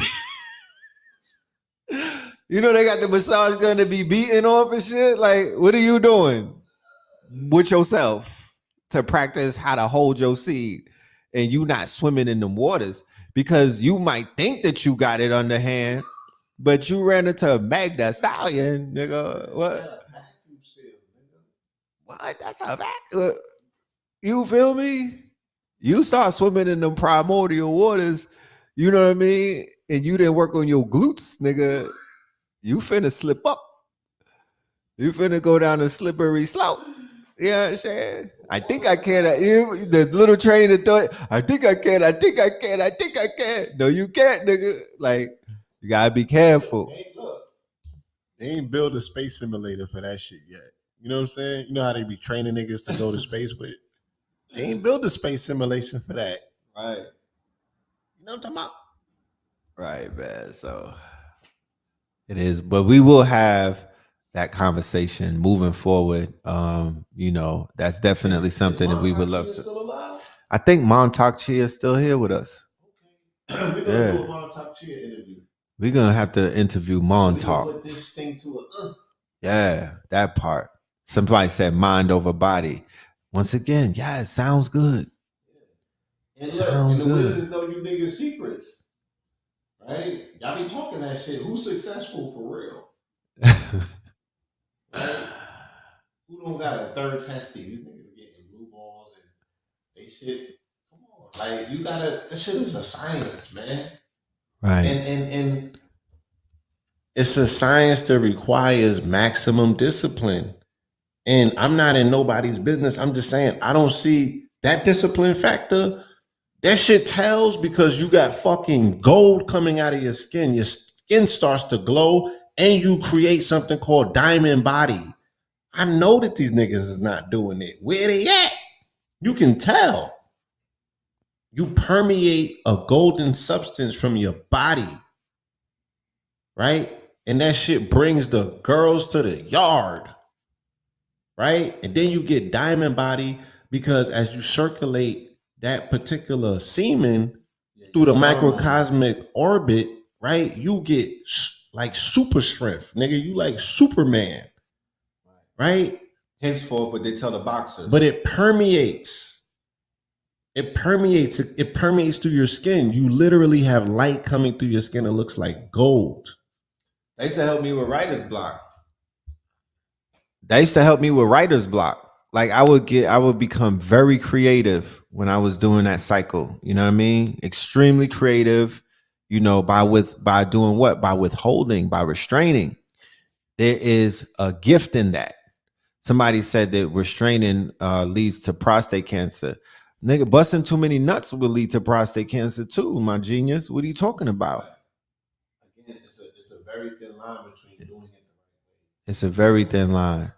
you know they got the massage gun to be beating off and shit. Like, what are you doing with yourself to practice how to hold your seed and you not swimming in them waters? Because you might think that you got it underhand, but you ran into a Magda Stallion, nigga. What? What? That's a vacuum. You feel me? You start swimming in them primordial waters, you know what I mean? And you didn't work on your glutes, nigga. You finna slip up. You finna go down a slippery slope. You know what I'm saying? I think I can. The little train that thought, I think I can. I think I can. I think I can. No, you can't, nigga. Like, you gotta be careful. Hey, look, they ain't build a space simulator for that shit yet. You know what I'm saying? You know how they be training niggas to go to space with? They ain't build a space simulation for that. Right. You know what I'm talking about? Right, man. So it is, but we will have that conversation moving forward. You know, that's definitely something that we would love to. Still alive? I think Montauk Chia is still here with us. Okay. We're gonna do a Montauk Chia interview. We're gonna have to interview Montauk. Put this thing to a Yeah, that part. Somebody said mind over body. Once again, yeah, it sounds good. And look, and the wizards know you niggas secrets. Right? Y'all be talking that shit. Who's successful for real? Right? Who don't got a third testy? These niggas getting blue balls and they shit. Come on. Like, you gotta, this shit is a science, man. Right. And it's a science that requires maximum discipline. And I'm not in nobody's business. I'm just saying, I don't see that discipline factor. That shit tells because you got fucking gold coming out of your skin. Your skin starts to glow and you create something called diamond body. I know that these niggas is not doing it. Where they at? You can tell. You permeate a golden substance from your body, right? And that shit brings the girls to the yard, right? And then you get diamond body because as you circulate that particular semen through the microcosmic orbit, right? You get like super strength, nigga. You like Superman, right? Henceforth, what they tell the boxers. But it permeates. It permeates. It permeates through your skin. You literally have light coming through your skin. It looks like gold. They used to help me with writer's block. They used to help me with writer's block. Like I would become very creative when I was doing that cycle. You know what I mean? Extremely creative, you know, by doing what? By withholding, by restraining. There is a gift in that. Somebody said that restraining leads to prostate cancer. Nigga, busting too many nuts will lead to prostate cancer too, my genius. What are you talking about? Again, it's a very thin line between doing it the right way. It's a very thin line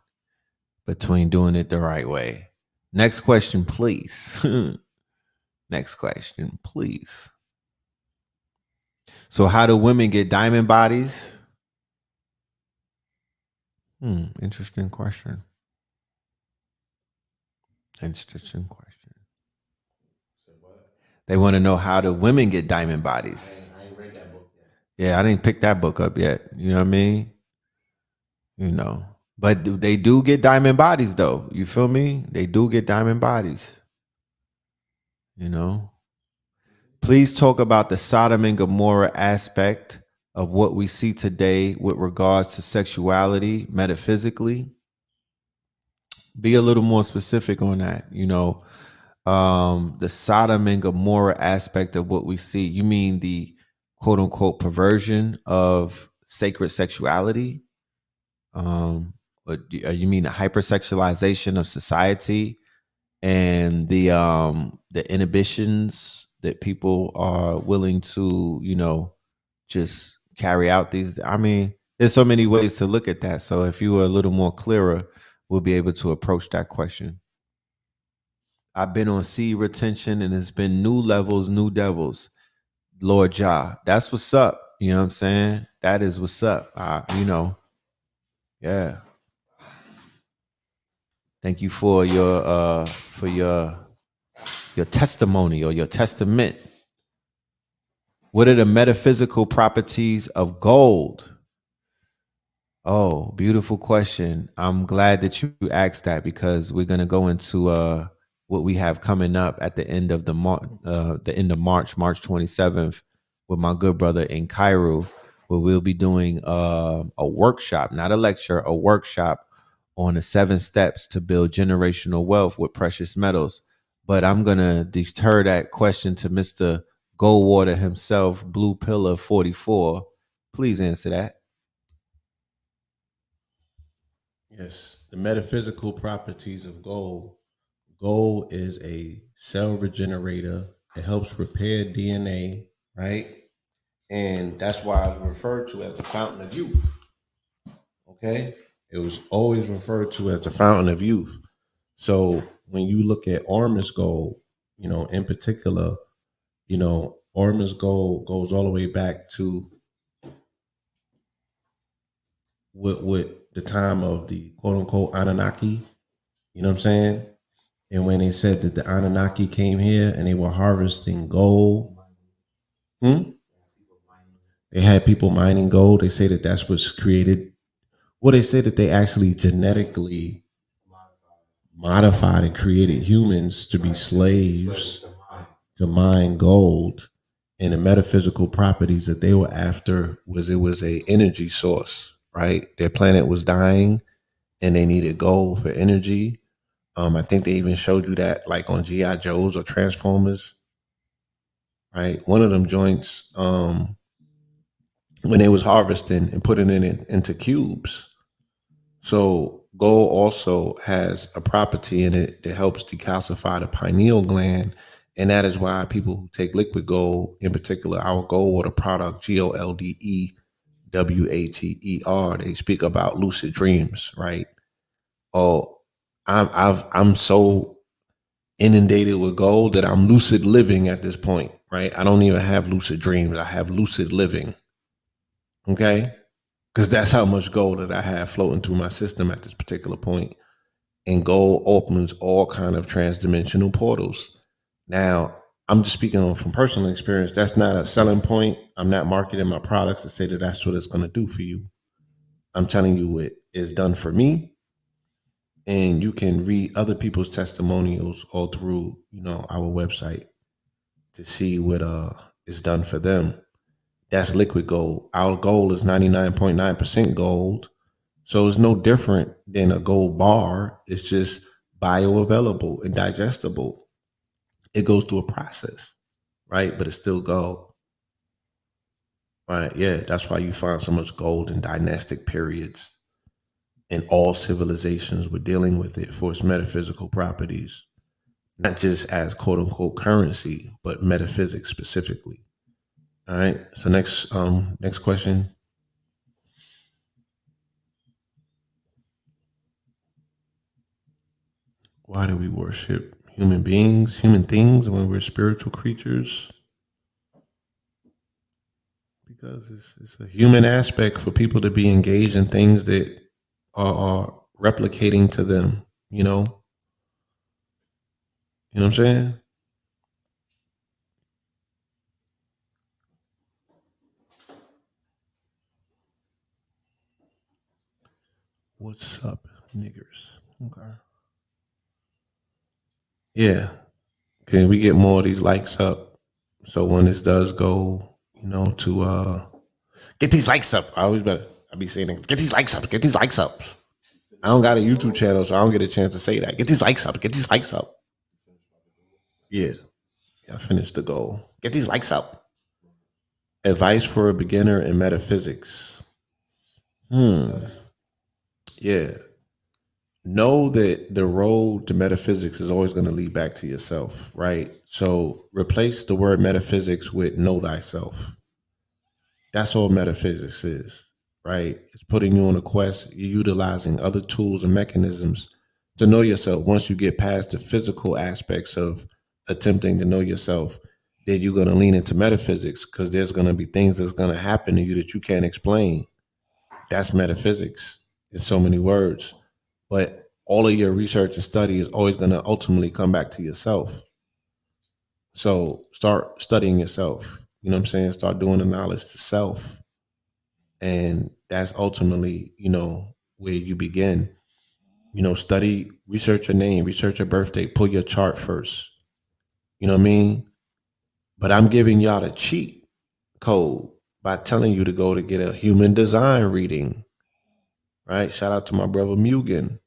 between doing it the right way. Next question, please. Next question, please. So, how do women get diamond bodies? Interesting question. Interesting question. So what? They want to know, how do women get diamond bodies? I ain't read that book yet. Yeah, I didn't pick that book up yet. You know what I mean? You know, but they do get diamond bodies, though. You feel me? They do get diamond bodies. You know, please talk about the Sodom and Gomorrah aspect of what we see today with regards to sexuality, metaphysically. Be a little more specific on that. You know, the Sodom and Gomorrah aspect of what we see. You mean the quote unquote perversion of sacred sexuality? Or you mean the hypersexualization of society and the inhibitions that people are willing to, you know, just carry out these? I mean, there's so many ways to look at that. So if you were a little more clearer, we'll be able to approach that question. I've been on seed retention and it's been new levels, new devils. Lord Jah, that's what's up. You know what I'm saying? That is what's up. You know, yeah. Thank you for your testimony or your testament. What are the metaphysical properties of gold? Oh, beautiful question. I'm glad that you asked that, because we're gonna go into what we have coming up at the end of March, March 27th, with my good brother in Cairo, where we'll be doing a workshop, not a lecture, a workshop on the 7 steps to build generational wealth with precious metals. But I'm gonna deter that question to Mr. Goldwater himself, Blue Pillar 44. Please answer that. Yes, the metaphysical properties of gold. Gold is a cell regenerator. It helps repair DNA, right? And that's why it's referred to as the fountain of youth. Okay? It was always referred to as the fountain of youth. So when you look at Ormus gold, you know, in particular, you know, Ormus gold goes all the way back to with the time of the quote unquote Anunnaki. You know what I'm saying? And when they said that the Anunnaki came here and they were harvesting gold, they had people mining gold. They say that that's what's created. Well, they say that they actually genetically modified and created humans to be slaves to mine gold. And the metaphysical properties that they were after was, it was a energy source, right? Their planet was dying and they needed gold for energy. I think they even showed you that like on GI Joes or Transformers, right? One of them joints, when they was harvesting and putting it into cubes. So gold also has a property in it that helps decalcify the pineal gland. And that is why people who take liquid gold, in particular our Goldwater product, GOLDEWATER, they speak about lucid dreams, right? Oh, I'm so inundated with gold that I'm lucid living at this point, right? I don't even have lucid dreams. I have lucid living. Okay? Because that's how much gold that I have floating through my system at this particular point. And gold opens all kind of transdimensional portals. Now, I'm just speaking on from personal experience. That's not a selling point. I'm not marketing my products to say that that's what it's going to do for you. I'm telling you what is done for me. And you can read other people's testimonials all through, you know, our website to see what is done for them. That's liquid gold. Our gold is 99.9% gold. So it's no different than a gold bar. It's just bioavailable and digestible. It goes through a process, right? But it's still gold. Right. Yeah. That's why you find so much gold in dynastic periods. And all civilizations were dealing with it for its metaphysical properties. not just as quote unquote currency, but metaphysics specifically. All right. So next question. Why do we worship human beings, human things when we're spiritual creatures? Because it's a human aspect for people to be engaged in things that are replicating to them, you know? You know what I'm saying? What's up, niggers? Okay. Yeah. Can we get more of these likes up? So when this does go, to get these likes up. I be saying get these likes up, get these likes up. I don't got a YouTube channel, so I don't get a chance to say that. Get these likes up, get these likes up. Yeah. I finished the goal. Get these likes up. Advice for a beginner in metaphysics. Yeah. Know that the road to metaphysics is always going to lead back to yourself, right? So replace the word metaphysics with know thyself. That's all metaphysics is, right? It's putting you on a quest. You're utilizing other tools and mechanisms to know yourself. Once you get past the physical aspects of attempting to know yourself, then you're going to lean into metaphysics because there's going to be things that's going to happen to you that you can't explain. That's metaphysics in so many words. But all of your research and study is always going to ultimately come back to yourself. So start studying yourself. You know what I'm saying? Start doing the knowledge to self. And that's ultimately, where you begin. Study, research your name, research your birthday, pull your chart first. You know what I mean? But I'm giving y'all the cheat code by telling you to go to get a human design reading. Right? Shout out to my brother Mugen.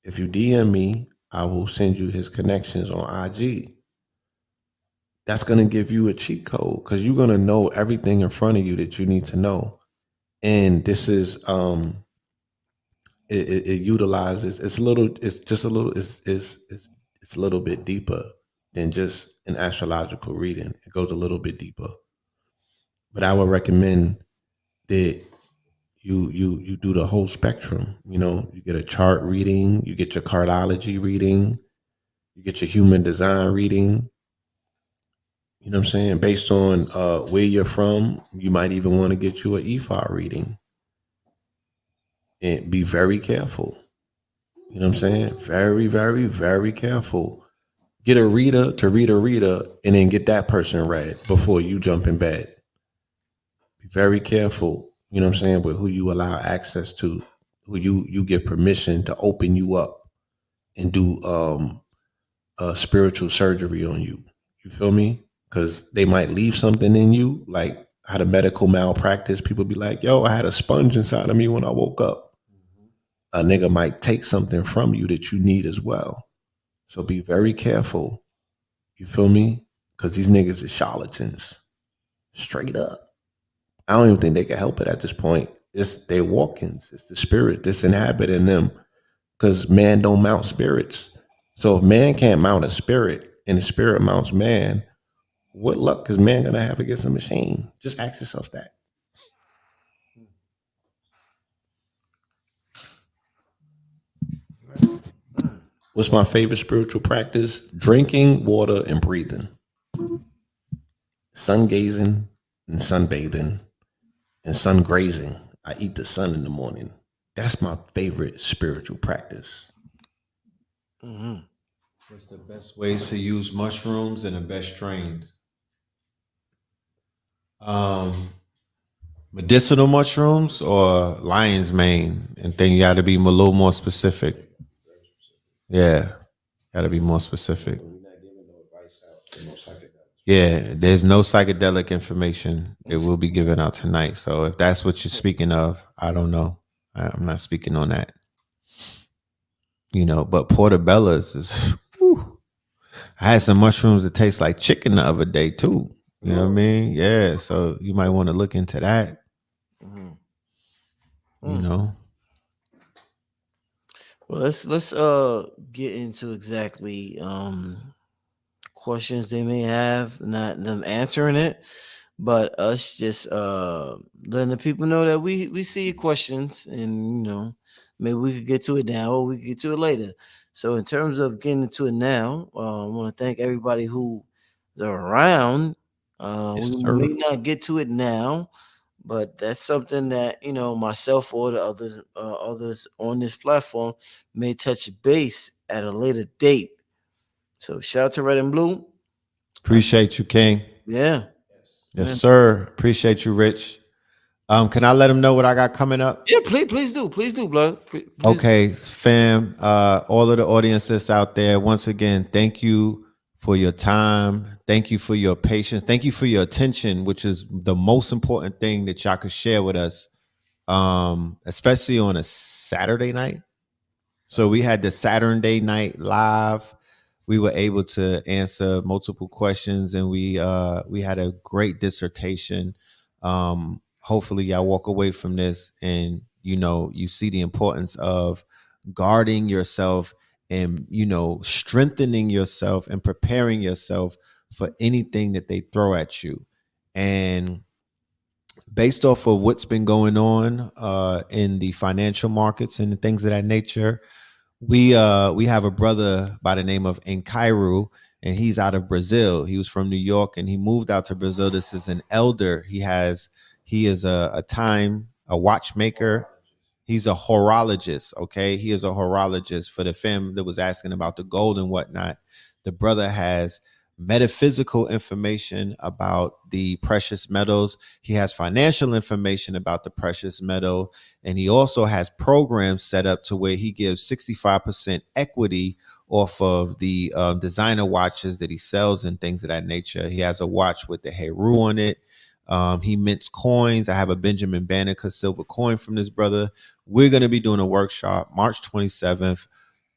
If you DM me, I will send you his connections on IG. That's going to give you a cheat code because you're going to know everything in front of you that you need to know. And this is it utilizes it's a little bit deeper than just an astrological reading. It goes a little bit deeper. But I would recommend that you do the whole spectrum. You get a chart reading, you get your cardiology reading, you get your human design reading. You know what I'm saying? Based on where you're from, you might even want to get you an EFA reading. And be very careful. You know what I'm saying? Very, very, very careful. Get a reader to read a reader and then get that person read before you jump in bed. Be very careful, you know what I'm saying, with who you allow access to, who you give permission to open you up and do spiritual surgery on you. You feel me? Because they might leave something in you, like how the medical malpractice people be like, yo, I had a sponge inside of me when I woke up. A nigga might take something from you that you need as well. So be very careful. You feel me? Because these niggas are charlatans. Straight up. I don't even think they can help it at this point. It's they walk-ins. It's the spirit that's inhabiting them. Because man don't mount spirits. So if man can't mount a spirit and the spirit mounts man, what luck is man gonna have against a machine? Just ask yourself that. What's my favorite spiritual practice? Drinking water and breathing. Sun gazing and sunbathing and sun grazing. I eat the sun in the morning. That's my favorite spiritual practice. What's the best ways to use mushrooms and the best strains? Medicinal mushrooms or lion's mane? And then you got to be a little more specific. Yeah, got to be more specific. Yeah, there's no psychedelic information. It will be given out tonight. So if that's what you're speaking of, I don't know. I'm not speaking on that. But portobello's is. Whew. I had some mushrooms that taste like chicken the other day too. You know what I mean? Yeah. So you might want to look into that. You know. Well, let's get into exactly questions they may have, not them answering it, but us just letting the people know that we see your questions, and maybe we could get to it now or we could get to it later. So in terms of getting into it now, I want to thank everybody who is around. Yes, We sir. may not get to it now, but that's something that myself or the others on this platform may touch base at a later date. So shout out to Red and Blue. I, Appreciate you, King. yeah, Yes, yeah, sir. Appreciate you, Rich. Can I let them know what I got coming up? yeah. Please do, blood. Please do. Okay, fam, all of the audiences out there, once again, thank you for your time. Thank you for your patience. Thank you for your attention, which is the most important thing that y'all could share with us, especially on a Saturday night. So we had the Saturday night live. We were able to answer multiple questions, and we had a great dissertation. Hopefully, y'all walk away from this, and you see the importance of guarding yourself, and strengthening yourself and preparing yourself for anything that they throw at you. And based off of what's been going on in the financial markets and things of that nature, we have a brother by the name of Nkairu, and he's out of Brazil. He was from New York and he moved out to Brazil. This is an elder. He is a watchmaker. He's a horologist. Okay, he is a horologist. For the fam that was asking about the gold and whatnot, the brother has metaphysical information about the precious metals. He has financial information about the precious metal, and he also has programs set up to where he gives 65% equity off of the designer watches that he sells and things of that nature. He has a watch with the Heru on it. He mints coins. I have a Benjamin Banneker silver coin from this brother. We're going to be doing a workshop March 27th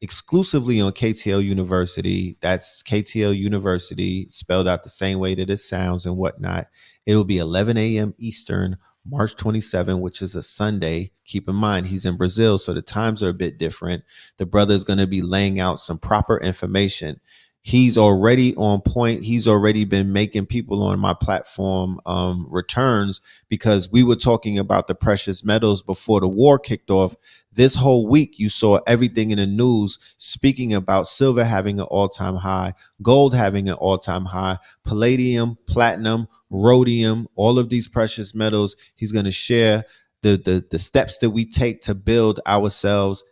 exclusively on KTL University. That's KTL University, spelled out the same way that it sounds and whatnot. It'll be 11 a.m. Eastern, March 27, which is a Sunday. Keep in mind, he's in Brazil, so the times are a bit different. The brother is going to be laying out some proper information. He's already on point. He's already been making people on my platform returns, because we were talking about the precious metals before the war kicked off. This whole week, you saw everything in the news speaking about silver having an all-time high, gold having an all-time high, palladium, platinum, rhodium, all of these precious metals. He's going to share the steps that we take to build ourselves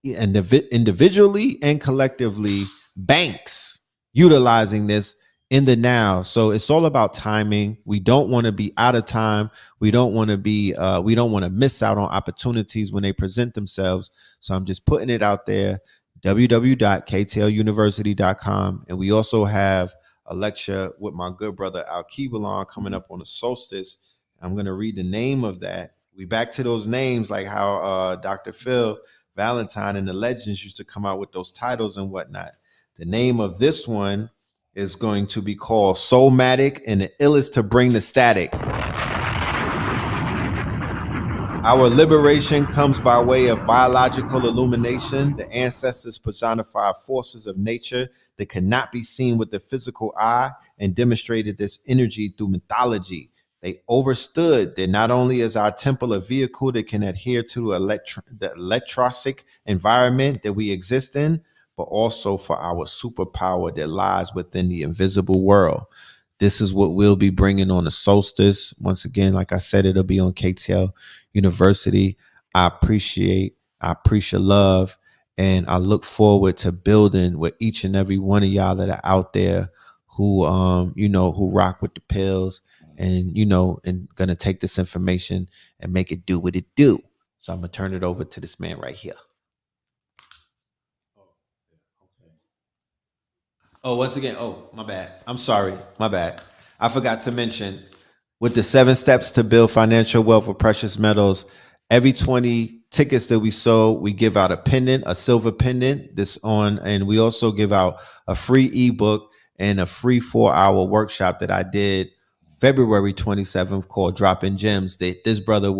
individually and collectively, banks utilizing this in the now. So it's all about timing. We don't want to be out of time. We don't want to miss out on opportunities when they present themselves. So I'm just putting it out there, www.ktl-university.com. And we also have a lecture with my good brother Al Kibalon coming up on the solstice. I'm going to read the name of that. We back to those names, like how Dr. Phil Valentine and the legends used to come out with those titles and whatnot. The name of this one is going to be called Soulmatic, and the ill is to bring the static. Our liberation comes by way of biological illumination. The ancestors personified forces of nature that cannot be seen with the physical eye and demonstrated this energy through mythology. They overstood that not only is our temple a vehicle that can adhere to the electrosic environment that we exist in, but also for our superpower that lies within the invisible world. This is what we'll be bringing on the solstice. Once again, like I said, it'll be on KTL University. I appreciate love, and I look forward to building with each and every one of y'all that are out there who who rock with the pills, and and gonna take this information and make it do what it do. So I'm gonna turn it over to this man right here. Oh, once again, my bad. I'm sorry, my bad. I forgot to mention, with the 7 steps to build financial wealth with precious metals, every 20 tickets that we sold, we give out a pendant, a silver pendant. And we also give out a free ebook and a free 4-hour workshop that I did February 27th called Dropping Gems. That this brother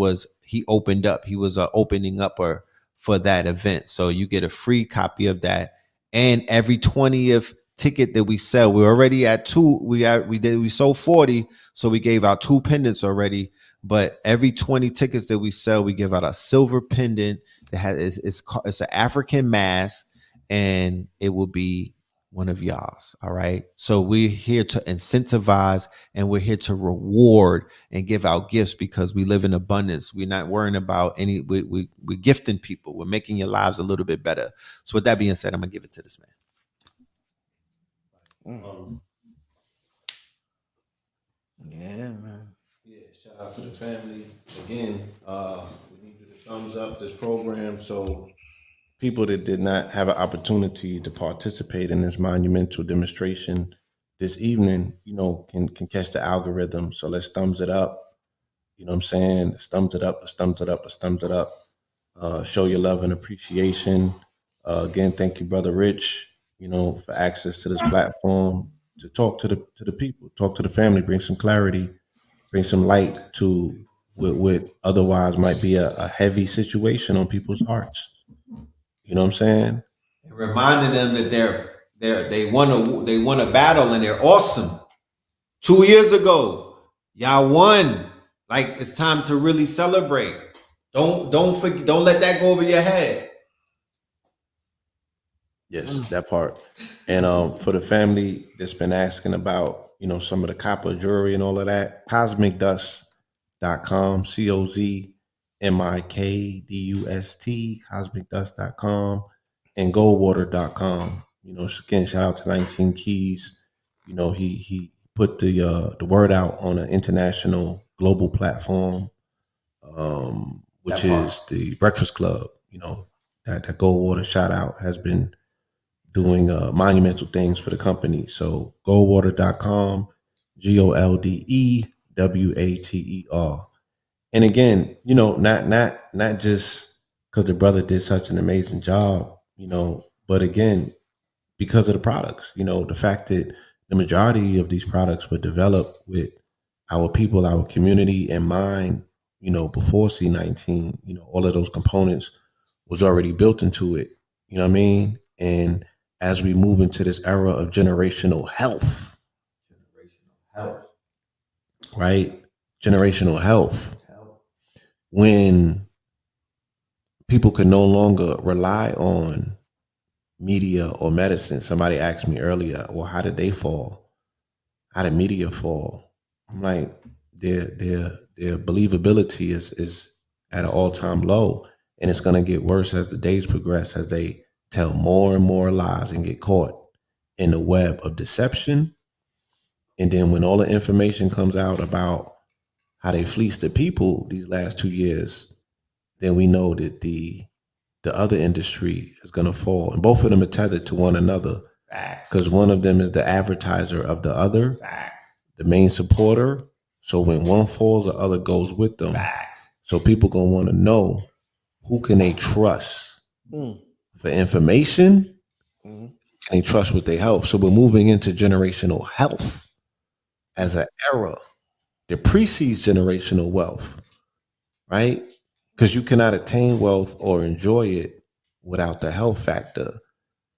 he opened up. He was a opening upper for that event. So you get a free copy of that. And every 20th ticket that we sell, we're already at 2. We sold 40, so we gave out 2 pendants already. But every 20 tickets that we sell, we give out a silver pendant that has it's an African mask, and it will be one of y'all's. All right. So we're here to incentivize, and we're here to reward and give out gifts, because we live in abundance. We're not worrying about we're gifting people. We're making your lives a little bit better. So with that being said, I'm gonna give it to this man. Yeah, man. Yeah, shout out to the family. Again, we need you to thumbs up this program so people that did not have an opportunity to participate in this monumental demonstration this evening, can catch the algorithm. So let's thumbs it up. You know what I'm saying? Let's thumbs it up, let's thumbs it up, let's thumbs it up. Show your love and appreciation. Again, thank you, Brother Rich, for access to this platform to talk to the people, talk to the family, bring some clarity, bring some light to what otherwise might be a heavy situation on people's hearts. You know what I'm saying? And reminding them that they won a battle, and they're awesome. 2 years ago, y'all won. Like, it's time to really celebrate. Don't forget, don't let that go over your head. Yes, that part. And for the family that's been asking about, some of the copper jewelry and all of that, cosmicdust.com, COZMIKDUST, cosmicdust.com, and goldwater.com. Again, shout out to 19 Keys. He put the word out on an international global platform, which is the Breakfast Club. That Goldwater shout out has been doing monumental things for the company. So goldwater.com, GOLDEWATER. And again, not just because the brother did such an amazing job, but again, because of the products, the fact that the majority of these products were developed with our people, our community in mind, before C19, all of those components was already built into it. You know what I mean? And as we move into this era of generational health, right? Generational health, when people can no longer rely on media or medicine. Somebody asked me earlier, well, how did they fall? How did media fall? I'm like, their believability is at an all-time low, and it's going to get worse as the days progress, as they tell more and more lies and get caught in the web of deception. And then when all the information comes out about how they fleeced the people these last 2 years, then we know that the other industry is going to fall. And both of them are tethered to one another, because one of them is the advertiser of the other, the main supporter. So when one falls, the other goes with them. So people going to want to know, who can they trust for information? Can they trust with their health? So we're moving into generational health as an era that precedes generational wealth, right? Because you cannot attain wealth or enjoy it without the health factor.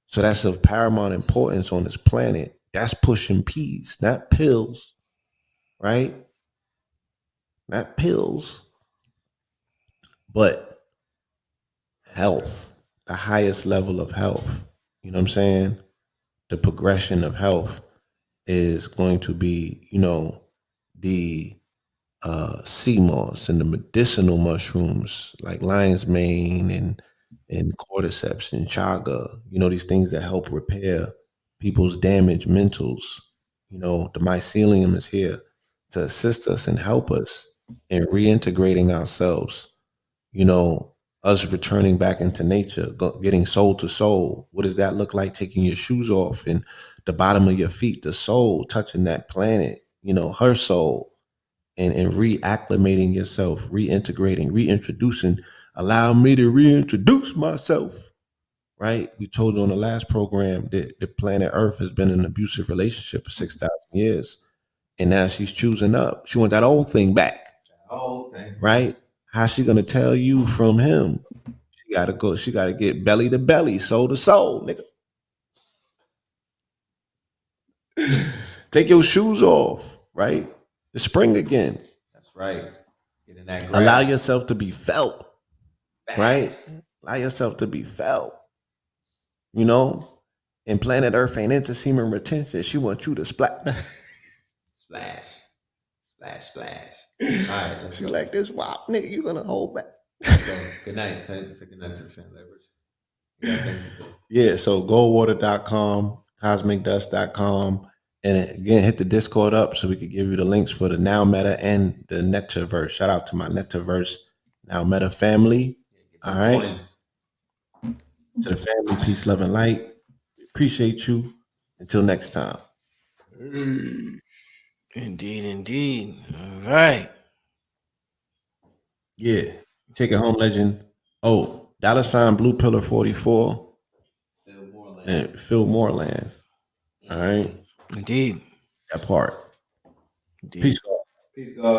So that's of paramount importance on this planet. That's pushing peas, not pills, right? Not pills, but health, the highest level of health. You know what I'm saying? The progression of health is going to be, the sea moss and the medicinal mushrooms like lion's mane and cordyceps and chaga, these things that help repair people's damaged mentals. The mycelium is here to assist us and help us in reintegrating ourselves, us returning back into nature, getting soul to soul. What does that look like? Taking your shoes off and the bottom of your feet, the soul touching that planet, her soul, and reacclimating yourself, reintegrating, reintroducing. Allow me to reintroduce myself, right? We told you on the last program that the planet Earth has been in an abusive relationship for 6,000 years. And now she's choosing up. She wants that old thing back, right? How's she going to tell you from him? She gotta get belly to belly, soul to soul, nigga. Take your shoes off, right? It's spring again. That's right. Get in that Allow grass. yourself to be felt, right? Allow yourself to be felt. You know, and planet Earth ain't into semen retention. She wants you to splash. Splash. Splash, splash. All right, let's She go. like this. Wow, nigga, you gonna hold back. Let's go. Good night. Say good night to the family. You got things to do. Yeah, so goldwater.com, cosmicdust.com. And again, hit the Discord up so we could give you the links for the Now Meta and the Netaverse. Shout out to my Netaverse Now Meta family. All right. Coins. To the family, peace, love, and light. Appreciate you. Until next time. Indeed, indeed. All right. Yeah. Take it home, legend. Oh, $ Blue Pillar 44 and Phil Moreland. All right. Indeed. That part. Indeed. Peace, God. Peace, God.